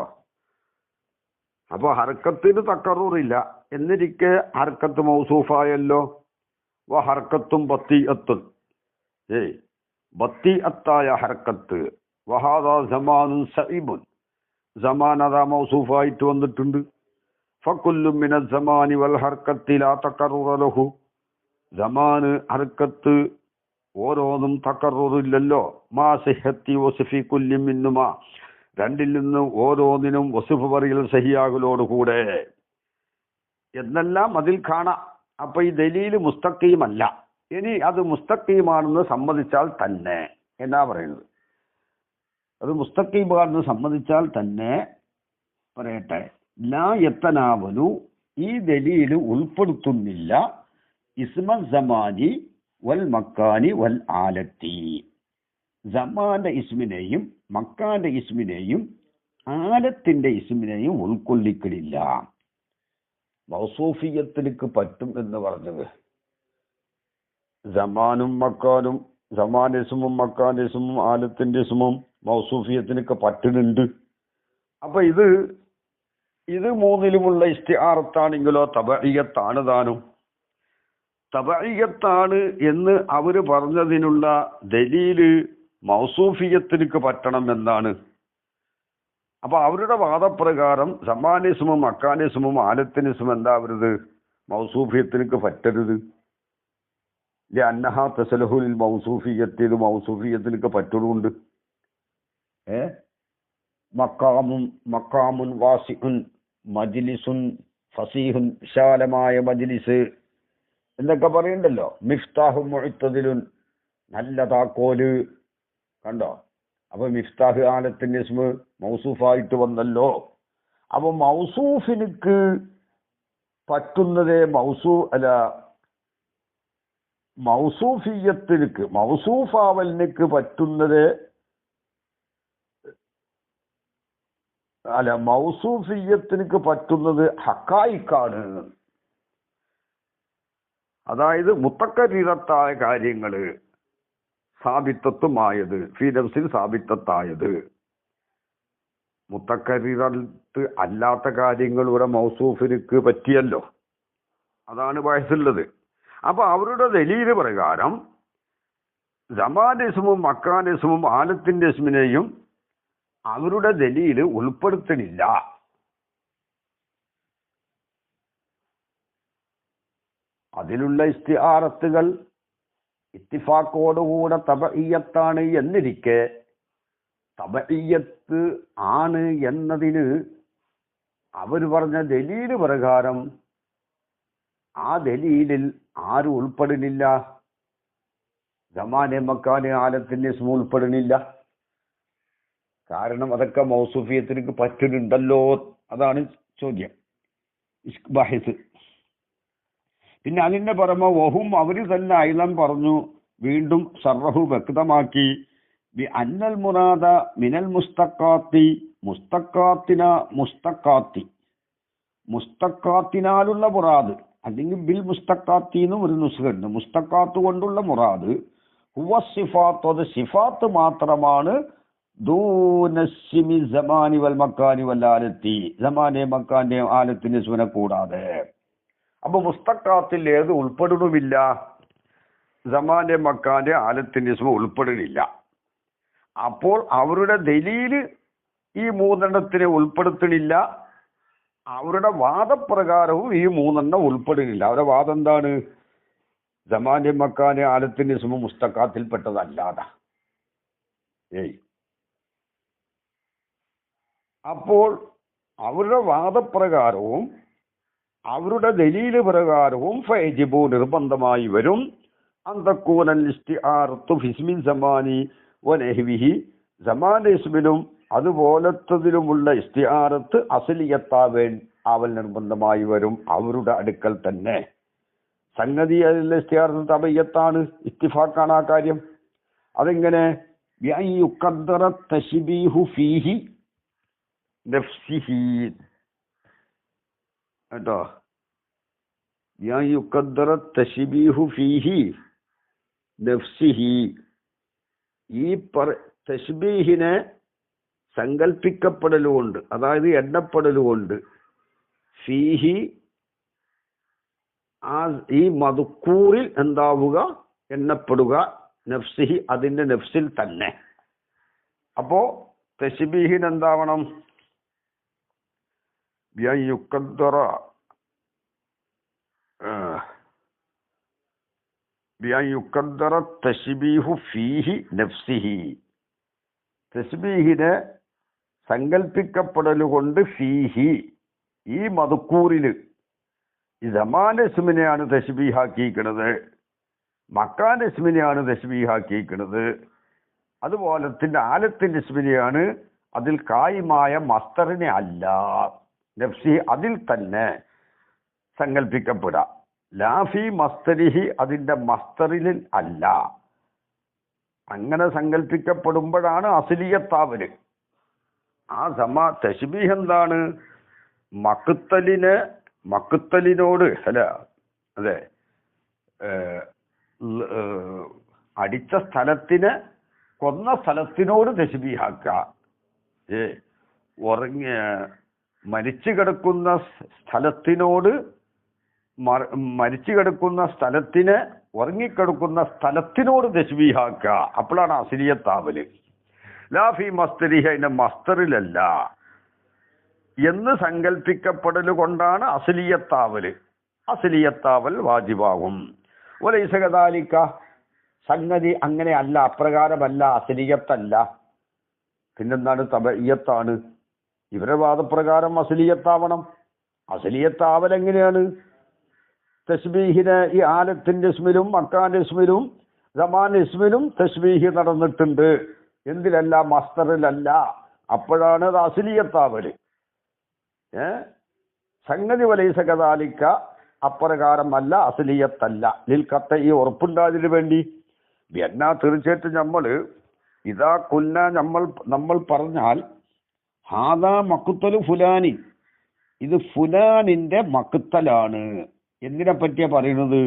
അപ്പൊ ഹർക്കത്തിന് തക്കറൂറില്ല എന്നിരിക്കെ ഹർക്കത്ത് മൗസൂഫായല്ലോ. വ ഹർക്കത്തും ബത്തീഅത്തുൻ, ബത്തീഅത്തായ ഹർക്കത്ത്. വഹാദാ സമാനുൻ സഈബുൻ, സമാൻ അതാ മൗസൂഫായിട്ട് വന്നിട്ടുണ്ട്. ഫകുല്ലു മിനൽ സമാനി വൽ ഹർക്കത്തി ലാ തകററ ലഹു. സമാന് ഹർക്കത്ത് ഓരോന്നും തകററില്ലല്ലോ. മാ സിഹത്തി വസ്ഫി കുല്ലി മിന്നുമാ, രണ്ടിൽ നിന്നും ഓരോന്നിനും വസ്ഫ് പറയൽ സഹിയാകലോടുകൂടെ എന്നെല്ലാം അതിൽ കാണാം. അപ്പൊ ഈ ദലീല് മുസ്തഖീമല്ല. ഇനി അത് മുസ്തഖീമാണെന്ന് സമ്മതിച്ചാൽ തന്നെ എന്നാ പറയുന്നത്. അത് മുസ്തഖീമാണെന്ന് സമ്മതിച്ചാൽ തന്നെ പറയട്ടെ, ലാ യത്തനാവലു, ഈ ദലീല് ഉൾപ്പെടുത്തുന്നില്ല ഇസ്മ സമാനി വൽ മക്കാനി വൽ ആലത്തി. സമാന്റെ ഇസ്മിനെയും മക്കാന്റെ ഇസ്മിനെയും ആലത്തിന്റെ ഇസ്മിനെയും ഉൾക്കൊള്ളിക്കലില്ല. മൗസൂഫിയത്തിലേക്ക് പറ്റും എന്ന് പറഞ്ഞത് സമാനും മക്കാനും, സമാൻ ഇസ്മും മക്കാന്റെ ഇസ്മും ആലത്തിന്റെ ഇസ്മും മൗസൂഫിയത്തിനൊക്കെ പറ്റുന്നുണ്ട്. അപ്പൊ ഇത് മൂന്നിലുമുള്ള ഇസ്തിആറത്താണെങ്കിലോ തബഇയ്യത്താണ് താനും. തബഇയ്യത്താണ് എന്ന് അവര് പറഞ്ഞതിനുള്ള ദലീല് മൗസൂഫിയത്തിനക്ക് പറ്റണം എന്നാണ്. അപ്പൊ അവരുടെ വാദപ്രകാരം സമാനിസ്മും മക്കാനിസ്മും ആലത്തിനിസ്മും എന്താ അവരത് മൗസൂഫിയത്തിനക്ക് പറ്റരുത്. അന്നഹ തസ്ലഹുൽ മൗസൂഫിയത്ത്, ഇത് മൗസൂഫിയത്തിനക്ക് പറ്റലുണ്ട്. മക്കാമുൻ വാസിഉൻ മജ്ലിസുൻ ഫസീഹുൻ, വിശാലമായ മജ്ലിസ് എന്നൊക്കെ പറയണ്ടല്ലോ. മിഫ്താഹു മുഅ്തദിലുൻ, നല്ല താക്കോല്. കണ്ടോ, അപ്പൊ മിഫ്താഹ് ആലത്തിന്റെ ഇസ്മ് മൗസൂഫായിട്ട് വന്നല്ലോ. അപ്പൊ മൗസൂഫിനിക്ക് പറ്റുന്നതേ മൗസൂഫിയത്തിനിക്ക് മൗസൂഫാവലിനിക്ക് പറ്റുന്നത് മൗസൂഫിയത്തിനിക്ക് പറ്റുന്നത് ഹഖായിഖാണ്. അതായത് മുത്തക്കരീറത്തായ കാര്യങ്ങള്, സാബിത്തത്വമായത്, ഫീ നഫ്സിൽ സാബിത്തത്തായത്. മുത്തക്കരീറത്ത് അല്ലാത്ത കാര്യങ്ങൾ ഇവിടെ മൗസൂഫിനിക്ക് പറ്റിയല്ലോ. അതാണ് ബഹസുള്ളത്. അപ്പൊ അവരുടെ ദലീല് പ്രകാരം സമാന്റെ ഇസ്മും മക്കാന്റെ ഇസ്മും ആലത്തിന്റെ ഇസ്മിനെയും അവരുടെ ദലീല് ഉൾപ്പെടുത്തണില്ല. അതിലുള്ള ഇസ്തിആറത്തുകൾ ഇത്തിഫാക്കോടുകൂടെ തബഇയ്യത്താണ് എന്നിരിക്കെ തബഇയ്യത്ത് ആണ് എന്നതിന് അവർ പറഞ്ഞ ദലീല് പ്രകാരം ആ ദലീലിൽ ആരും ഉൾപ്പെടുന്നില്ല. സമാനെ മക്കാനെ ആലത്തിന്റെ ഇസ്മു ഉൾപ്പെടുന്നില്ല. കാരണം അതൊക്കെ മൗസൂഫിയത്തിനക്ക് പറ്റുന്നുണ്ടല്ലോ. അതാണ് ചോദ്യം, ബഹസ്. പിന്നെ അതിന്റെ പുറമെ വഹും, അവര് തന്നെ അയിലം പറഞ്ഞു, വീണ്ടും സർറഹു വ്യക്തമാക്കി, ബി അന്നൽ മുറാദ മിനൽ മുസ്തഖാത്തി മുസ്തഖാത്തിനാലുള്ള മുറാദ്, അല്ലെങ്കിൽ ബിൽ മുസ്തഖാത്തി എന്നും ഒരു നുസ്ഖുണ്ട്. മുസ്തഖാത്ത് കൊണ്ടുള്ള മുറാദ് ഹുവ സിഫാത്ത്, അത് സിഫാത്ത് മാത്രമാണ്. ദൂനസ്സിമി സമാനി വൽ മക്കാനി വൽ ആലത്തി, സമാനെ മക്കാന്റെയും ആലത്തിന്റെ സുന കൂടാതെ. അപ്പൊ മുസ്തഖാത്തിൽ ഏത് ഉൾപ്പെടുന്നുമില്ല? സമാന്റെ മക്കാന്റെ ആലത്തിന്റെ സുന ഉൾപ്പെടുന്നില്ല. അപ്പോൾ അവരുടെ ദലീല് ഈ മൂന്നെണ്ണത്തിനെ ഉൾപ്പെടുത്തണില്ല. അവരുടെ വാദപ്രകാരവും ഈ മൂന്നെണ്ണം ഉൾപ്പെടുന്നില്ല. അവരുടെ വാദം എന്താണ്? സമാന്റെ മക്കാന്റെ ആലത്തിന്റെ സുമ മുസ്തഖാത്തിൽപ്പെട്ടതല്ലാതെ. അപ്പോൾ അവരുടെ വാദപ്രകാരവും അവരുടെ ദലീല് പ്രകാരവും ഫയജിബു നിർബന്ധമായി വരും അന്തക്കൂനൽ ഇസ്തിആറത്തു ഫിസ്മിൻ സമാനി വനഹ്വിഹി, സമാന്റെ ഇസ്മിലും അതുപോലത്തതിലുമുള്ള ഇസ്തിആറത്ത് ആവൽ നിർബന്ധമായി വരും അവരുടെ അടുക്കൽ തന്നെ. സംഗതി അതിലെ ഇസ്തിആറത്ത് തബയ്യത്താണ്, ഇത്തിഫാക്കാണ് ആ കാര്യം. അതെങ്ങനെ? തശ്ബീഹു ഫീഹി നഫ്സിഹി, കേട്ടോ, തശ്ബീഹു ഫീഹി നഫ്സിഹി. ഈ തശ്ബീഹിനെ സങ്കല്പിക്കപ്പെടലുകൊണ്ട്, അതായത് എണ്ണപ്പെടലുകൊണ്ട്, ഫീഹി ഈ മദ്കൂറിൽ എന്താവുക? എണ്ണപ്പെടുക, നഫ്സിഹി അതിന്റെ നഫ്സിൽ തന്നെ. അപ്പോ തശ്ബീഹിന് എന്താവണം? തശ്ബീഹു ഫീഹി നഫ്സിഹി, തശ്ബീഹിനെ സങ്കല്പിക്കപ്പെടലുകൊണ്ട് ഫീഹി ഈ മദ്കൂറില്, ഈ സമാന്റെ ഇസ്മിനെയാണ് തശ്ബീഹാക്കിയിരിക്കുന്നത്, മക്കാന്റെ ഇസ്മിനെയാണ് തശ്ബീഹാക്കിയിരിക്കുന്നത്, അതുപോലെ തന്നെ ആലത്തിന്റെ ഇസ്മിനെയാണ്. അതിൽ കായിമായ മസ്തറിനെ അല്ല, നഫ്സി അതിൽ തന്നെ സങ്കല്പിക്കപ്പെടാം. ലാഫി മസ്തരിഹി അതിന്റെ മസ്തറിൽ അല്ല. അങ്ങനെ സങ്കല്പിക്കപ്പെടുമ്പോഴാണ് അസ്ലിയത്താവല്. ആ തശ്ബീഹ് എന്താണ്? മക്തലിനോട് അല്ല, അതെ, അടിച്ച സ്ഥലത്തിന് കൊന്ന സ്ഥലത്തിനോട് തശ്ബീഹാക്കുക. മരിച്ചു കിടക്കുന്ന സ്ഥലത്തിന് ഉറങ്ങിക്കിടക്കുന്ന സ്ഥലത്തിനോട് തശ്ബീഹാക്കുക. അപ്പോഴാണ് അസ്ലിയത്താവല്. ലാഫി മസ്തരിഹ അതിന്റെ മസ്തറിലല്ല എന്ന് സങ്കല്പിക്കപ്പെടല് കൊണ്ടാണ് അസ്ലിയത്താവല്. അസ്ലിയത്താവൽ വാജിബാകും. വലൈസ കദാലിക, സംഗതി അങ്ങനെ അല്ല, അപ്രകാരമല്ല, അസ്ലിയത്തല്ല. പിന്നെന്താണ്? തബഇയ്യത്താണ്. ഇവരുടെ വാദപ്രകാരം അസ്ലിയത്താവണം. അസ്ലിയത്താവൽ എങ്ങനെയാണ്? തശ്ബീഹിന് ഈ ആലത്തിന്റെ ഇസ്മിലും മക്കാന്റെ ഇസ്മിലും സമാന്റെ ഇസ്മിലും തശ്ബീഹ് നടന്നിട്ടുണ്ട്. എന്തിലല്ല? മസ്തറിലല്ല. അപ്പോഴാണ് അത് അസ്ലിയത്താവല്. സംഗതി വലൈസ കദാലിക, അപ്രകാരമല്ല, അസ്ലിയത്തല്ല. ലിൽഖത്ത, ഈ ഉറപ്പുണ്ടായതിനു വേണ്ടി. എന്നാ തീർച്ചയായിട്ടും നമ്മൾ പറഞ്ഞാൽ ഹാദാ മക്തലു ഫുലാനി, ഇത് ഫുലാനിന്റെ മക്തലാണ്. എന്തിനെ പറ്റിയാ പറയുന്നത്?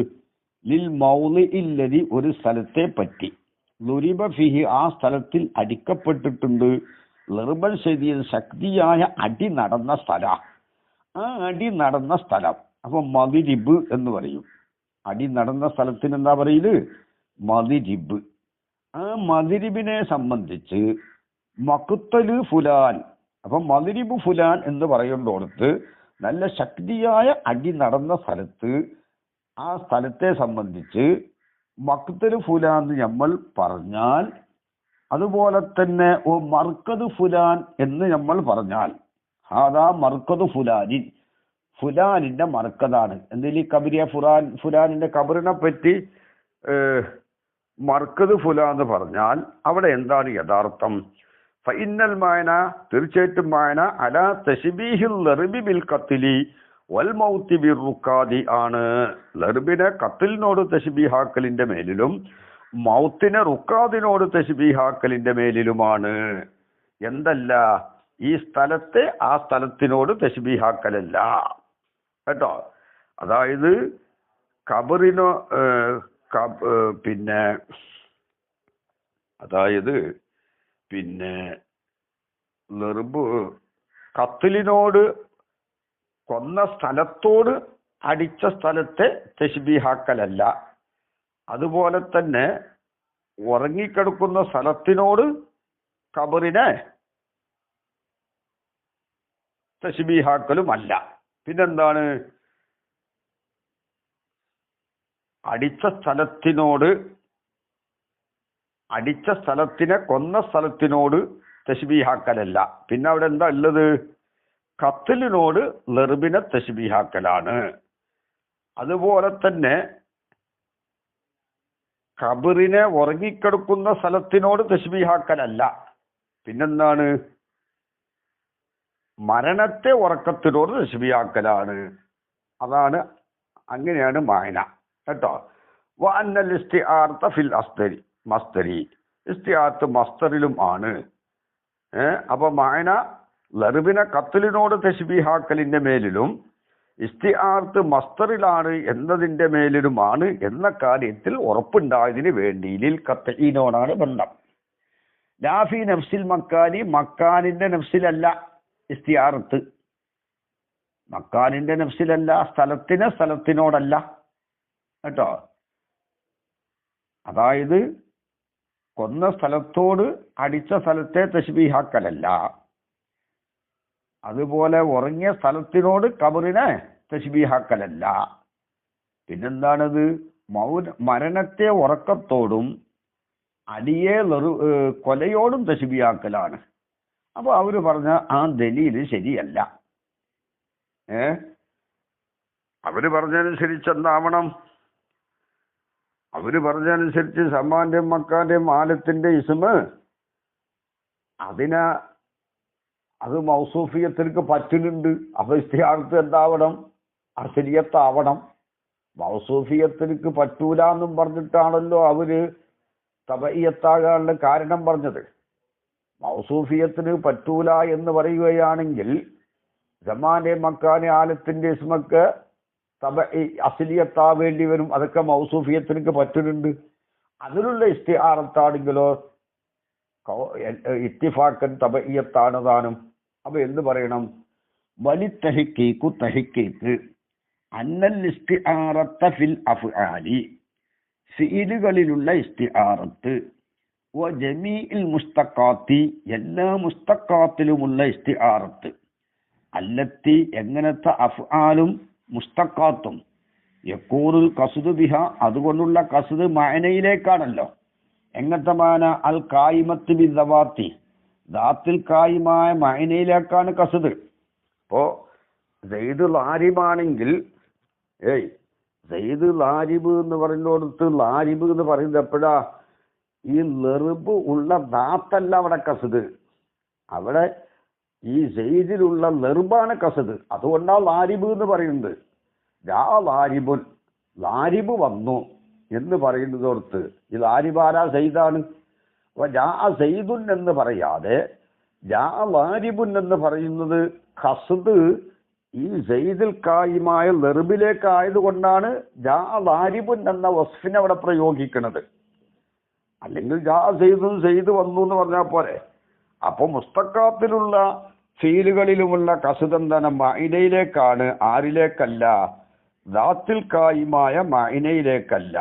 ലിൽ മൗളിഇല്ലദി, ഒരു സ്ഥലത്തെ പറ്റി. ളുരിബ ഫിഹി, ആ സ്ഥലത്തിൽ അടിക്കപ്പെട്ടിട്ടുണ്ട്. ളിർബൻ ശരീര, ശക്തിയായ അടി നടന്ന സ്ഥലം. ആ അടി നടന്ന സ്ഥലം അപ്പൊ മദിരിബ് എന്ന് പറയും. അടി നടന്ന സ്ഥലത്തിന് എന്താ പറയല്? മദിരിബ്. ആ മദിരിബിനെ സംബന്ധിച്ച് മക്തല് ഫുലാൻ, അപ്പൊ മദിരിബ് ഫുലാൻ എന്ന് പറയുന്നിടത്ത് നല്ല ശക്തിയായ അടി നടന്ന സ്ഥലത്ത്, ആ സ്ഥലത്തെ സംബന്ധിച്ച് മക്തല് ഫുലാൻ എന്ന് നമ്മൾ പറഞ്ഞാൽ, അതുപോലെ തന്നെ മർക്കദ് ഫുലാൻ എന്ന് നമ്മൾ പറഞ്ഞാൽ, ഹാദാ മർക്കദ് ഫുലാനിൻ, ഫുലാനിന്റെ മർക്കദാണ്. എന്തെങ്കിലും ഈ കബരിയ ഫുലാനിന്റെ കബറിനെ പറ്റി മർക്കദ് ഫുലാൻ എന്ന് പറഞ്ഞാൽ അവിടെ എന്താണ് യഥാർത്ഥം? ഫഇന്നൽ മായന, തീർച്ചയായിട്ടും മായന അലാ തശ്ബീഹിൽ ലർബി ബിൽ ഖത്ലി വൽ മൗതി ബിർ റുക്കാദി ആണ്. ലർബിനെ ഖത്ലിനോട് തശ്ബീഹാക്കലിന്റെ മേലിലും മൗത്തിനെ റുക്കാദിനോട് തശ്ബീഹാക്കലിന്റെ മേലിലുമാണ്. എന്തല്ല, ഈ സ്ഥലത്തെ ആ സ്ഥലത്തിനോട് തശ്ബീഹാക്കലല്ല കേട്ടോ. അതായത് ഖബറിനോ പിന്നെ അതായത് പിന്നെ കത്തിലിനോട് കൊന്ന സ്ഥലത്തോട് അടിച്ച സ്ഥലത്തെ തശ്ബീഹാക്കലല്ല. അതുപോലെ തന്നെ ഉറങ്ങിക്കിടക്കുന്ന സ്ഥലത്തിനോട് ഖബറിനെ തശ്ബീഹാക്കലുമല്ല. പിന്നെന്താണ്, അടിച്ച സ്ഥലത്തിനെ കൊന്ന സ്ഥലത്തിനോട് തശ്ബീഹാക്കലല്ല. പിന്നെ അവിടെ എന്താ ഉള്ളത്, ഖത്ലിനോട് ളർബിനെ തശ്ബീഹാക്കലാണ്. അതുപോലെ തന്നെ ഖബറിനെ ഉറങ്ങിക്കിടക്കുന്ന സ്ഥലത്തിനോട് തശ്ബീഹാക്കലല്ല. പിന്നെന്താണ്, മരണത്തെ ഉറക്കത്തിനോട് തശ്ബീഹാക്കലാണ്. അതാണ്, അങ്ങനെയാണ് മായന കേട്ടോ. വഅന്നൽ ഇസ്തിആറത ഫിൽ മസ്തരി, ഇസ്തിആറത്ത് മസ്തറിലും ആണ്. അപ്പൊ മായന ലർബിനെ ഖത്ലിനോട് തശ്ബീഹാക്കലിന്റെ മേലിലും ഇസ്തിആറത്ത് മസ്തറിലാണ് എന്നതിന്റെ മേലിലുമാണ് എന്ന കാര്യത്തിൽ ഉറപ്പുണ്ടായതിന് വേണ്ടി ലിൽ ഖത്ഈനോടാണ് ബന്ധം. ലാഫി നഫ്സിൽ മക്കാനി, മക്കാനിന്റെ നഫ്സിലല്ല ഇസ്തിആറത്ത്, മക്കാനിന്റെ നഫ്സിലല്ല, സ്ഥലത്തിനോടല്ല കേട്ടോ. അതായത് കൊന്ന സ്ഥലത്തോട് അടിച്ച സ്ഥലത്തെ തശ്ബീഹാക്കലല്ല. അതുപോലെ ഉറങ്ങിയ സ്ഥലത്തിനോട് ഖബറിനെ തശ്ബീഹാക്കലല്ല. പിന്നെന്താണത്, മരണത്തെ ഉറക്കത്തോടും അടിയെ കൊലയോടും തശ്ബീഹാക്കലാണ്. അപ്പൊ അവര് പറഞ്ഞ ആ ദലീല് ശരിയല്ല. അവര് പറഞ്ഞതനുസരിച്ച് എന്താവണം, അവര് പറഞ്ഞതനുസരിച്ച് സമ്മാന്റെയും മക്കാന്റെയും ആലത്തിന്റെ ഇസ്മ അത് മൗസൂഫിയത്തിലേക്ക് പറ്റുന്നുണ്ട്. അപ്പൊ ഇസ്തിആറത്ത് എന്താവണം, അസ്ലിയത്താവണം. മൗസൂഫിയത്തിലേക്ക് പറ്റൂല എന്നും പറഞ്ഞിട്ടാണല്ലോ അവര് തബഇയ്യത്താകാനുള്ള കാരണം പറഞ്ഞത്. മൗസൂഫിയത്തിന് പറ്റൂല എന്ന് പറയുകയാണെങ്കിൽ സമാനെ മക്കാനെ ആലത്തിന്റെ ഇസ്മക്ക് അസ്ലിയത്താവേണ്ടി വരും. അതൊക്കെ മൗസൂഫിയത്തിനൊക്കെ പറ്റുന്നുണ്ട്. അതിലുള്ള ഇസ്തിആറത്താണെങ്കിലോ ഇത്തിഫാക്കൻ തബഇയ്യത്താണ് താനും. അപ്പൊ എന്ത് പറയണം, വലി തഹ്ഖീഖ് അന്നൽ ഇസ്തിആറത്ത ഫിൽ അഫ്ആലി, ഫിഇലുകളിലുള്ള ഇസ്തിആറത്ത്, വ ജമീഇൽ മുസ്തഖാത്തി, എല്ലാ മുസ്തഖാത്തിലുമുള്ള ഇസ്തിആറത്ത്, അല്ലത്തി എങ്ങനത്തെ അഫ്ആലും മുസ്തഖാത്തും, യഖൂറുൽ ഖസ്ദു ബിഹ അതുകൊണ്ടുള്ള ഖസ്ദ് മഅനയിലേക്കാണല്ലോ. എങ്ങനത്തെ മാന, അൽ കായിമത്ത് ബി ദവാത്തി, ദാത്തിൽ കായിമായ മഅനയിലേക്കാണ് ഖസ്ദ്. അപ്പോ സെയ്ദ് ലാരിബാണെങ്കിൽ സെയ്ദ് ലാരിബ് എന്ന് പറയുന്നിടത്ത് ലാരിബ് എന്ന് പറയുന്നത് എപ്പോഴാ, ഈ ലെറുബ് ഉള്ള ദാത്തല്ല അവിടെ ഖസ്ദ്, അവിടെ ഈ സെയ്ദിലുള്ള ലെറുബാണ് ഖസ്ദ്. അതുകൊണ്ടാണ് ലാരിബ് എന്ന് പറയുന്നത്. ലാരിബുൻ, ലാരിബ് വന്നു എന്ന് പറയുന്നതോർത്ത് ഈ ലാരിബാര സെയ്ദാണ്. അപ്പൊ സെയ്ദുൻ എന്ന് പറയാതെ ലാരിബുൻ എന്ന് പറയുന്നത് ഖസ്ദ് ഈ സെയ്ദിൽ കായിമായ ലെറുബിലേക്കായത് കൊണ്ടാണ് ലാരിബുൻ എന്ന വസ്ഫിനെ അവിടെ പ്രയോഗിക്കുന്നത്. അല്ലെങ്കിൽ സെയ്ദ് വന്നു എന്ന് പറഞ്ഞാൽ പോരെ. അപ്പൊ മുസ്തഖാത്തിലുള്ള ഫീലുകളിലുമുള്ള ഖസ്ദ് എന്താണ്, മഅനയിലേക്കാണ്, ആരിലേക്കല്ല, ദാത്തിൽ കായിമായ മഅനയിലേക്കല്ല.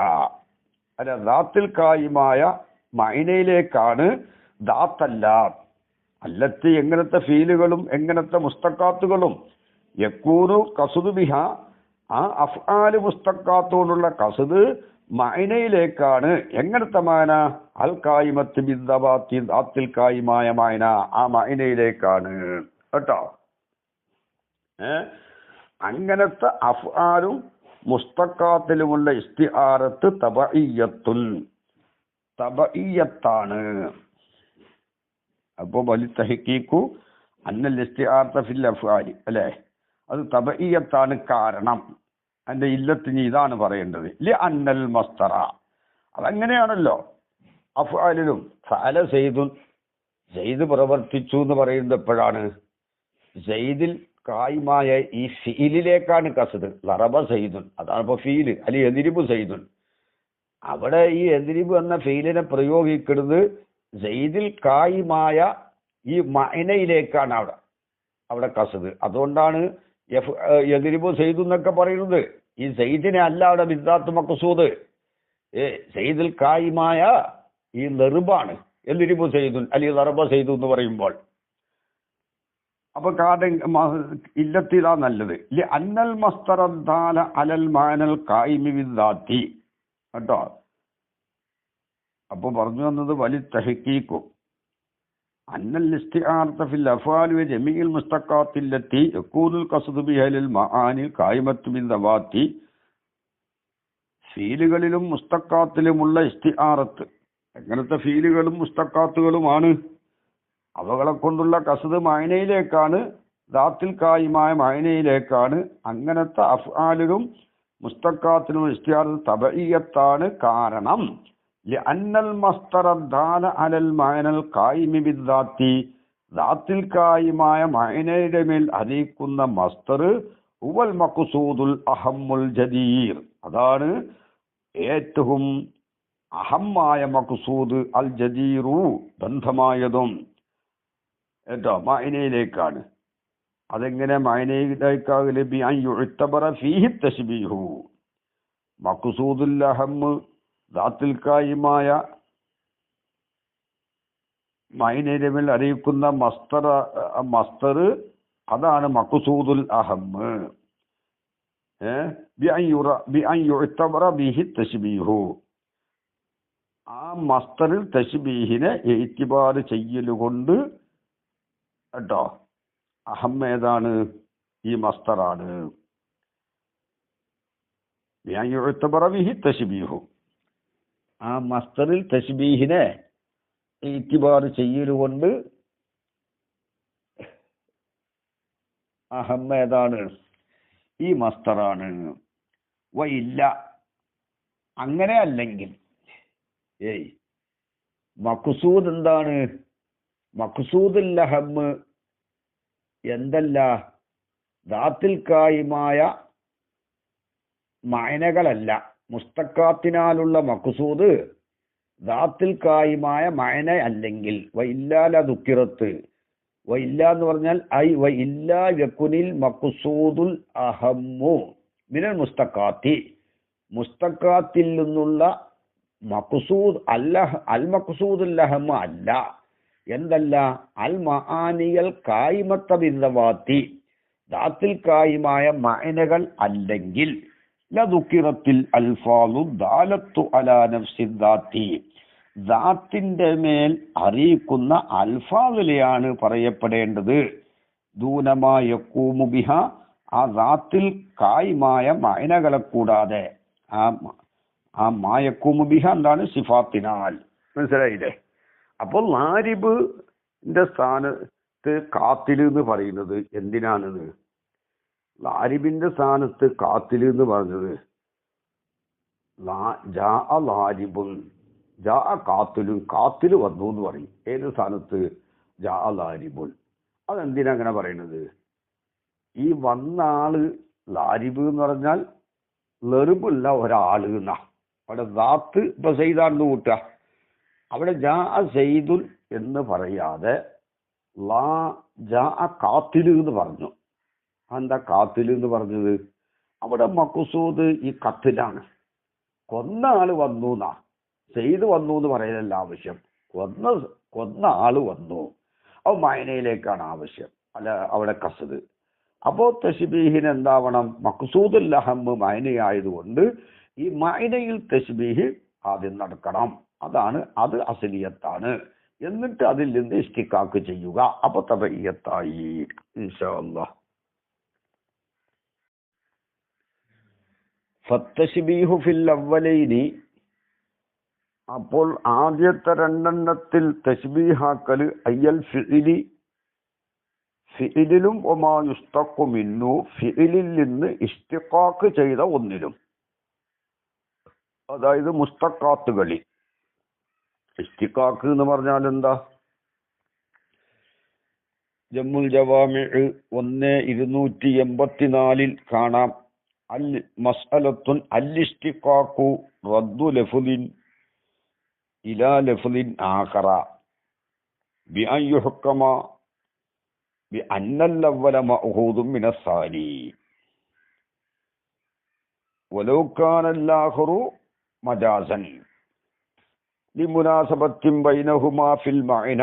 അല്ല, ദാത്തിൽ കായിമായ മഅനയിലേക്കാണ്, ദാത്തല്ല. അല്ലത്തി എങ്ങനത്തെ ഫീലുകളും എങ്ങനത്തെ മുസ്തഖാത്തുകളും, യക്കൂനു ഖസ്ദു ബിഹ ആ അഫ്ആല് മുസ്തഖാത്തോടുള്ള ഖസ്ദ് മഅനയിലേക്കാണ്. എങ്ങനത്തെ മാന, അൽ കായിമത്ത് ബിദ്ദവാത്തി, ദാത്തിൽ കായിമായ മാന ആ മഅനയിലേക്കാണ് കേട്ടോ. അങ്ങനത്തെ അഫ്ആലും മുസ്തഖാത്തിലുമുള്ള ഇസ്തിആറത്ത് തബഇയ്യത്താണ്. അപ്പോ വലി തഹ്ഖീഖു അന്നൽ ഇസ്തിആറത ഫിൽ അഫ്ആലി, അല്ലേ, അത് തബഇയ്യത്താണ്. കാരണം അതിന്റെ ഇല്ലത്തിന് ഇതാണ് പറയേണ്ടത്, ലി അന്നൽ മസ്തറ, അതങ്ങനെയാണല്ലോ അഫ്ആലിലും. ഫഅല സെയ്ദുൻ, സെയ്ദ് പ്രവർത്തിച്ചു എന്ന് പറയുന്നത് എപ്പോഴാണ്? സെയ്ദിൽ കായിമായ ഈ ഫീലിലേക്കാണ് കസദ്. ലറബ സെയ്ദുൻ, അതാണ് ഇപ്പൊ ഫീല്. അല്ലെങ്കിൽ എതിരിബ് സെയ്ദുൻ. അവിടെ ഈ എതിരിബ് എന്ന ഫീലിനെ പ്രയോഗിക്കുന്നത് സെയ്ദിൽ കായിമായ ഈ മഅനയിലേക്കാണ് അവിടെ കസദ്. അതുകൊണ്ടാണ് എതിരിബ് സെയ്ദു എന്നൊക്കെ പറയുന്നത്. ഈ സെയ്ദിനെ അല്ല അവിടെ ബിദ്ദാത്ത് മഖ്സൂദ്. സെയ്ദിൽ കായിമായ ഈ നെറുബാണ് എതിരിബ് സെയ്ദുൻ അല്ലെങ്കിൽ ലറബ സെയ്ദു എന്ന് പറയുമ്പോൾ. അപ്പൊ ഇല്ലത്തിലാ നല്ലത്. അന്നൽ മസ്തറദ്ദാല അലൽ മാനൽ കായിമി ബിദ്ദാത്തി കേട്ടോ. അപ്പൊ പറഞ്ഞു വന്നത് വലി തഹ്ഖീഖു അന്നൽ ഇസ്തിആറത ഫിൽ അഫ്ആലി വ ജമീഇൽ മുസ്തഖാത്തില്ലത്തി യകൂനുൽ ഖസ്ദു ബിഹൽ മആനി ഖായിമത്തു ബിൻ ദവാത്തി. ഫീലുകളിലും മുസ്തഖാത്തിലുമുള്ള ഇസ്തിആറത്ത് എങ്ങനത്തെ ഫീലുകളും മുസ്തഖാത്തുകളുമാണ്? അവകളെ കൊണ്ടുള്ള കസദ് മഅനയിലേക്കാണ്, ദാത്തിൽ കായിമായ മഅനയിലേക്കാണ്. അങ്ങനത്തെ അഫ്ആലിലും മുസ്തഖാത്തിലും ഇസ്തിആറത്ത് തബഇയ്യത്താണ്. കാരണം ലഅന്നൽ മസ്തറദ്ദാല അലൽ മഅനൽ ഖായിമി ബിദ്ദാത്തി, ദാത്തിൽ കായിമായ മഅനയുടെ മേൽ അറിയിക്കുന്ന മസ്തർ ഹുവൽ മഖ്സൂദുൽ അഹമ്മുൽ ജദീർ, അതാണ് ഏറ്റവും അഹമ്മായ മഖ്സൂദ്. അൽ ജദീറു ബന്ധമായതും കേട്ടോ മഅനയിലേക്കാണ്. അതെങ്ങനെ മഅനയിലേക്കാകല്? ബി അൻ യുഅ്തബറ ഫീഹി തശ്ബീഹു. മഖ്സൂദുൽ അഹമ്മ് ദാത്തിൽ കായിമായ മഅനയുടെ മേൽ അറിയിക്കുന്ന മസ്തർ അതാണ് മഖ്സൂദുൽ അഹമ്മ്. ബി അൻ യുഅ്തബറ ബിഹി തശ്ബീഹു. ആ മസ്തറിൽ തശ്ബീഹിനെ ഇഅ്തിബാർ ചെയ്യലുകൊണ്ട് കേട്ടോ അഹം ഏതാണ്? ഈ മസ്തറാണ്. ബി അൻ യുഅ്തബറ ബിഹി തശ്ബീഹു. ആ മസ്തറിൽ തശ്ബീഹിനെ ഇഅ്തിബാർ ചെയ്യലുകൊണ്ട് അഹം ഏതാണ്? ഈ മസ്തറാണ്. വഇല്ല, അങ്ങനെ അല്ലെങ്കിൽ മഖ്സൂദ് എന്താണ്? മഖ്സൂദുൽ അഹമ്മ് എന്തല്ല? ദാത്തിൽ കായിമായ മഅനകളല്ല. മുസ്തഖാത്തിനാലുള്ള മഖ്സൂദ് ദാത്തിൽ കായിമായ മഅന അല്ലെങ്കിൽ വഇല്ലാ ദുക്കിറത്ത്. വഇല്ല എന്ന് പറഞ്ഞാൽ വഇല്ലാ യകുനിൽ മഖ്സൂദുൽ അഹമ്മു മിനൽ മുസ്തഖാത്തി. മുസ്തഖാത്തിൽ നിന്നുള്ള മഖ്സൂദ് അൽ മഖ്സൂദുൽ അഹമ്മ അല്ല. എന്തല്ല? അൽ മആനിയൽ കായിമത്ത ബിദ്ദവാത്തി, ദാത്തിൽ കായിമായ മഅനകൾ അല്ലെങ്കിൽ ലദുക്കിറത്തിൽ അൽഫാദു ദാലത്തു അലാ നഫ്സി ദാത്തി, ദാത്തിന്റെ മേൽ അറിയിക്കുന്ന അൽഫാദിലെയാണ് പറയപ്പെടേണ്ടത്. ദൂനമാ യഖൂമു ബിഹ, ആ ദാത്തിൽ കായിമായ മഅനകളെ കൂടാതെ. ആ മായക്കൂമു ബിഹ എന്താണ്? സിഫാത്തിനാൽ. മനസ്സിലായില്ലേ? അപ്പോൾ ലാരിബിന്റെ സ്ഥാനത്ത് കാത്തില് എന്ന് പറയുന്നത് എന്തിനാണെന്ന്? ലാരിബിന്റെ സ്ഥാനത്ത് കാത്തില് എന്ന് പറഞ്ഞത് ലാരിബുൻ, കാത്തിലും, കാത്തില് വന്നു എന്ന് പറയും. ഏത് സ്ഥാനത്ത്? ലാരിബുൻ. അതെന്തിനാ അങ്ങനെ പറയുന്നത്? ഈ വന്ന ആള് ലാരിബ് എന്ന് പറഞ്ഞാൽ ലെറുബുള്ള ഒരാള് എന്നാ. അവിടെ ദാത്ത് ഇപ്പൊ സെയ്ദാണെന്ന് കൂട്ടുക. അവിടെ സെയ്ദുൽ എന്ന് പറയാതെ കാത്തില് എന്ന് പറഞ്ഞു. എന്താ കാത്തില് എന്ന് പറഞ്ഞത്? അവിടെ മഖ്സൂദ് ഈ കത്തിലാണ്. കൊന്ന ആള് വന്നു എന്നാ. സെയ്ദ് വന്നു എന്ന് പറയലല്ല ആവശ്യം. കൊന്ന ആള് വന്നു. അത് മഅനയിലേക്കാണ് ആവശ്യം, അല്ല അവിടെ കസദ്. അപ്പോ തശ്ബീഹിന് എന്താവണം? മഖ്സൂദുൽ അഹമ്മ് മഅനയായതുകൊണ്ട് ഈ മഅനയിൽ തശ്ബീഹ് ആദ്യം നടക്കണം. അത് അസ്ലിയത്താണ്. എന്നിട്ട് അതിൽ നിന്ന് ഇസ്തിഖാഖ് ചെയ്യുക. അപ്പൊ തബഇയ്യത്തായി ഇൻഷാ അല്ലാഹ്. ഫത്തശ്ബീഹു ഫിൽ അവ്വലൈനി, അപ്പോൾ ആദ്യത്തെ രണ്ടെണ്ണത്തിൽ തശ്ബീഹാക്കല് അയ്യൽ ഫിഇലി, ഫിഇലിലും വമാ യുസ്തഖു മിന്നു, ഫിഇലിൽ നിന്ന് ഇസ്തിഖാഖ് ചെയ്ത ഒന്നിലും. അതായത് മുസ്തഖാത്തുകളിൽ. ഇസ്തിഖാക്ക് എന്ന് പറഞ്ഞാൽ എന്താ? ജമ്മുൽ ജവാമിഅ് 1/284 കാണാം. അൽ മസ്അലത്തുൻ അൽ ഇസ്തിഖാഖു റദ്ദു ലഫ്ളിൻ ഇലാ ലഫ്ളിൻ ആഖറ ബി അൻ യുഹ്കമ ബി അന്നൽ അവ്വല മഅഖൂദുൻ മിനസ് സാനി വലൗ കാന അൽ ആഖിറു മജാസൻ ലിമുനാസബത്തിൻ ബൈനഹുമാ ഫിൽ മഅന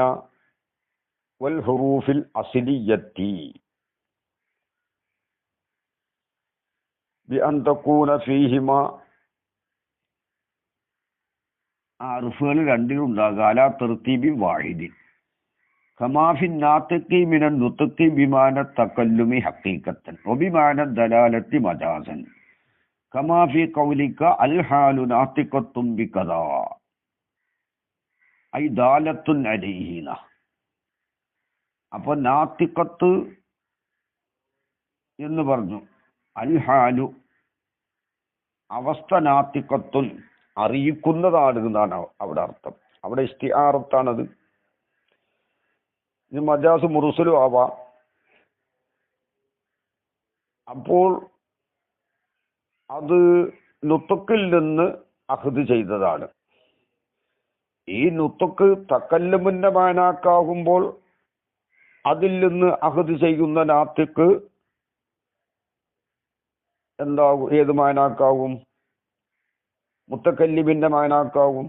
വൽ ഹുറൂഫിൽ അസ്ലിയ്യത്തി ബിഅൻ തകൂന ഫീഹിമാ. ഹർഫുകൾ രണ്ടിലും ഉണ്ടാകുക അലാ തർത്തീബി വാഹിദിൻ കമാഫിൻ നാത്തിഖി മിനൻ നുത്ഖി ബിമാന തകല്ലുമി ഹഖീഖത്തൻ വബിമാന ദലാലത്തി മജാസൻ കമാഫി ഖൗലിക അൽ ഹാലു നാത്തിഖത്തുൻ ബികദാ ഐ ദാലത്തുൻ അലൈഹിന. അപ്പോൾ നാത്തിഖത്ത് എന്ന് പറഞ്ഞു. അൽ ഹാലു അവസ്ഥ, നാത്തിഖത്തുൻ അറിയിക്കുന്നതാണ് എന്നാണ് അവിടെ അർത്ഥം. അവിടെ ഇസ്തിആറത്താണത്. ഇത് മജാസ് മുർസലും ആവാം. അപ്പോൾ അത് നുത്ഖിൽ നിന്ന് അഖ്ദ് ചെയ്തതാണ്. ഈ നുത്ഖ് തകല്ലുമിന്റെ മാനാക്കാകുമ്പോൾ അതിൽ നിന്ന് അഖ്ദ് ചെയ്യുന്ന നാത്തിഖ് എന്താകും? ഏത് മാനാക്കാവും? മുത്തക്കല്ലിമിന്റെ മാനാക്കാവും.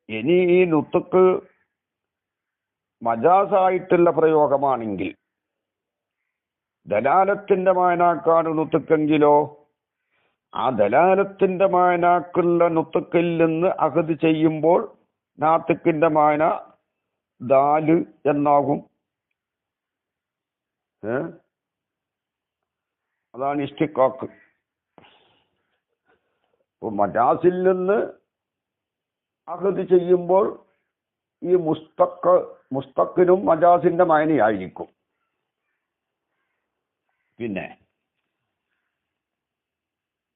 ഇനി ഈ നുത്ഖ് മജാസായിട്ടുള്ള പ്രയോഗമാണെങ്കിൽ, ദലാലത്തിന്റെ മാനാക്കാണ് നുത്ഖെങ്കിലോ ആ ദലാലത്തിന്റെ മാനാക്കുള്ള നുത്ഖിൽ നിന്ന് അഖ്ദ് ചെയ്യുമ്പോൾ നാത്തിഖിന്റെ മാന ദാല് എന്നാകും. അതാണ് ഇസ്തിഖാഖ്. മജാസിൽ നിന്ന് അഖ്ദ് ചെയ്യുമ്പോൾ ഈ മുസ്തഖിനും മജാസിന്റെ മാനയായിരിക്കും. പിന്നെ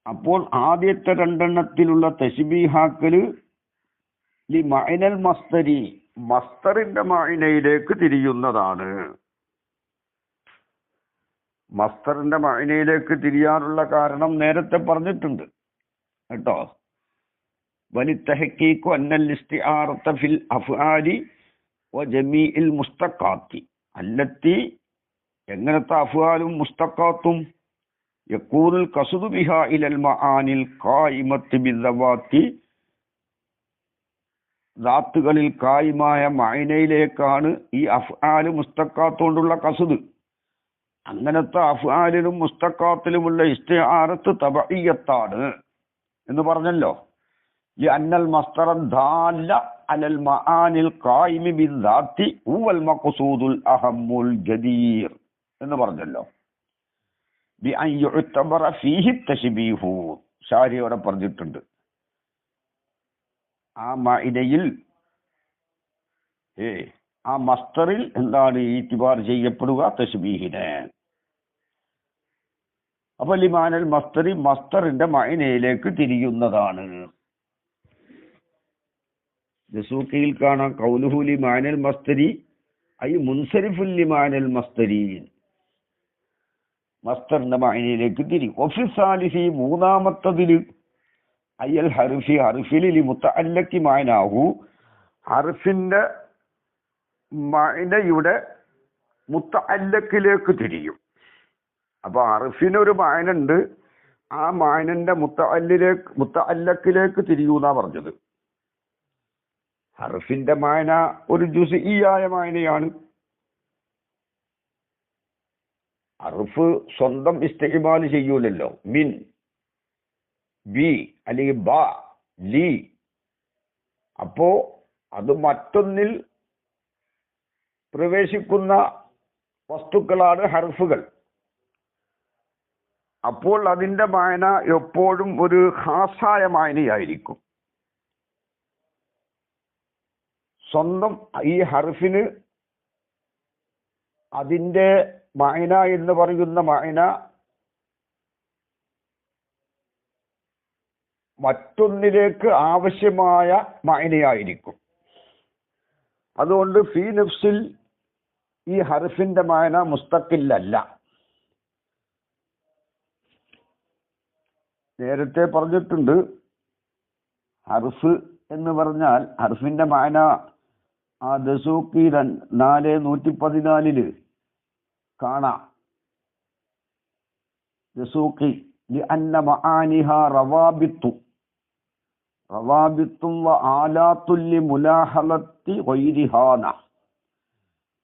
അപ്പോൾ ആദ്യത്തെ രണ്ടെണ്ണത്തിലുള്ള തശ്ബീഹാക്കല് ലി മഅനൽ മസ്തരി, മസ്തറിന്റെ മാനയിലേക്ക് തിരിയുന്നതാണ്. മസ്തറിന്റെ മാനയിലേക്ക് തിരിയാനുള്ള കാരണം നേരത്തെ പറഞ്ഞിട്ടുണ്ട് കേട്ടോ. വലിത്തഹഖീഖു അന്നൽ ഇസ്തിആറത ഫിൽ അഫ്ആലി വജമീഇൽ മുസ്തഖാത്തി അല്ലത്തി, എങ്ങനത്തെ അഫ്ആലും മുസ്തഖാത്തും യഖൂനുൽ ഖസ്ദു ബിഹാ ഇലൽ മആനിൽ ഖായിമത്തി ബിദ്ദവാത്തി, ദാത്തുകളിൽ കായിമായ മഅനയിലേക്കാണ് ഈ അഫ്ആല് മുസ്തഖാത്തോണ്ടുള്ള ഖസ്ദ്. അങ്ങനത്തെ അഫ്ആലിലും മുസ്തഖാത്തിലുമുള്ള ഇസ്തിആറത്ത് തബഇയ്യത്താണ് എന്ന് പറഞ്ഞല്ലോ. ഈ അന്നൽ മസ്തറ ദാല അലൽ മആനിൽ ഖായിമി ബിദ്ദാത്തി ഹുവൽ മഖ്സൂദുൽ അഹമ്മുൽ ജദീർ എന്ന് പറഞ്ഞല്ലോ. ബി അൻ യുഅ്തബറ ഫീഹി തശ്ബീഹു, ശാരിയോടെ പറഞ്ഞിട്ടുണ്ട്. ആ മഅനയിൽ ആ മസ്തറിൽ എന്താണ് ഈതിബാർ ചെയ്യപ്പെടുക? തശ്ബീഹിനെ. അപ്പൊ ലിമാനൽ മസ്തറി, മസ്തറിന്റെ മഅനയിലേക്ക് തിരിയുന്നതാണ്. ദസൂഖിയിൽ കാണാം ഖൗലുഹു ലിമാനൽ മസ്തരി ഐ മുൻസരിഫുൽ ലിമാനൽ മസ്തരി, മസ്തറിന്റെ മഅനയിലേക്ക് തിരി. വഫി സാലിസി, മൂന്നാമത്തതില് അയ്യൽ ഹർഫി, ഹർഫിൽ മുതഅല്ലഖി മഅനാഹു, ഹർഫിന്റെ മഅനയുടെ മുതഅല്ലഖിലേക്ക് തിരിയും. അപ്പൊ ഹർഫിനൊരു മഅനുണ്ട്, ആ മഅനന്റെ മുതഅല്ലഖിലേക്ക് തിരിയൂന്നാ പറഞ്ഞത്. ഹർഫിന്റെ മഅന ഒരു ജുസ്ഇയായ മഅനയാണ്. ഹർഫ് സ്വന്തം ഇസ്തിഅമാൽ ചെയ്യൂലല്ലോ. മിൻ, ബി അല്ലെങ്കിൽ ബ, ലി. അപ്പോ അത് മറ്റൊന്നിൽ പ്രവേശിക്കുന്ന വസ്തുക്കളാണ് ഹർഫുകൾ. അപ്പോൾ അതിന്റെ മായന എപ്പോഴും ഒരു ഖാസായ മായനയായിരിക്കും. സ്വന്തം ഈ ഹർഫിന് അതിന്റെ മായന എന്ന് പറയുന്ന മായന മറ്റൊന്നിലേക്ക് ആവശ്യമായ മഅനയായിരിക്കും. അതുകൊണ്ട് ഫീ നഫ്സിൽ ഈ ഹർഫിന്റെ മഅന മുസ്തഖില്ലല്ല. നേരത്തെ പറഞ്ഞിട്ടുണ്ട്, ഹർഫ് എന്ന് പറഞ്ഞാൽ ഹർഫിന്റെ മഅന ആ ദസൂഖി 4:114 കാണാം. ദസൂഖി لأن معانيها روابط وآلات لملاحظة غيرها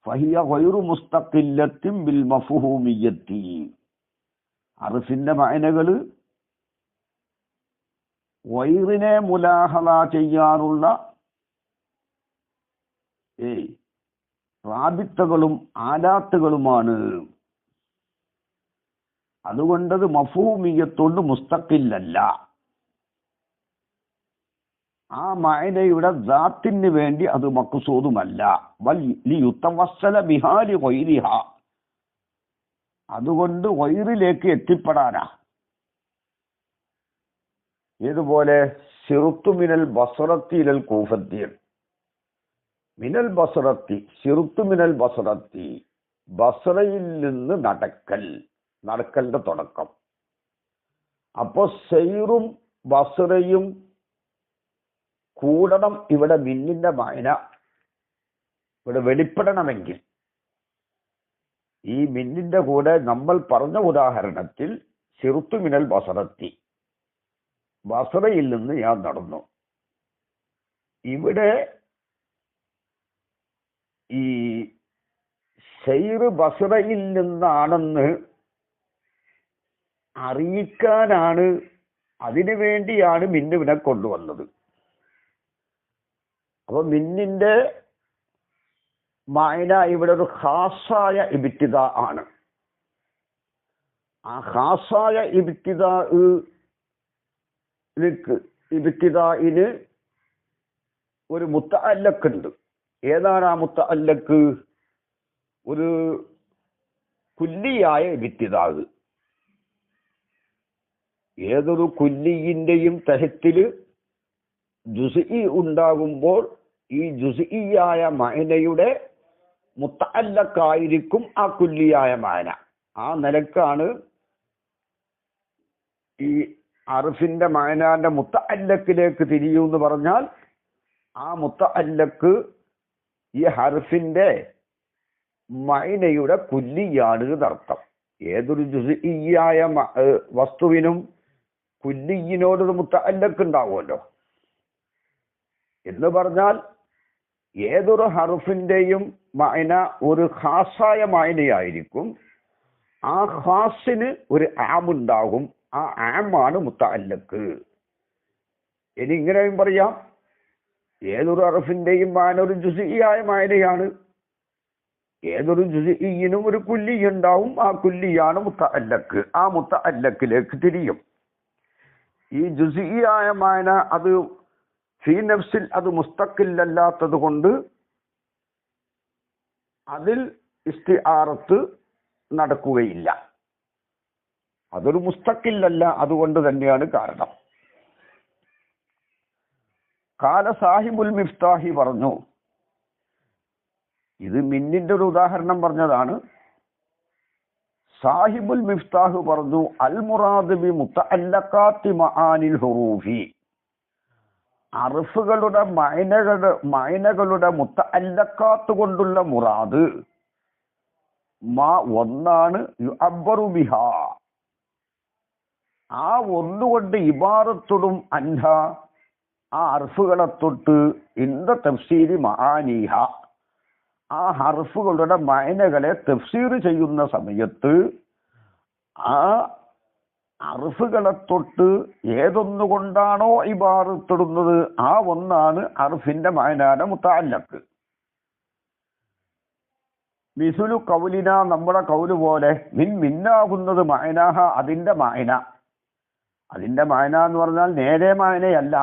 فهي غير مستقلة بالمفهومية. ഹർഫിന്റെ മഅനകൾ ഗൈറിനെ മുലാഹള ചെയ്യാനുള്ള റാബിത്തകളും ആലാത്തുകളുമാണ്. അതുകൊണ്ടത് മഫ്ഹൂമിയത്തോണ്ട് മുസ്തഖില്ലല്ല. ആ മഅനയുടെ ദാത്തിന് വേണ്ടി അത് മഖ്സൂദുമല്ല. വൽ ലിയുതവസ്സല ബിഹാ ലിഗൈരിഹാ, അതുകൊണ്ട് ഗൈറിലേക്ക് എത്തിപ്പെടാനാ. ഏതുപോലെ സിറുത്തു മിനൽ ബസ്റത്തി ഇലൽ കൂഫത്തി, മിനൽ ബസ്റത്തി സിറുത്തു മിനൽ ബസ്റത്തി, ബസ്റയിൽ നിന്ന് നടക്കലിന്റെ തുടക്കം. അപ്പോ സൈറും ബസ്റയും കൂടണം. ഇവിടെ മിന്നിന്റെ മഅന ഇവിടെ വെളിപ്പെടണമെങ്കിൽ ഈ മിന്നിന്റെ കൂടെ നമ്മൾ പറഞ്ഞ ഉദാഹരണത്തിൽ സിറുത്തു മിനൽ ബസ്റത്തി, ബസ്റയിൽ നിന്ന് ഞാൻ നടന്നു. ഇവിടെ ഈ സൈറ് ബസ്റയിൽ നിന്നാണെന്ന് അറിയിക്കാനാണ്, അതിനു വേണ്ടിയാണ് മിന്നുവിനെ കൊണ്ടുവന്നത്. അപ്പൊ മിന്നിന്റെ മഅന ഇവിടെ ഒരു ഖാസായ ഇബ്തിദാ ആണ്. ആ ഖാസായ ഇബ്തിദാഇന് ഒരു മുത്തഅല്ലഖ് ഉണ്ട്. ഏതാണ് ആ മുത്തഅല്ലഖ്? ഒരു കുല്ലിയായ ഇബ്തിദാ. ഏതൊരു കുല്ലിയിന്റെയും തഹത്തില് ജുസ്ഇ ഉണ്ടാകുമ്പോൾ ഈ ജുസ്ഇയായ മഅനയുടെ മുത്തഅല്ലഖായിരിക്കും ആ കുല്ലിയായ മഅന. ആ നിലക്കാണ് ഈ ഹർഫിന്റെ മഅനാന്റെ മുത്തഅല്ലഖിലേക്ക് തിരിയൂന്ന് പറഞ്ഞാൽ ആ മുത്തഅല്ലഖ് ഈ ഹർഫിന്റെ മഅനയുടെ കുല്ലിയാണ് എന്നർത്ഥം. ഏതൊരു ജുസ്ഇയായ വസ്തുവിനും കുല്ലിയിനോടൊരു മുത്തഅല്ലഖ് ഉണ്ടാവുമല്ലോ. എന്ന് പറഞ്ഞാൽ ഏതൊരു ഹർഫിന്റെയും മഅന ഒരു ഖാസായ മഅനയായിരിക്കും. ആ ഖാസിന് ഒരു ആമുണ്ടാകും. ആ ആമാണ് മുത്തഅല്ലഖ്. ഇനി ഇങ്ങനെയും പറയാം, ഏതൊരു ഹർഫിന്റെയും മഅന ഒരു ജുസ്ഇയായ മഅനയാണ്. ഏതൊരു ജുസ്ഇയിനും ഒരു കുല്ലി ഉണ്ടാവും. ആ കുല്ലിയാണ് മുത്തഅല്ലഖ്. ആ മുത്തഅല്ലഖിലേക്ക് തിരിയും. ഈ ജുസ്ഇയായ മഅന അത് ഫീ നഫ്സിൽ അത് മുസ്തഖില്ലല്ലാത്തത് കൊണ്ട് അതിൽ ഇസ്തിആറത്ത് നടക്കുകയില്ല. അതൊരു മുസ്തഖില്ലല്ല. അതുകൊണ്ട് തന്നെയാണ് കാരണം. ഖാല സാഹിബുൽ മിഫ്താഹി പറഞ്ഞു, ഇത് മിന്നിന്റെ ഒരു ഉദാഹരണം പറഞ്ഞതാണ്. സാഹിബുൽ മിഫ്താഹ് പറഞ്ഞു, അൽ മുറാദ് ബി മുത്തഅല്ലഖാത്തി മആനിൽ ഹുറൂഫി, ഹർഫുകളുടെ മഅനകളുടെ മുത്തഅല്ലഖാത്ത് കൊണ്ടുള്ള മുറാദ് ഒന്നാണ് യുഅബ്ബറു ബിഹാ, ആ ഒന്നുകൊണ്ട് ഇബാറത്തുടും അൻഹ, ആ ഹർഫുകളെ തൊട്ട് ഇന്ദ തഫ്സീരി മആനീഹ, ആ ഹർഫുകളുടെ മഅനകളെ തഫ്സീർ ചെയ്യുന്ന സമയത്ത് ആ ഹർഫുകളെ തൊട്ട് ഏതൊന്നുകൊണ്ടാണോ ഇബാറത്തിടുന്നത് ആ ഒന്നാണ് ഹർഫിന്റെ മഅനാന്റെ മുത്തഅല്ലഖ്. മിസുലു കൗലിന, നമ്മുടെ കൗല് പോലെ, മിന്നാകുന്നത് മഅനാഹ, അതിന്റെ മഅന. അതിന്റെ മഅന എന്ന് പറഞ്ഞാൽ നേരെ മഅനയല്ല,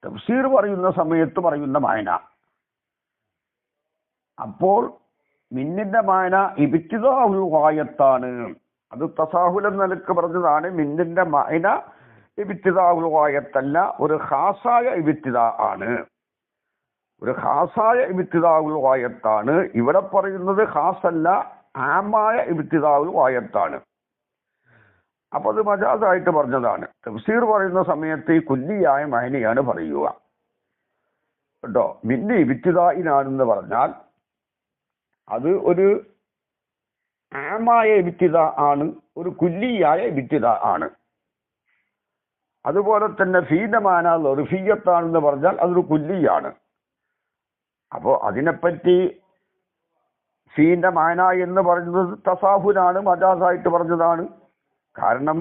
തഫ്സീർ പറയുന്ന സമയത്ത് പറയുന്ന മഅന. അപ്പോൾ മിന്നിന്റെ മഅന ഇബ്തിദാഉൽ ഗായത്താണ്. അത് തസാഹുൽ എന്ന നിലക്ക് പറഞ്ഞതാണ്. മിന്നിന്റെ മഅന ഇബ്തിദാഉൽ ഗായത്തല്ല, ഒരു ഖാസായ ഇബ്തിദാ ആണ്. ഒരു ഖാസായ ഇബ്തിദാഉൽ ഗായത്താണ്. ഇവിടെ പറയുന്നത് ഖാസല്ല, ആമായ ഇബ്തിദാഉൽ ഗായത്താണ്. അപ്പൊ അത് മജാസായിട്ട് പറഞ്ഞതാണ്. തഫ്സീർ പറയുന്ന സമയത്ത് ഈ കുല്ലിയായ മഅനയാണ് പറയുക കേട്ടോ. മിന്നി ഇബ്തിദാഇനാണെന്ന് പറഞ്ഞാൽ അത് ഒരു ആമായ ഇബ്തിദാ ആണ്, ഒരു കുല്ലിയായ ഇബ്തിദാ ആണ്. അതുപോലെ തന്നെ ഫീന്റെ മാന ലർഫിയ്യത്താണെന്ന് പറഞ്ഞാൽ അതൊരു കുല്ലിയാണ്. അപ്പോൾ അതിനെപ്പറ്റി ഫീന്റെ മാന എന്ന് പറയുന്നത് തസാഹുലാണ്, മജാസായിട്ട് പറഞ്ഞതാണ്. കാരണം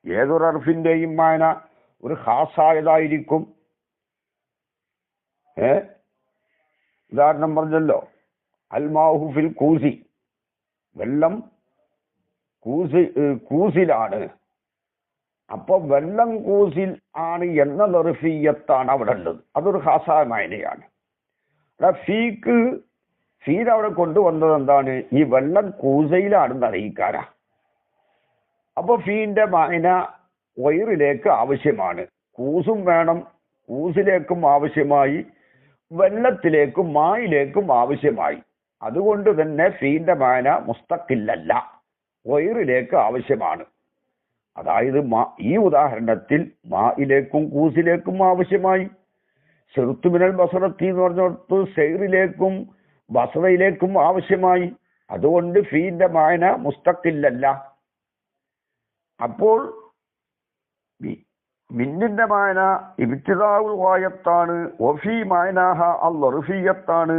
ഏതൊരു അർഫിന്റെയും മാന ഒരു ഖാസായതായിരിക്കും. ഉദാഹരണം പറഞ്ഞല്ലോ, അൽമാഹു ഫിൽ കൂസി, വെള്ളം കൂസിലാണ്. അപ്പൊ വെള്ളം കൂസിൽ ആണ് എന്ന ലർഫിയ്യത്താണ് അവിടെ ഉള്ളത്. അതൊരു ഖാസായ മായനയാണ്. ഫീൽ അവിടെ കൊണ്ടുവന്നത് എന്താണ്? ഈ വെള്ളം കൂസയിലാണെന്ന് അറിയിക്കാനാ. അപ്പൊ ഫീന്റെ മായന വയറിലേക്ക് ആവശ്യമാണ്. കൂസും വേണം, കൂസിലേക്കും ആവശ്യമായി, വെള്ളത്തിലേക്കും മായിലേക്കും ആവശ്യമായി. അതുകൊണ്ട് തന്നെ ഫീന്റെ മായന മുസ്തഖില്ലല്ല, വയറിലേക്ക് ആവശ്യമാണ്. അതായത് ഈ ഉദാഹരണത്തിൽ മായിലേക്കും കൂസിലേക്കും ആവശ്യമായി. ചെറുത്തുമിനൽ ബസറത്തി എന്ന് പറഞ്ഞിടത്ത് സെയ്റിലേക്കും ബസറയിലേക്കും ആവശ്യമായി. അതുകൊണ്ട് ഫീന്റെ മായന മുസ്തഖില്ലല്ല. അപ്പോൾ മിന്നിന്റെ മായന ഇബ്തിദാഉൽ ഗായത്താണ്, വഫീ മായനാഹ അൽ ലർഫിയ്യത്താണ്,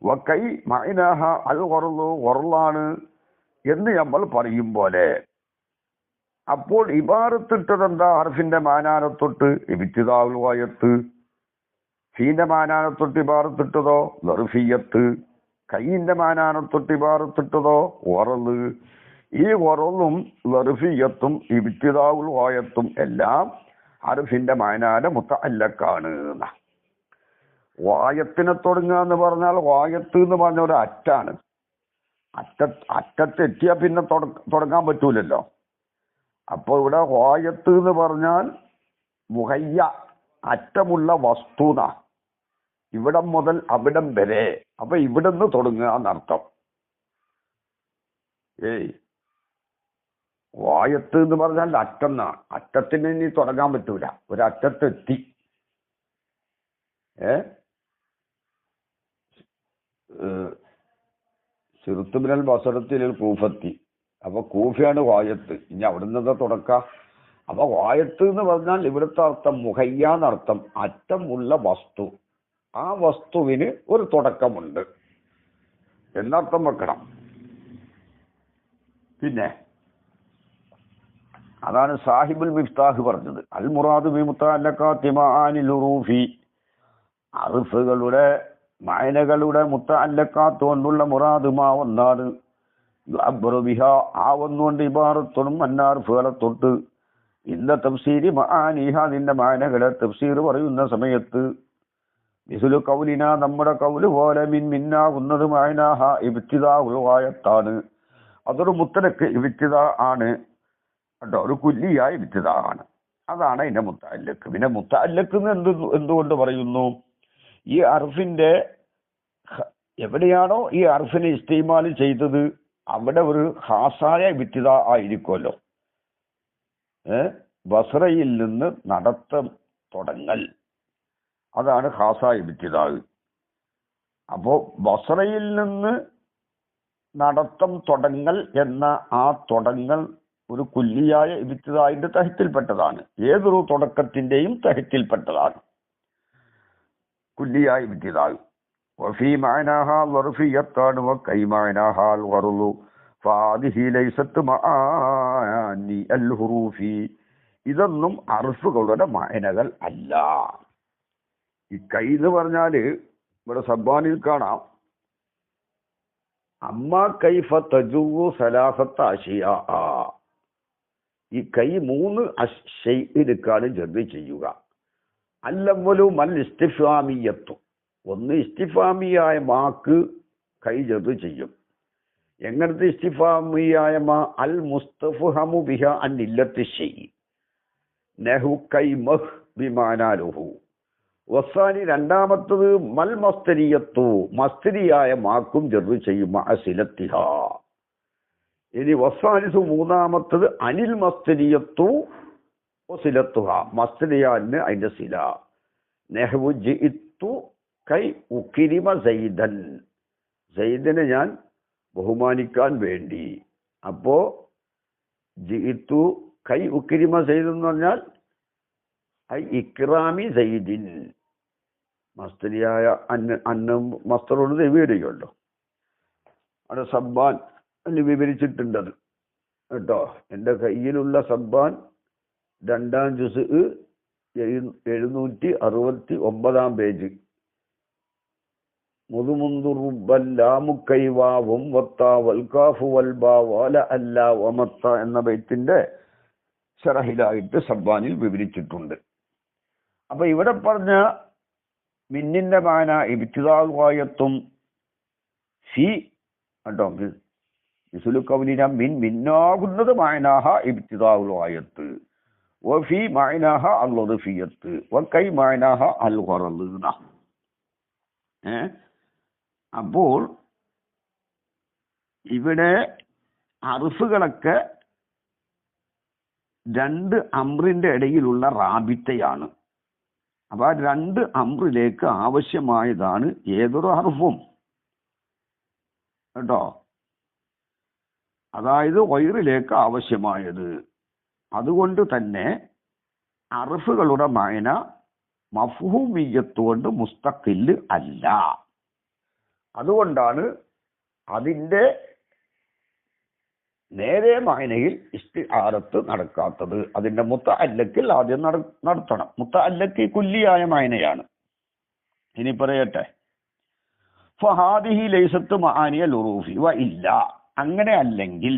വകൈ മായനാഹ അൽ ഖർളാണ് എന്ന് നമ്മൾ പറയും പോലെ. അപ്പോൾ ഇബാറത്തിട്ടതെന്താ? ഹർഫിന്റെ മാനാനത്തൊട്ട് ഇബ്തിദാഉൽ ഗായത്ത്, ഫീന്റെ മാനാനത്തൊട്ട് ഇബാറത്തിട്ടതോ ലർഫിയ്യത്ത്, കൈയിന്റെ മാനാനത്തൊട്ട് ഇബാറത്തിട്ടതോ ഖർള്. ഈ ഖർളും ലർഫിയ്യത്തും ഇബ്തിദാഉൽ ഗായത്തും എല്ലാം ഹർഫിന്റെ മാനാന മുതഅല്ലഖാണ്. ഗായത്തിനെ തുടങ്ങുക എന്ന് പറഞ്ഞാൽ ഗായത്ത് എന്ന് പറഞ്ഞ ഒരു അറ്റാണ്. അറ്റത്തെത്തിയാൽ പിന്നെ തുടങ്ങാൻ പറ്റൂലല്ലോ. അപ്പോൾ ഇവിടെ ഗായത്ത് എന്ന് പറഞ്ഞാൽ മുഹയ്യ, അറ്റമുള്ള വസ്തുത, ഇവിടം മുതൽ അവിടം വരെ. അപ്പൊ ഇവിടുന്ന് തുടങ്ങുക എന്നർത്ഥം. ഗായത്ത് എന്ന് പറഞ്ഞാൽ അറ്റെന്നാണ്. അറ്റത്തിന് ഇനി തുടങ്ങാൻ പറ്റൂല, ഒരറ്റത്തെത്തി. ചെറുത്തുമിനൽ ബസറത്തിൽ കൂഫത്തി, അപ്പൊ കൂഫയാണ് വായത്ത്. ഇനി അവിടെ നിന്നതാ തുടക്കം. അപ്പൊ വായത്ത് എന്ന് പറഞ്ഞാൽ ഇവിടുത്തെ അർത്ഥം മുഹയ്യാന്നർത്ഥം, അറ്റമുള്ള വസ്തു. ആ വസ്തുവിന് ഒരു തുടക്കമുണ്ട് എന്നർത്ഥം വെക്കണം. പിന്നെ അതാണ് സാഹിബുൽ മിഫ്താഹ് പറഞ്ഞത്, അൽ മുറാദു ബി മുതഅല്ലഖാത്തി മആനിൽ ഹുറൂഫി, അർഫുകളുടെ മായനകളുടെ മുതഅല്ലഖാത്ത് കൊണ്ടുള്ള മുറാദ് ഒന്നാണ്. യുഅബ്ബറു ബിഹാ, ആ ഒന്നുകൊണ്ട് ഇബാറത്തും അന്നാർഫുകളെ തൊട്ട്. ഇന്ന തഫ്സീരി മആനിഹ, അതിന്റെ മായനകളെ തഫ്സീർ പറയുന്ന സമയത്ത് മിസ്ലു ഖൗലിന, നമ്മുടെ ഖൗല് പോലെ, മിൻ മിന്ന ഉന്നത് മഅനാഹ ഇബ്തിദാഉൽ ഗായത്താണ്. അതൊരു മുത്തലക്ക് ഇബ്തിദാ ആണ് കേട്ടോ, ഒരു കുല്ലിയായ ഇബ്തിദാ ആണ്. അതാണ് അതിന്റെ മുതഅല്ലഖ്. പിന്നെ മുതഅല്ലഖ് എന്ന് എന്തുകൊണ്ട് പറയുന്നു? ഈ അർഫിന്റെ എവിടെയാണോ ഈ അർഫിനെ ഇസ്തിമാൽ ചെയ്തത് അവിടെ ഒരു ഖാസായ ഇബ്തിദാ ആയിരിക്കുമല്ലോ. ബസ്രയിൽ നിന്ന് നടത്തം തുടങ്ങൽ, അതാണ് ഖാസായ ഇബ്തിദാ. അപ്പോ ബസ്രയിൽ നിന്ന് നടത്തം തുടങ്ങൽ എന്ന ആ തുടങ്ങൽ ഒരു കുല്ലിയായ ഇബ്തിദാഇന്റെ തഹത്തിൽപ്പെട്ടതാണ്. ഏതൊരു തുടക്കത്തിന്റെയും തഹത്തിൽപ്പെട്ടതാണ് കുല്ലിയായ ഇബ്തിദാ. വഫീ മഅനാഹാ ലർഫിയ്യത്താണ്, വകൈ മഅനാഹാ അൽ ഖർളു ഫാദിഹി ലൈസത്ത് മആനി അൽ ഹുറൂഫി. ഇതൊന്നും അർഫുകളുടെ മഅനകൾ അല്ല. ഈ കൈ എന്ന് പറഞ്ഞാല് ഇവിടെ സബ്ബാനിൽ കാണാം, അമ്മ കൈഫ തജുവു സലാസത്ത അശിയാ. ഈ കൈ മൂന്ന് ഷൈഇനക്കാണ് ജർദ് ചെയ്യുക. അല്ലവലു മൽ ഇസ്തിഫാമിയത്തു, ഒന്ന് ഇസ്തിഫാമിയായ മാക്ക് കൈ ജർദ് ചെയ്യും. എങ്ങനത്തെ ഇസ്തിഫാമിയായ മാ? അൽ മുസ്തഫ്ഹമു ബിഹ അൻ ഇല്ലത്തി ഷൈഇ, നെഹു കൈമഹ് ബിമാനാലുഹു. വസാനി രണ്ടാമത്തത് മൽ മസ്തരിയത്തു, മസ്തരിയായ മാക്കും ജറു ചെയ്യും അസിലത്തിഹ. ഇനി വസാനിസു മൂന്നാമത്തത് അനിൽ മസ്തരിയത്തു സിലത്തുഹ, മസ്തരിയാന് അതിന്റെ സില. നെഹ്വു ജിഇത്തു കൈ ഉക്കിരിമ സൈദൻ, സൈദിനെ ഞാൻ ബഹുമാനിക്കാൻ വേണ്ടി. അപ്പോ ജിഇത്തു കൈ ഉക്കിരിമ സൈദ് എന്ന് പറഞ്ഞാൽ ഐ ഇക്റാമി സൈദിൻ, മസ്തരിയായ അന്നം മസ്തറോട് വിവരിക്കുമല്ലോ. അവിടെ സബ്ബാൻ എന്ന് വിവരിച്ചിട്ടുണ്ടത് കേട്ടോ. എൻ്റെ കയ്യിലുള്ള സബ്ബാൻ 2-ാം ജുസ് 769 പേജ്. മുതുമുന്തുറുബല്ലാമുക്കൈവാവും എന്ന ബൈത്തിന്റെ ഷറഹിലായിട്ട് സബ്ബാനിൽ വിവരിച്ചിട്ടുണ്ട്. അപ്പൊ ഇവിടെ പറഞ്ഞ മിന്നിന്റെ മാന ഇബ്തിദാഉ ഫി കേട്ടോ. മിസ്ലു മിന്നാകുന്നത് മായനാഹ ഇബ്തിദാഉൽ ഗായത്ത്, വഫി മായനാഹ അൽ-ളുദ്ഫിയത്ത്, വകൈ മായനാഹ അൽ-ഖറദ്. അപ്പോൾ ഇവിടെ ഹർഫുകളൊക്കെ 2 അംറിന്റെ ഇടയിലുള്ള റാബിത്തയാണ്. അപ്പൊ ആ 2 അംറിലേക്ക് ആവശ്യമായതാണ് ഏതൊരു ഹർഫും കേട്ടോ. അതായത് വൈറിലേക്ക് ആവശ്യമായത്. അതുകൊണ്ട് തന്നെ അർഫുകളുടെ മായന മഫ്ഹൂമിയ്യത്ത് കൊണ്ട് മുസ്തഖില് അല്ല. അതുകൊണ്ടാണ് അതിൻ്റെ നേരെ മായനയിൽ ഇസ്തിആറത്ത് നടക്കാത്തത്. അതിന്റെ മുത്തഅല്ലക്കിൽ ആദ്യം നടത്തണം. മുത്തഅല്ലക്ക് കുല്ലിയായ മായനയാണ്. ഇനി പറയട്ടെ, ഫഹാദിഹി ലൈസത്ത് മആനിയ ലുറൂഫി വ ഇല്ല. അങ്ങനെ അല്ലെങ്കിൽ,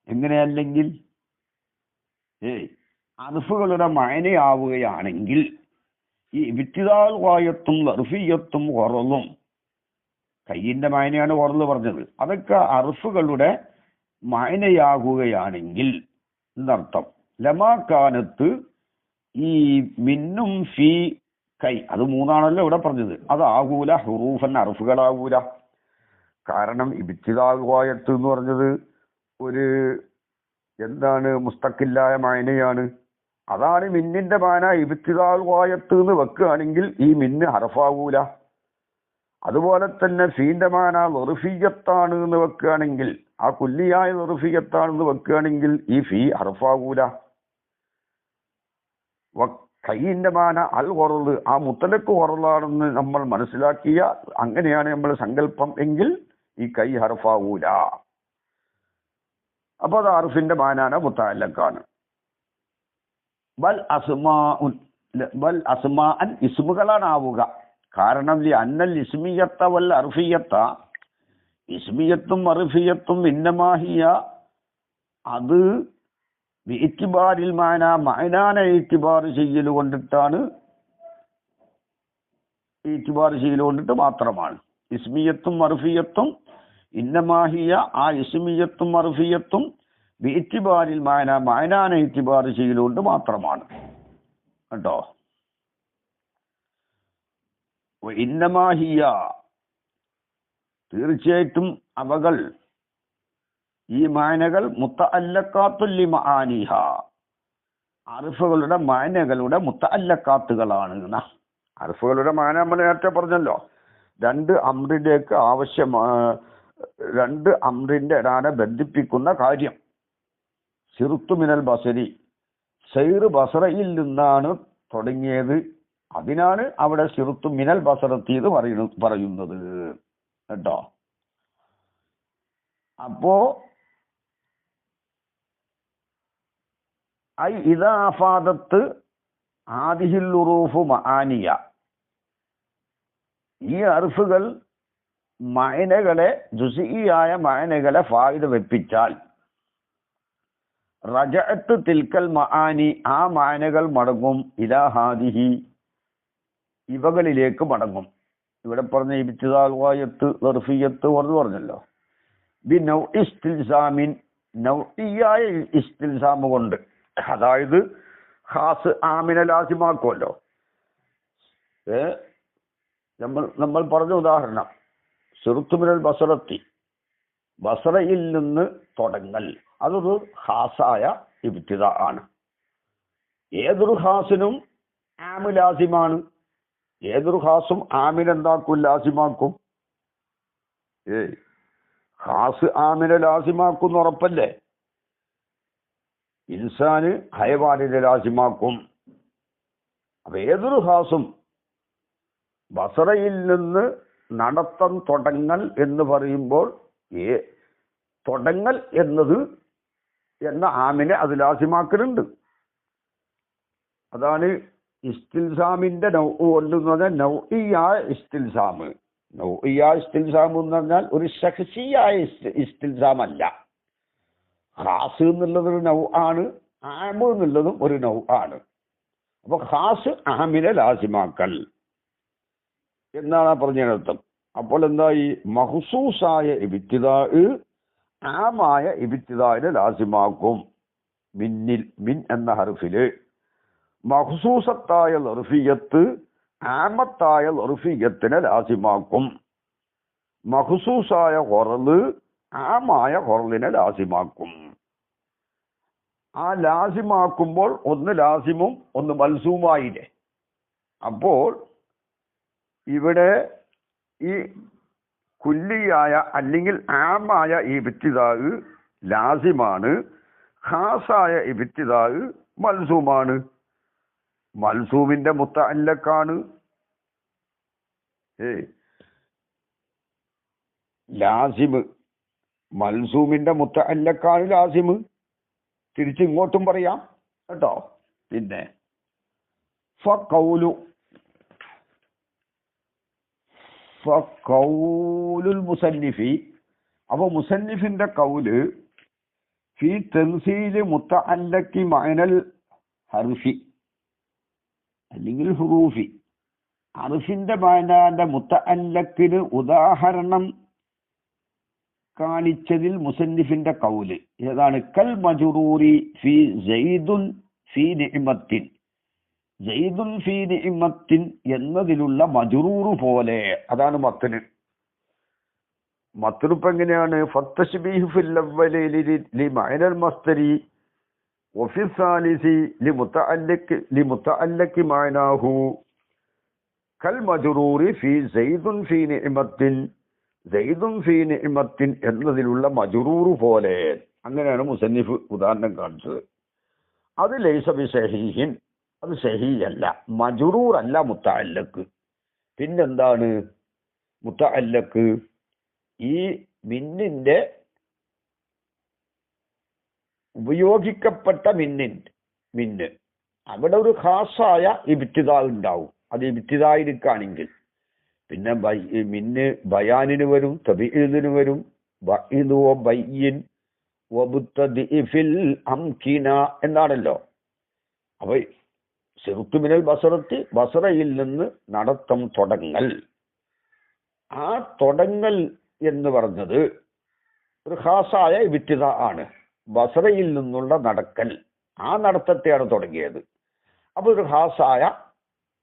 എങ്ങനെയല്ലെങ്കിൽ അർഫുകളുടെ മായനയാവുകയാണെങ്കിൽ ഈ ഇബ്തിദാഉൽ ഗായത്തും ലർഫിയത്തും ഖറളും, കയ്യിന്റെ മായനയാണ് ഖറള് പറഞ്ഞത്, അതൊക്കെ അർഫുകളുടെ മായനയാകുകയാണെങ്കിൽ എന്നർത്ഥം. ലമാക്കാനത്ത് ഈ മിന്നും ഫി കൈ, അത് 3ആണല്ലോ ഇവിടെ പറഞ്ഞത്, അതാകൂല ഹുറൂഫൻ, അർഫുകളാകൂല. കാരണം ഇബ്തിദാഉൽ ഗായത്ത് എന്ന് പറഞ്ഞത് ഒരു എന്താണ്, മുസ്തഖില്ലായ മായനയാണ്. അതാണ് മിന്നിന്റെ മാന. ഇബ്തിദാഉൽ ഗായത്ത് എന്ന് വെക്കുകയാണെങ്കിൽ ഈ മിന്ന് ഹർഫാകൂല. അതുപോലെ തന്നെ ഫീന്റെ മാന ലർഫിയത്താണ് എന്ന് വെക്കുകയാണെങ്കിൽ, ആ കുല്ലിയായ ലർഫിയത്താണെന്ന് വെക്കുകയാണെങ്കിൽ ഈ ഫീ ഹർഫാകൂല. കയ്യിന്റെ മാന അൽ ഖറദ്, ആ മുത്തലക്ക് ഖറദാണെന്ന് നമ്മൾ മനസ്സിലാക്കിയ, അങ്ങനെയാണ് നമ്മൾ സങ്കല്പം എങ്കിൽ ഈ കൈ ഹർഫാകൂല. അപ്പൊ അത് അർഫിന്റെ മാനാന മുത്തഅല്ലക്കാണ്. ബൽ അസ്മാഅൻ, ഇസ്മുകളാണ് ആവുക. കാരണം അന്നൽ ഇസ്മിയത്ത വൽ അർഫിയത്ത, ഇസ്മിയത്തും അർഫിയത്തും ഇന്നമാഹിയ, അത് ഇത്തിബാരിൽ മാന, മാനാനെ ഇത്തിബാർ ചെയ്യൽ കൊണ്ടിട്ടാണ്, ഇത്തിബാർ ചെയ്യൽ കൊണ്ടിട്ട് മാത്രമാണ്. ഇസ്മിയത്തും അർഫിയത്തും ഇന്നമാഹിയ, ആ ഇസ്മിയത്തും അർഫിയത്തും ഇത്തിബാരിൽ മാന, മാനാനെ ഇത്തിബാർ ചെയ്യൽ കൊണ്ട് മാത്രമാണ് കേട്ടോ. ഇന്നമാഹിയ, തീർച്ചയായിട്ടും അവകൾ, ഈ മാനകൾ മുത്തഅല്ലഖാത്തുൽ ലിമആനിഹ, അർഫുകളുടെ മാനകളുടെ മുത്തഅല്ലഖാത്തുകളാണ്. അർഫുകളുടെ മാന നമ്മൾ നേരത്തെ പറഞ്ഞല്ലോ, 2 അംറിലേക്ക് രണ്ട് അംറിന്റെ ഇടാനെ ബന്ധിപ്പിക്കുന്ന കാര്യം. സിറുത്തു മിനൽ ബസരി, സൈർ ബസറയിൽ നിന്നാണ് തുടങ്ങിയത്. അതിനാണ് അവിടെ സിറുത്തു മിനൽ ബസറത്തി എന്ന് പറയുന്നത് കേട്ടോ. അപ്പോ ഐ ഇദാ അഫാദത്ത് ആദിഹിൽ ഉറൂഫു മആനിയ, ഈ അർഫുകൾ മഅനകളെ, ജുസ്ഇയായ മഅനകളെ ഫായിദ വെപ്പിച്ചാൽ, റജഅത്ത് തിൽക്കൽ മആനി, ആ മഅനകൾ മടങ്ങും, ഇലാ ഹാദിഹി, ഇവകളിലേക്ക് മടങ്ങും. ഇവിടെ പറഞ്ഞ ഇബ്തിദാഉൽ ഗായത്ത്, ലർഫിയത്ത് പറഞ്ഞല്ലോ. ബി നൗഇ ഇസ്തിൽസാമിൻ, നൗഇയായ ഇസ്തിൽസാം കൊണ്ട്, അതായത് ഖാസ് ആമിനെ ലാസിമാക്കുമല്ലോ. നമ്മൾ പറഞ്ഞ ഉദാഹരണം സിറുത്തുമിനൽ ബസറത്തി, ബസറയിൽ നിന്ന് തുടങ്ങൽ, അതൊരു ഖാസായ ഇബ്തിദ ആണ്. ഏതൊരു ഖാസിനും ആമ് ലാസിമാണ്. ഏതൊരു ഖാസും ആമിനെന്താക്കും? ലാസിമാക്കും. ഖാസ് ആമിനെ ലാസിമാക്കും ഉറപ്പല്ലേ? ഇൻസാന് ഹയവാനിനെ ലാസിമാക്കും. അപ്പൊ ഏതൊരു ഖാസും ബസറയിൽ നിന്ന് നടത്തം തുടങ്ങൽ എന്ന് പറയുമ്പോൾ തുടങ്ങൽ എന്ന ആമിനെ അത് ലാസിമാക്കലുണ്ട്. അതാണ് ഇസ്തിൽസാമിന്റെ കൊണ്ട് എന്ന് പറഞ്ഞാൽ നൗഇയായ ഇസ്തിൽസാം. നൗഇയായ ഇസ്തിൽസാം എന്ന് പറഞ്ഞാൽ ഒരു ശഖ്സിയായ ഇസ്തിൽസാം അല്ല. ഖാസ് എന്നുള്ളതൊരു നൗ ആണ്, ആമ് എന്നുള്ളതും ഒരു നൗ ആണ്. അപ്പൊ ഖാസ് ആമിനെ ലാസിമാക്കൽ എന്നാണ് പറഞ്ഞതിനർത്ഥം. അപ്പോൾ എന്തായി? മഖ്സൂസായ ഇബ്തിദാ ആമായ ഇബ്തിദാഇനെ ലാസിമാക്കും. മിൻ എന്ന ഹർഫില് മഖ്സൂസത്തായ ലർഫിയത്ത് ആമത്തായ ലർഫിയത്തിനെ ലാസിമാക്കും. മഖ്സൂസായ ഖറല് ആമായ ഖറലിനെ ലാസിമാക്കും. ആ ലാസിമാക്കുമ്പോൾ ഒന്ന് ലാസിമും ഒന്ന് മൽസൂമായില്ലേ. അപ്പോൾ ഇവിടെ ഈ കുല്ലിയായ അല്ലെങ്കിൽ ആമായ ഇബ്തിദാ ലാസിമാണ്, ഖാസായ ഇബ്തിദാ മൽസൂമാണ്. മൽസൂമിന്റെ മുത്തഅല്ലഖാണ്. ലാസിമ് മൽസൂമിന്റെ മുത്തഅല്ലഖാണ് ലാസിമ്. തിരിച്ചിങ്ങോട്ടും പറയാം കേട്ടോ. പിന്നെ ഫഖൗലുൽ മുസന്നിഫി, അപ്പൊ മുസന്നിഫിന്റെ കൗല് ഫീ തൻസീല് മുത്തഅല്ലഖി മഅനൽ ഹർഫി അല്ലെങ്കിൽ ഹുറൂഫി, ഹർഫിന്റെ മഅനാന്റെ മുത്തഅല്ലഖിന് ഉദാഹരണം കാണിച്ചതിൽ മുസന്നിഫിന്റെ കൗല് ഏതാണ്? കൽ മജ്റൂരി ഫീ സൈദുൻ ഫീ നിഅമത്തിൻ, സൈദുൻ ഫീ നിഅമത്തിൻ എന്നതിലുള്ള മജ്റൂർ പോലെ. അതാണ് മത്ന്. മത്ന് ഇപ്പൊ എങ്ങനെയാണ്? ഫത്തശ്ബീഹു ഫിൽ അവ്വലി ലിമഅനൽ മസ്ദരി വഫി സാലിസി ലിമുതഅല്ലഖി മഅനാഹു കൽ മജ്റൂരി ഫീ സൈദുൻ ഫീ നിഅമത്തിൻ, സൈദുൻ ഫീ നിഅമത്തിൻ എന്നതിലുള്ള മജ്റൂർ പോലെ. അങ്ങനെയാണ് മുസന്നിഫ് ഉദാഹരണം കാണിച്ചത്. അത് ലൈസ ബിസഹീഹിൻ, അത് സഹീഹല്ല. മജ്റൂർ അല്ല മുത്തഅല്ലഖ്. പിന്നെന്താണ് മുത്തഅല്ലഖ്? ഈ മിന്നിന്റെ ഉപയോഗിക്കപ്പെട്ട മിന്ന് അവിടെ ഒരു ഖാസായ ഇബ്തിദാ ഉണ്ടാവും. അത് ഇബ്തിദായിരിക്കുകയാണെങ്കിൽ പിന്നെ മിന്ന് ബയാനിന് വരും, തബീഇദിന് വരും. ബഇദു വബയ്യിൻ വബുത്തദിഇഫിൽ അംകിന എന്നാണല്ലോ. അപ്പൊ സിറുത്തുമിനൽ ബസറത്തി, ബസറയിൽ നിന്ന് നടത്തം തുടങ്ങൽ. ആ തുടങ്ങൽ എന്ന് പറഞ്ഞത് ഒരു ഖാസായ ഇബ്തിദാ ആണ്. ബസറയിൽ നിന്നുള്ള നടക്കൽ, ആ നടത്തത്തെയാണ് തുടങ്ങിയത്. അപ്പൊ ഒരു ഖാസായ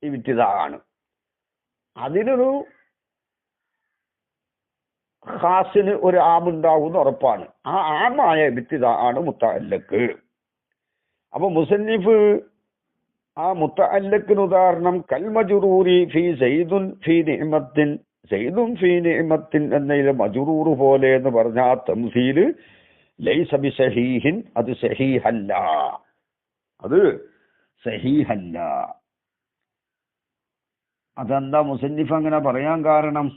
ഇബ്തിദാ ആണ്. അതിനൊരു ഖാസിന് ഒരു ആമുണ്ടാവുന്ന ഉറപ്പാണ്. ആ ആമായ ഇബ്തിദാ ആണ് മുത്തഅല്ലഖ്. അപ്പൊ മുസന്നിഫ് ആ മുത്തഅല്ലഖിന് ഉദാഹരണം കൽ മജ്റൂരി ഫീ സൈദുൻ ഫീ നിഅമത്തിൻ, സൈദുൻ ഫീ നിഅമത്തിൻ എന്നതിലെ മജ്റൂർ പോലെ എന്ന് പറഞ്ഞ ആ തംസീല് ലൈസ ബിസഹീഹിൻ, അത് സഹീഹല്ല. അത് സഹീഹല്ല. അതെന്താ മുസന്നിഫ് അങ്ങനെ പറയാൻ കാരണം?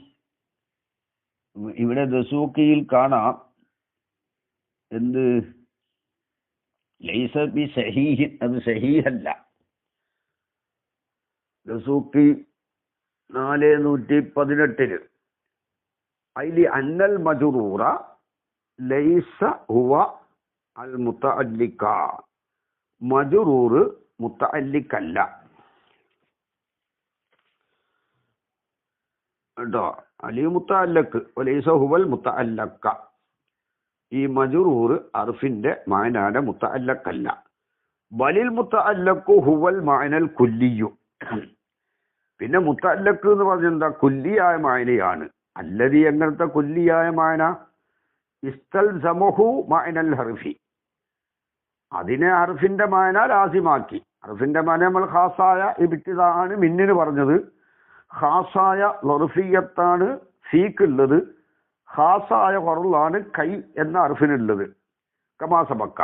ഇവിടെ ദസൂക്കിയിൽ കാണാം എന്ത്? ലൈസ ബി സഹീഹിൻ, അത് സഹീഹല്ല. ദസൂക്കി 418 അതിൽ അന്നൽ മജ്റൂറ ലൈസ ഹുവ അൽ മുതഅല്ലിഖ, മജ്റൂർ മുതഅല്ലിഖല്ല കേട്ടോ. അലി മുതഅല്ലഖ് ലൈസ ഹുവൽ മുതഅല്ലഖ. ഈ മജ്റൂർ അർഫിന്റെ മാനാന മുതഅല്ലഖല്ല. വലിൽ മുത്തഅല്ലഖു ഹുവൽ മഅനൽ കുല്ലിയു. പിന്നെ മുത്തഅല്ലഖ് എന്ന് പറഞ്ഞാൽ എന്താ? കുല്ലിയായ മായനയാണ്. അല്ലദി എങ്ങനത്തെ കുല്ലിയായ മായന? ഇസ്തൽസമഹു മഅനൽ ഹർഫി, അതിനെ ഹർഫിന്റെ മായന ലാസിമാക്കി. ഹർഫിന്റെ മായന നമ്മൾ ഖാസായ ഇബ്തിദാഅാണ് മിന്നിന് പറഞ്ഞത്. ഖാസായ ലർഫിയത്താണ് ഫീക്കുള്ളത്. ഖാസായ ഖറുളാണ് കൈ എന്ന ഹർഫിനുള്ളത്. കമാ സബക്ക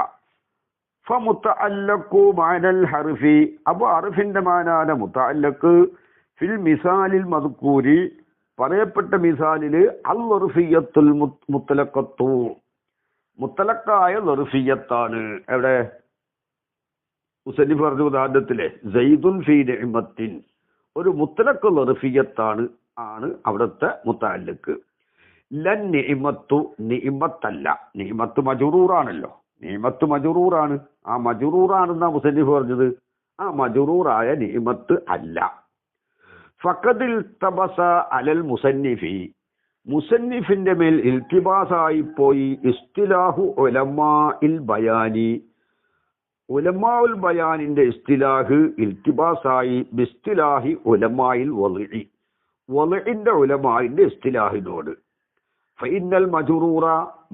ഫമുത്തഅല്ലഖു മഅനൽ ഹർഫി. അപ്പോൾ ഹർഫിന്റെ മാനാന മുത്തഅല്ലഖ് ഫിൽ മിസാലിൽ മദ്കൂരി, പറയപ്പെട്ട മിസാലില് അൽ ലർഫിയത്തുൽ മുത്തലഖത്തു, മുത്തലഖായ ലർഫിയത്താണ്. എവിടെ? മുസന്നിഫ് പറഞ്ഞ ഉദാഹരണത്തിലെ സൈദുൻ ഫീ നിഅമത്തിൻ, ഒരു മുത്തലഖ് ലർഫിയത്താണ് ആണ് അവിടുത്തെ മുത്തഅല്ലഖ്. ലൻ നിഅമത്തു, നിഅമത്തല്ല. നിഅമത്ത് മജ്റൂറാണല്ലോ, നിഅമത്ത് മജ്റൂറാണ്. ആ മജ്റൂറാണെന്നാ മുസന്നിഫ് പറഞ്ഞത്. ആ മജ്റൂറായ നിഅമത്ത് അല്ല. ഫഖദിൽ തബസ അലൽ മുസന്നിഫി, മുസന്നിഫിന്റെ മേൽ ഇൽത്തിബാസായി പോയി ഇസ്തിലാഹു ഉലമാഇൽ ബയാനി, ഉലമാഉൽ ബയാനിന്റെ ഇസ്തിലാഹ് ഇൽത്തിബാസായി ബിസ്തിലാഹി ഉലമാഇൽ വളിഇ, വളിഇന്റെ ഉലമാഇന്റെ ഇസ്തിലാഹിനോട്. ഫഇന്നൽ മജ്റൂറ,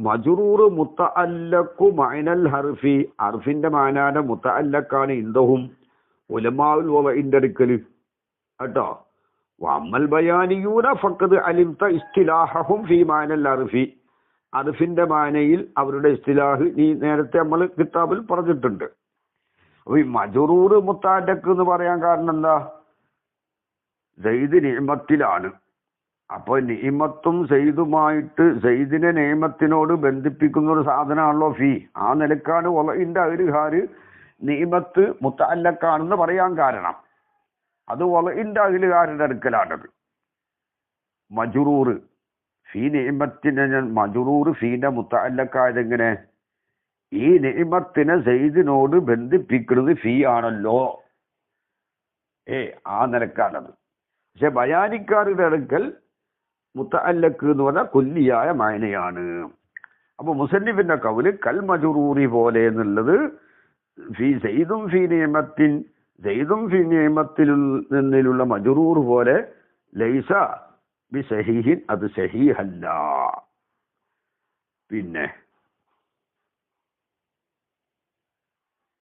മജ്റൂർ മുത്തഅല്ലഖു മഅനൽ ഹർഫി, ഹർഫിന്റെ മാനാന മുത്തഅല്ലഖാണ് ഇൻദഹും, ഉലമാഉൽ വളിഇന്റെ അടുക്കൽ കേട്ടോ. വഅമ്മൽ ബയാനിയൂന ഫഖദ് അലിംത ഇസ്തിലാഹഹും ഫീ മഅനൽ ഹർഫി, ഹർഫിന്റെ മാനയിൽ അവരുടെ ഇസ്തിലാഹ് നീ നേരത്തെ നമ്മൾ കിതാബിൽ പറഞ്ഞിട്ടുണ്ട്. അപ്പൊ ഈ മജ്റൂർ മുത്തഅല്ലഖ് എന്ന് പറയാൻ കാരണം എന്താ? സയ്യിദ് നിഅമത്തിലാണ്. അപ്പൊ നിഅമത്തും സയ്യിദുമായിട്ട് സയ്യിദിനെ നിഅമത്തിനോട് ബന്ധിപ്പിക്കുന്ന ഒരു സാധനമാണല്ലോ ഫീ. ആ നിലക്കാണ് വലഇന്റെ അഹ്ലുകാര് നിഅമത്ത് മുത്തഅല്ലഖാണെന്ന് പറയാൻ കാരണം. അത് വലഇന്റെ അഹ്ലുകാരുടെ അടുക്കലാണത്. മജ്റൂർ ഫീ നിഅമത്തിനെ മജ്റൂർ ഫീന്റെ മുത്തഅല്ലഖായത് എങ്ങനെ? ഈ നിഅമത്തിനെ സയ്യിദിനോട് ബന്ധിപ്പിക്കുന്നത് ഫീ ആണല്ലോ. ആ നിലക്കാണത്. പക്ഷെ ബയാനിക്കാരുടെ അടുക്കൽ മുത്തഅല്ലഖ് എന്ന് പറഞ്ഞാൽ കുല്ലിയായ മായനയാണ്. അപ്പൊ മുസന്നിഫിന്റെ കൗല് കൽ മജ്റൂറി പോലെ എന്നുള്ളത് ഫീ സയ്യിദും ഫീ നിഅമത്തിൻ, സയ്യിദും ഫീ നിഅമത്തിൽ നിന്നുള്ള മജ്റൂർ പോലെ ലൈസ ബിസഹീഹിൻ, അത് സഹീഹല്ല. പിന്നെ